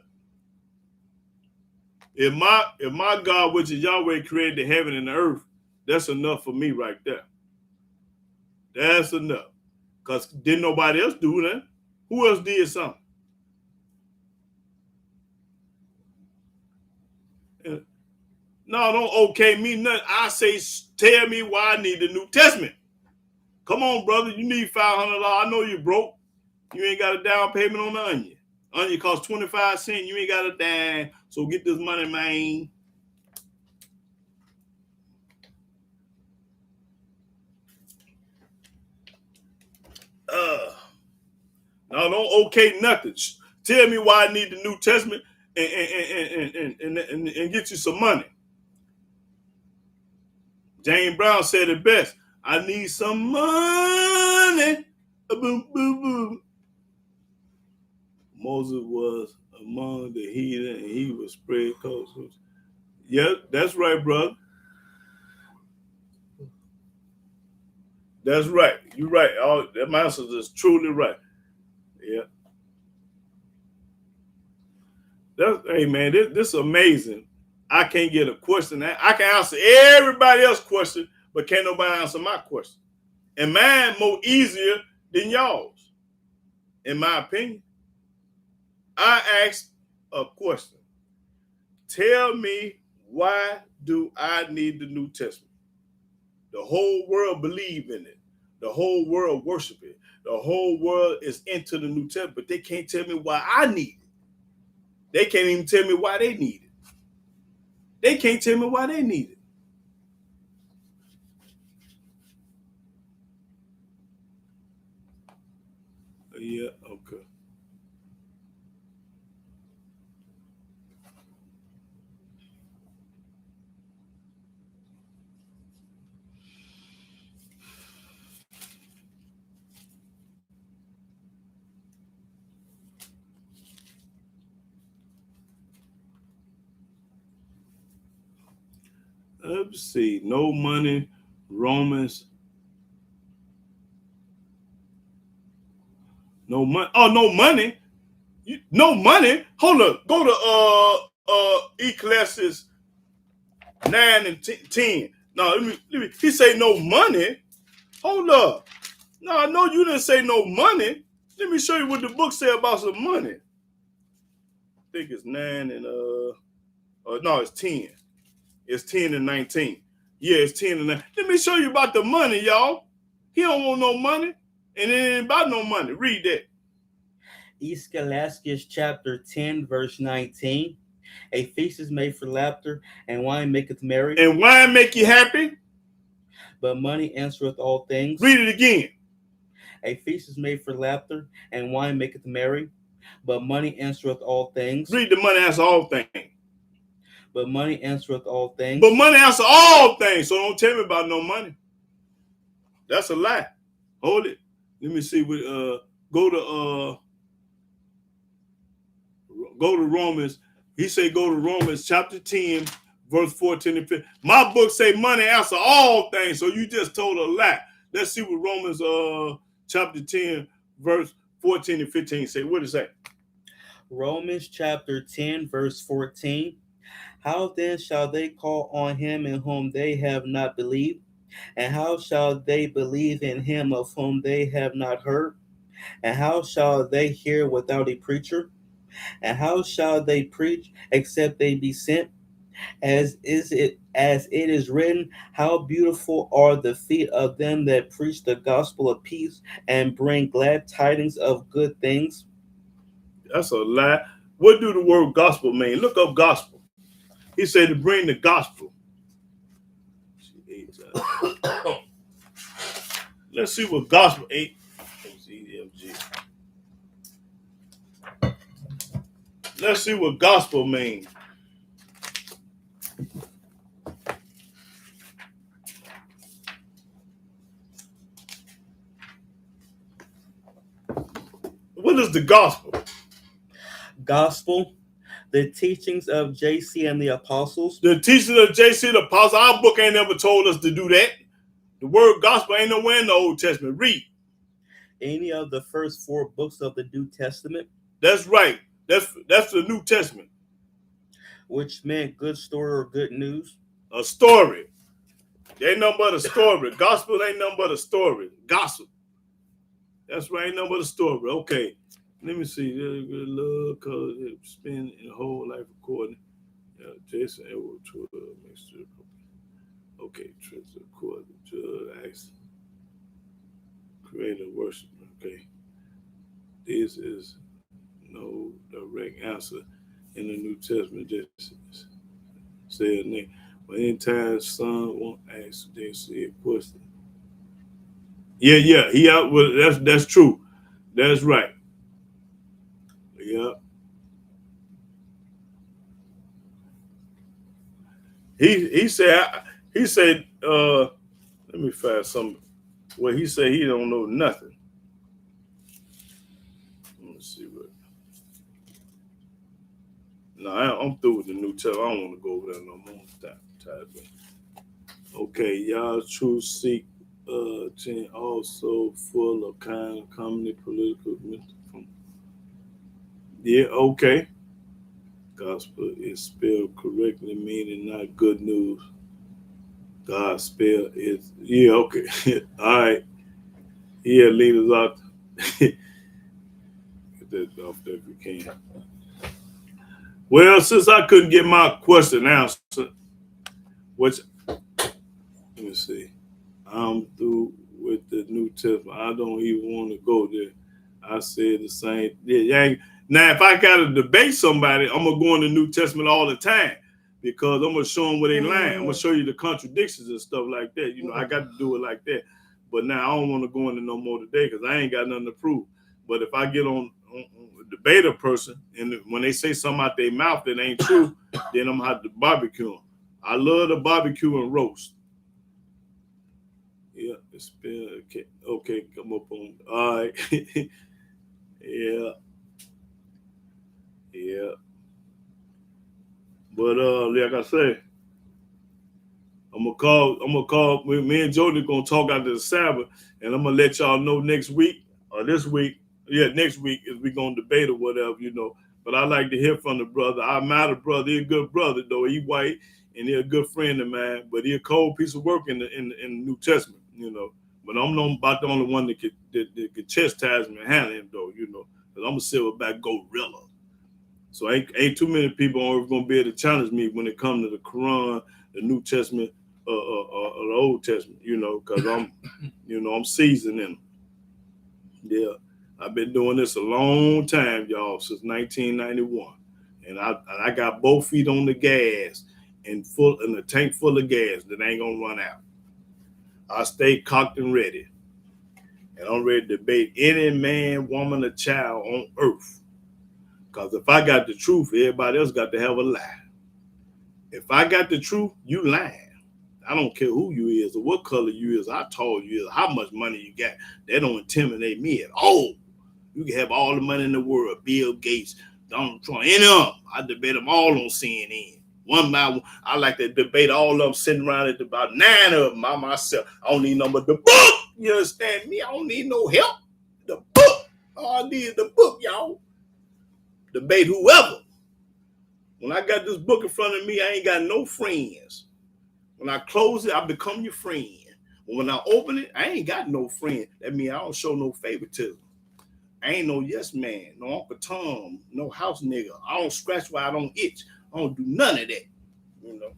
If my God, which is Yahweh, created the heaven and the earth, that's enough for me right there. That's enough. Because didn't nobody else do that? Who else did something? No, don't okay me nothing. I say, tell me why I need the New Testament. Come on, brother. You need $500. I know you broke. You ain't got a down payment on the onion. Onion costs 25 cents. You ain't got a dime. So get this money, man. No, don't okay nothing. Tell me why I need the New Testament and get you some money. James Brown said it best. I need some money. Boom, boom, boom. Moses was among the heathen and he was spread coast. Yeah, that's right, brother. That's right. You're right. That master is truly right. Yeah. Hey man, this is amazing. I can't get a question. I can answer everybody else's question, but can't nobody answer my question. And mine more easier than y'all's, in my opinion. I asked a question. Tell me, why do I need the New Testament? The whole world believe in it. The whole world worship it. The whole world is into the New Testament, but they can't tell me why I need it. They can't even tell me why they need it. They can't tell me why they need it. Yeah, okay. Let's see. No money, Romans. No money. Oh, no money. No money. Hold up. Go to Ecclesiastes 9 and 10. No, let me. He say no money. Hold up. No, I know you didn't say no money. Let me show you what the book say about some money. I think it's 9 and no, it's 10. It's 10 and 19. Yeah, it's 10 and 9. Let me show you about the money, y'all. He don't want no money, and it ain't about no money. Read that. Ecclesiastes chapter 10, verse 19. A feast is made for laughter, and wine maketh merry. And wine make you happy? But money answereth all things. Read it again. A feast is made for laughter, and wine maketh merry. But money answereth all things. Read the money answer all things. But money answereth all things. But money answer all things. So don't tell me about no money. That's a lie. Hold it. Let me see. Go to Romans. He said go to Romans chapter 10, verse 14 and 15. My book say money answer all things. So you just told a lie. Let's see what Romans chapter 10, verse 14 and 15 say. What is that? Romans chapter 10, verse 14. How then shall they call on him in whom they have not believed? And how shall they believe in him of whom they have not heard? And how shall they hear without a preacher? And how shall they preach except they be sent? As it is written, how beautiful are the feet of them that preach the gospel of peace and bring glad tidings of good things. That's a lie. What do the word gospel mean? Look up gospel. He said to bring the gospel. Let's see what gospel ain't. Let's see what gospel means. What is the gospel? Gospel, the teachings of JC and the apostles. The teachings of JC the apostles. Our book ain't never told us to do that. The word gospel ain't nowhere in the Old Testament. Read. Any of the first 4 books of the New Testament. That's right. That's the New Testament. Which meant good story or good news. A story. There ain't nothing but a story. Gospel ain't nothing but a story. Gospel. That's right, ain't nothing but a story. Okay. Let me see. Good love, cause it spend in whole life according. Jason Edward to mixture. Okay, Tristan according to acts. Creative worship. Okay. This is no direct answer in the New Testament. Just said name. But anytime son won't ask, they say a question. Yeah, yeah, he out. Well, that's true. That's right. Yeah, he said he said. Let me find some. Well, he said he don't know nothing. Let me see what. No, I'm through with the New Testament. I don't want to go over there no more. Okay, y'all true seek also full of kind comedy political from yeah, okay. Gospel is spelled correctly, meaning not good news. Gospel is yeah, okay. All right. Yeah, leaders out. Get that off there if you can. Well, since I couldn't get my question answered, which let me see. I'm through with the New Testament. I don't even want to go there. I said the same. Yeah, now, if I got to debate somebody, I'm gonna go in the New Testament all the time because I'm gonna show them where they lying. I'm gonna show you the contradictions and stuff like that. You know, I got to do it like that. But now I don't want to go into no more today because I ain't got nothing to prove. But if I get on debate a person and when they say something out their mouth that ain't true, then I'm gonna have to barbecue them. I love the barbecue and roast. Yeah, it's been okay. Okay, come up on. All right. Yeah, yeah. But like I say, I'm gonna call. Me and Jody gonna talk after the Sabbath, and I'm gonna let y'all know next week or this week. Yeah, next week is we gonna debate or whatever, you know. But I like to hear from the brother. I admire the brother. He a good brother though. He white and he a good friend of mine. But he a cold piece of work in the New Testament, you know. But I'm not about the only one that could chastise me and handle him though, you know. Cause I'm a silverback gorilla. So ain't too many people are gonna be able to challenge me when it comes to the Quran, the New Testament, the Old Testament. You know, because I'm seasoned in them. Yeah, I've been doing this a long time, y'all, since 1991, and I got both feet on the gas and a tank full of gas that ain't gonna run out. I stay cocked and ready, and I'm ready to debate any man, woman, or child on earth. Because if I got the truth, everybody else got to have a lie. If I got the truth, you lying. I don't care who you is or what color you is, how tall you is, how much money you got. They don't intimidate me at all. You can have all the money in the world, Bill Gates, Donald Trump, any of them. I debate them all on CNN. One by one. I like to debate all of them sitting around at about 9 of them by myself. I don't need no but the book. You understand me? I don't need no help. The book. All I need is the book, y'all. Debate whoever. When I got this book in front of me, I ain't got no friends. When I close it, I become your friend. But when I open it, I ain't got no friend. That means I don't show no favoritism. I ain't no yes man, no Uncle Tom, no house nigga. I don't scratch where I don't itch. I don't do none of that. You know,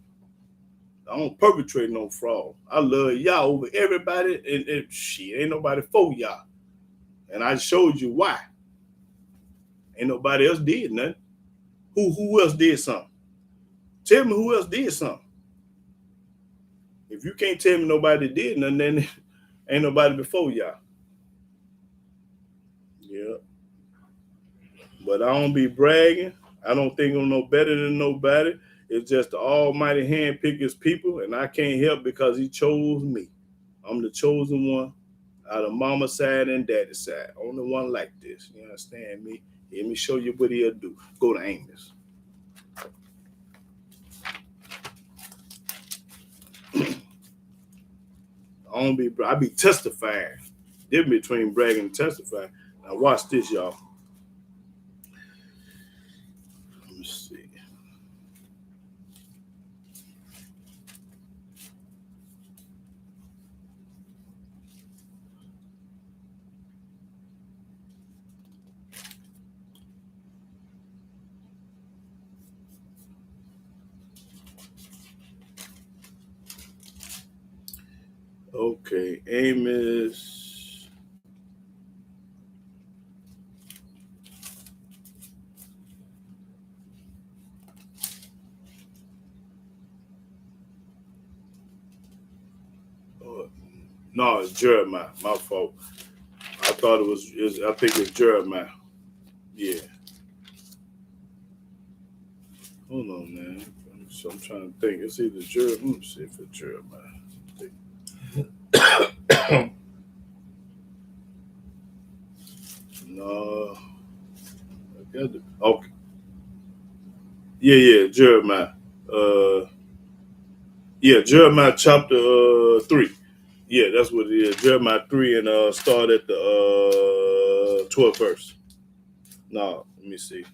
I don't perpetrate no fraud. I love y'all over everybody, and shit, ain't nobody for y'all. And I showed you why. Ain't nobody else did nothing. Who else did something? Tell me who else did something. If you can't tell me nobody did nothing, then ain't nobody before y'all. Yeah. But I don't be bragging. I don't think I'm no better than nobody. It's just the Almighty hand pick his people, and I can't help because he chose me. I'm the chosen one out of mama's side and daddy's side. Only one like this. You understand me? Let me show you what he'll do. Go to Amos. I be testifying. Difference between bragging and testifying. Now watch this, y'all. Let me see. Okay, Amos. No, it's Jeremiah. My fault. I thought it was. I think it's Jeremiah. Yeah. Hold on, man. So I'm trying to think. It's either Jeremiah. Let me see if it's Jeremiah. No. I got it. Okay. Yeah, Jeremiah. Uh, yeah, Jeremiah chapter 3. Yeah, that's what it is. Jeremiah 3 and start at the 12th verse. No, let me see.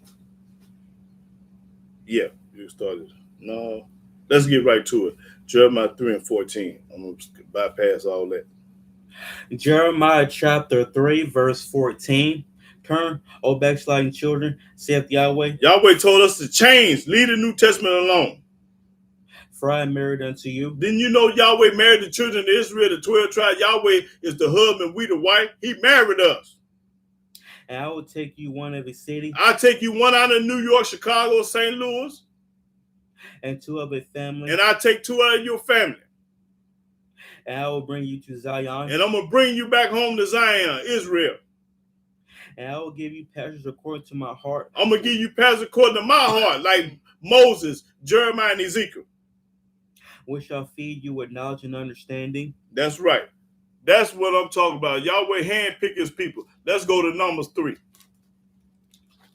Yeah, you started. No, let's get right to it. Jeremiah 3 and 14. I'm going to bypass all that. Jeremiah chapter 3, verse 14. Turn, O backsliding children, saith Yahweh, Yahweh told us to change, leave the New Testament alone. for I am married unto you. Didn't you know Yahweh married the children of Israel, the 12 tribes? Yahweh is the husband, we the wife. He married us. And I will take you one of a city, I'll take you one out of New York, Chicago, St. Louis, and two of a family, and I'll take two out of your family. and I will bring you to Zion, And I'm going to bring you back home to Zion, Israel. and I will give you pastures according to my heart, I'm going to give you pastors according to my heart, like Moses, Jeremiah, and Ezekiel. which shall feed you with knowledge and understanding. That's right. That's what I'm talking about. Yahweh handpick his people. Let's go to Numbers 3.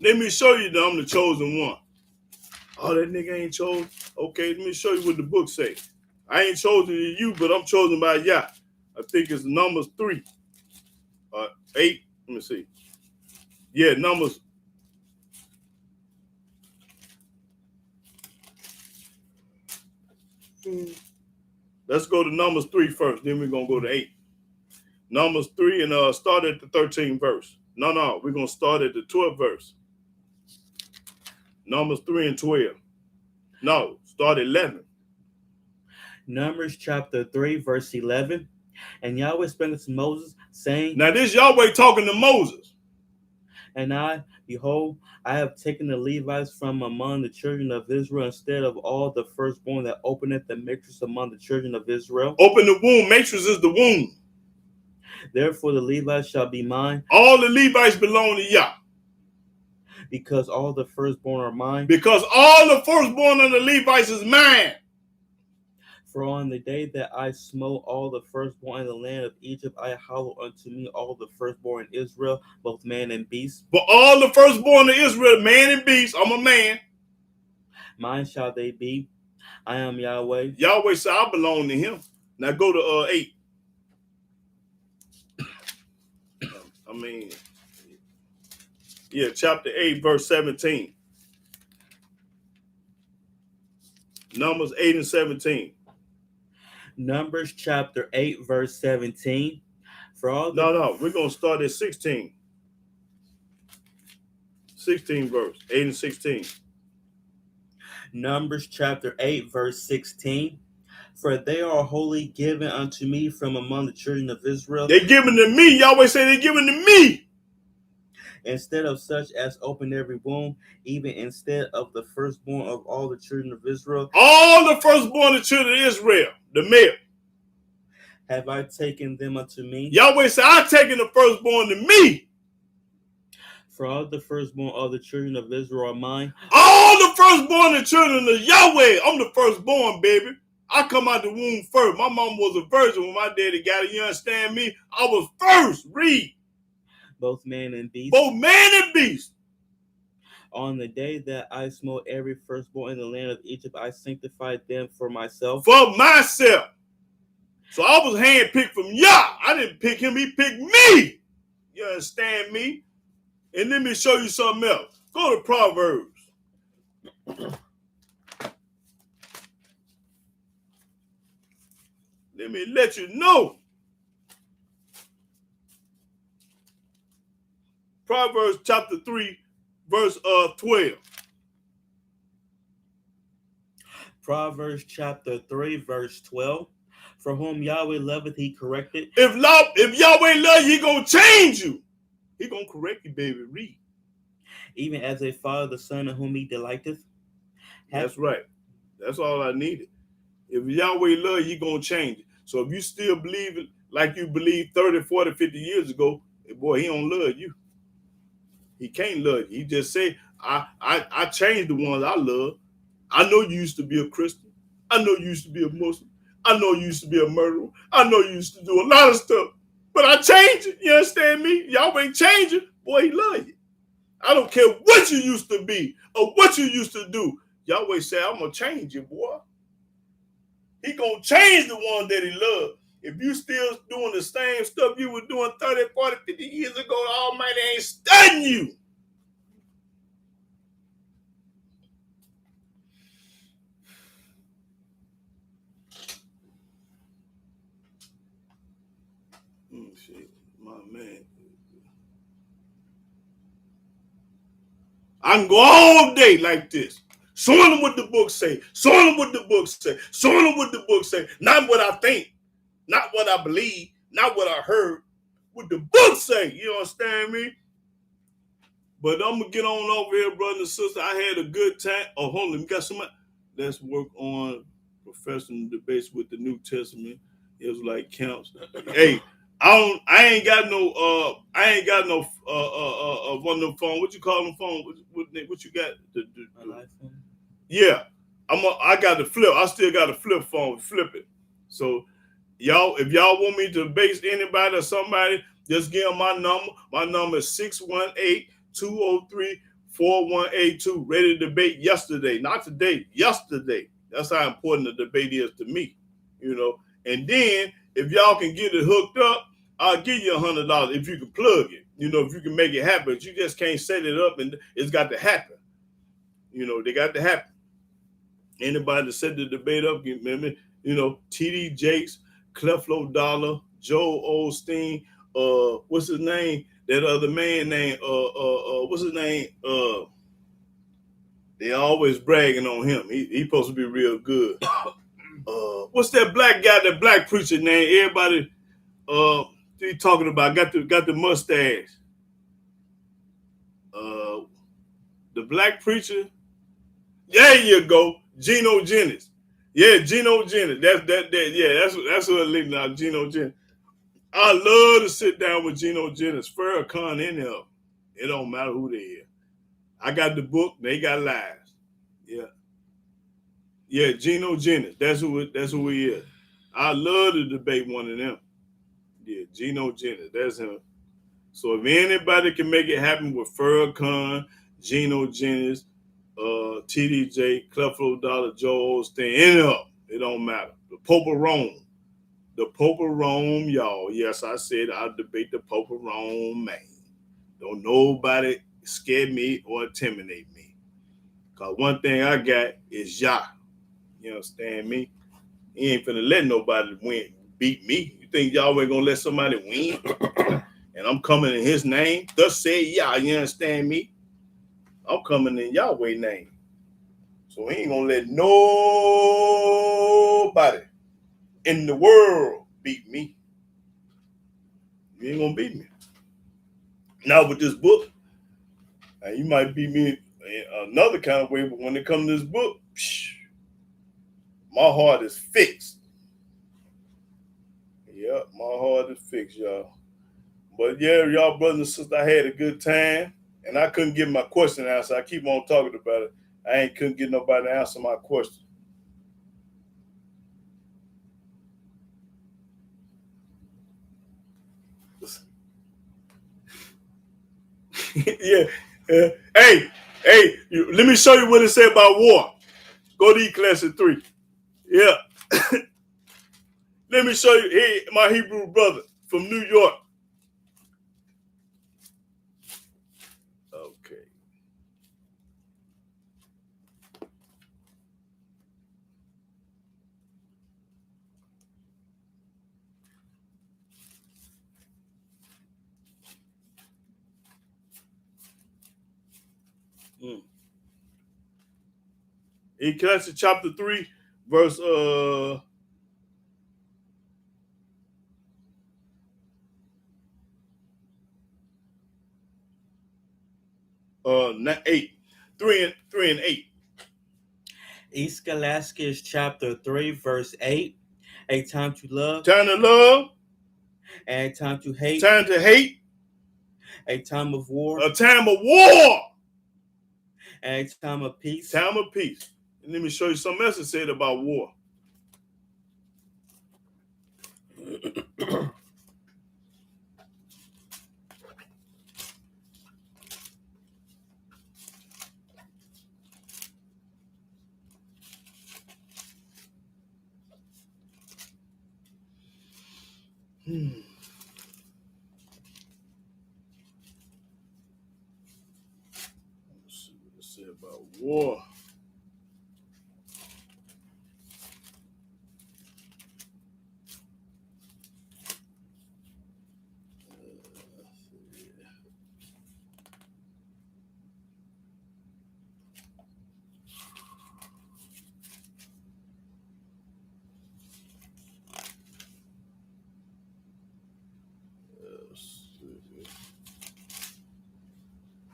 Let me show you that I'm the chosen one. Oh, that nigga ain't chosen? Okay, let me show you what the book say. I ain't chosen to you, but I'm chosen by Yah. I think it's Numbers 3. 8. Let me see. Yeah, Numbers. Let's go to Numbers 3 first. Then we're going to go to 8. Numbers 3 and start at the 13th verse. No, we're going to start at the 12th verse. Numbers 3 and 12. No, start at 11. Numbers chapter 3, verse 11. And Yahweh spake unto Moses, saying, Now this Yahweh talking to Moses. And I, behold, I have taken the Levites from among the children of Israel instead of all the firstborn that openeth the matrix among the children of Israel. Open the womb. Matrix is the womb. Therefore the Levites shall be mine, All the Levites belong to Yah. because all the firstborn are mine. Because all the firstborn of the Levites is mine. For on the day that I smote all the firstborn in the land of Egypt, I hallow unto me all the firstborn in Israel, both man and beast. But all the firstborn of Israel, man and beast, I'm a man. Mine shall they be. I am Yahweh. Yahweh said I belong to him. Now go to 8. Chapter 8, verse 17. Numbers 8 and 17. Numbers chapter 8, verse 17. For all No, we're going to start at 16. 16 verse, 8 and 16. Numbers chapter 8, verse 16. For they are wholly given unto me from among the children of Israel. They're given to me. Yahweh say they're given to me. Instead of such as open every womb, even instead of the firstborn of all the children of Israel. All the firstborn of the children of Israel, the male. Have I taken them unto me? Yahweh said, I've taken the firstborn to me. For all the firstborn of the children of Israel are mine. All the firstborn of the children of Yahweh. I'm the firstborn, baby. I come out the womb first. My mom was a virgin when my daddy got it. You understand me? I was first. Read. Both man and beast. Both man and beast. On the day that I smote every firstborn in the land of Egypt, I sanctified them for myself. For myself. So I was handpicked from Yah. I didn't pick him. He picked me. You understand me? And let me show you something else. Go to Proverbs. Let me let you know. Proverbs chapter 3, verse 12. Proverbs chapter 3, verse 12. For whom Yahweh loveth, he corrected. If Yahweh love you, he gonna change you. He gonna correct you, baby. Read. Even as a father the son in whom he delighteth. That's right. That's all I needed. If Yahweh love you, he gonna change it. So if you still believe it, like you believe 30, 40, 50 years ago, boy, he don't love you. He can't love you. He just say, I changed the ones I love. I know you used to be a Christian. I know you used to be a Muslim. I know you used to be a murderer. I know you used to do a lot of stuff. But I changed it. You understand me? Y'all ain't changing. Boy, he love you. I don't care what you used to be or what you used to do. Yahweh said, I'm going to change you, boy. He going to change the one that he loved. If you still doing the same stuff you were doing 30, 40, 50 years ago, the Almighty ain't studying you. Shit, my man. I can go all day like this. Showing them what the book say. Showing them what the book say. Showing them what the book say. Not what I think. Not what I believe. Not what I heard. What the book say. You understand me? But I'm going to get on over here, brother and sister. I had a good time. Oh, hold on. We got somebody. Let's work on professional debates with the New Testament. It was like counts. Hey, I ain't got no one of them phone. What you call them phone? What you got? Yeah. I got the flip. I still got a flip phone. Flip it. So y'all, if y'all want me to debate anybody or somebody, just give them my number. My number is 618-203-4182. Ready to debate yesterday. Not today, yesterday. That's how important the debate is to me. You know. And then if y'all can get it hooked up, I'll give you $100 if you can plug it. You know, if you can make it happen. You just can't set it up and it's got to happen. You know, they got to happen. Anybody that set the debate up, you know, TD Jakes, Cleflo Dollar, Joe Osteen, what's his name? That other man named what's his name? They always bragging on him. He supposed to be real good. What's that black guy, that black preacher name? Everybody he talking about got the mustache. The black preacher. There you go, Geno Jennings. Yeah, Geno Jennings. Yeah, that's what I'm leaving out, Geno Jennings. I love to sit down with Geno Jennings, Farrakhan in there. It don't matter who they are. I got the book, they got lives. Yeah. Yeah, Geno Jennings. That's who he is. I love to debate one of them. Yeah, Geno Jennings. That's him. So if anybody can make it happen with Farrakhan, Geno Jennings, TDJ, Cleflo Dollar, Joe Osteen, it don't matter. The Pope of Rome. The Pope of Rome, y'all. Yes, I said I'll debate the Pope of Rome, man. Don't nobody scare me or intimidate me. Because one thing I got is Yah. You understand me? He ain't finna let nobody beat me. You think y'all ain't gonna let somebody win? And I'm coming in his name. Thus say Yah, you understand me? I'm coming in Yahweh name. So he ain't gonna let nobody in the world beat me. You ain't gonna beat me. Now with this book, you might beat me another kind of way, but when it comes to this book, my heart is fixed. Yeah, my heart is fixed, y'all. But yeah, y'all brothers and sisters, I had a good time, and I couldn't get my question answered. I keep on talking about it. I couldn't get nobody to answer my question. Yeah. Hey, let me show you what it said about war. Go to Ecclesiastes 3. Yeah. Let me show you. Hey, my Hebrew brother from New York. Okay. Ecclesiastes chapter 3, verse 8. 3 and 8. Ecclesiastes chapter 3, verse 8. A time to love. Time to love. and a time to hate, time to hate, a time of war, a time of war, and a time of peace. time of peace. And let me show you something else it said about war. Let's see what it said about war.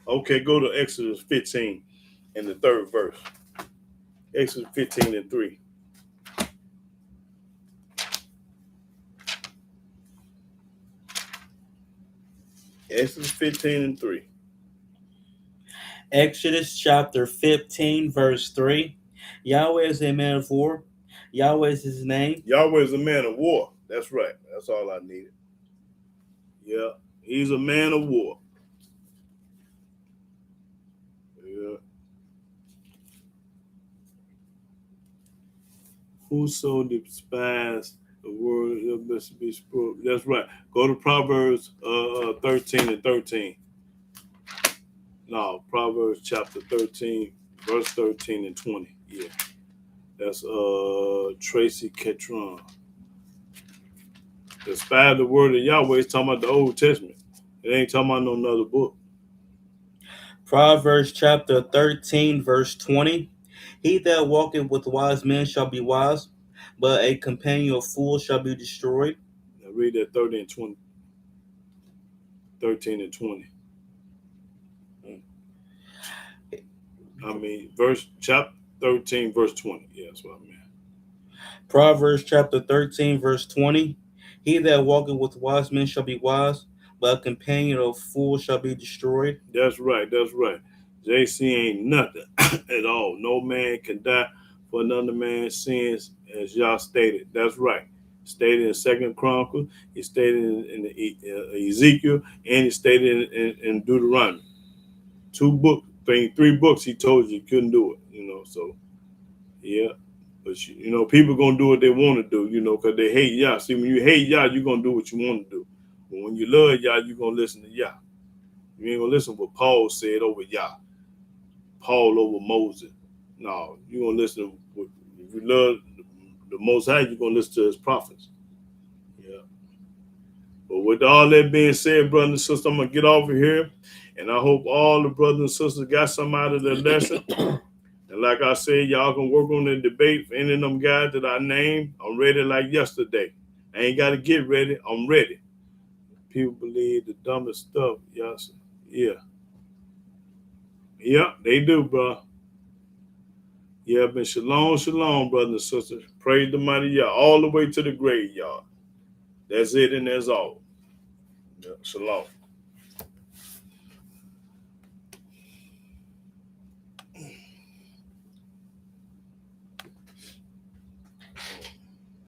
Okay, go to Exodus 15 and the 3rd verse. Exodus 15 and 3. Exodus 15 and 3. Exodus chapter 15, verse 3. Yahweh is a man of war. Yahweh is his name. Yahweh is a man of war. That's right. That's all I needed. Yeah, he's a man of war. Yeah. Whoso despised the word of must be spoken. That's right. Go to Proverbs 13 and 13. No, Proverbs chapter 13, verse 13 and 20. Yeah. That's Tracy Ketron. Despise the word of Yahweh. It's talking about the Old Testament. It ain't talking about no another book. Proverbs chapter 13, verse 20. He that walketh with wise men shall be wise, but a companion of fools shall be destroyed. Now read that 13 and 20. 13 and 20. I mean, chapter 13, verse 20. Yeah, that's what I meant. Proverbs chapter 13, verse 20. He that walketh with wise men shall be wise, but a companion of fools shall be destroyed. That's right. That's right. JC ain't nothing at all. No man can die for another man's sins, as y'all stated. That's right. Stated in Second Chronicles, he stated in Ezekiel, and he stated in Deuteronomy. 3 books he told you couldn't do it. So yeah. But people gonna do what they want to do. Because they hate Yah. See, when you hate Yah, you're gonna do what you want to do. But when you love Yah, you're gonna listen to Yah. You ain't gonna listen to what Paul said over Yah. Paul over Moses. No, you're gonna listen to what, if you love the Most High, you're gonna listen to his prophets. Yeah. But with all that being said, brothers and sisters, I'm gonna get off of here. And I hope all the brothers and sisters got something out of their lesson. And like I said, y'all can work on the debate for any of them guys that I named. I'm ready like yesterday. I ain't got to get ready. I'm ready. People believe the dumbest stuff. Yes. Yeah. Yeah, they do, bro. Yeah, but shalom, shalom, brothers and sisters. Praise the mighty Yah all the way to the grave, y'all. That's it and that's all. Yeah, shalom.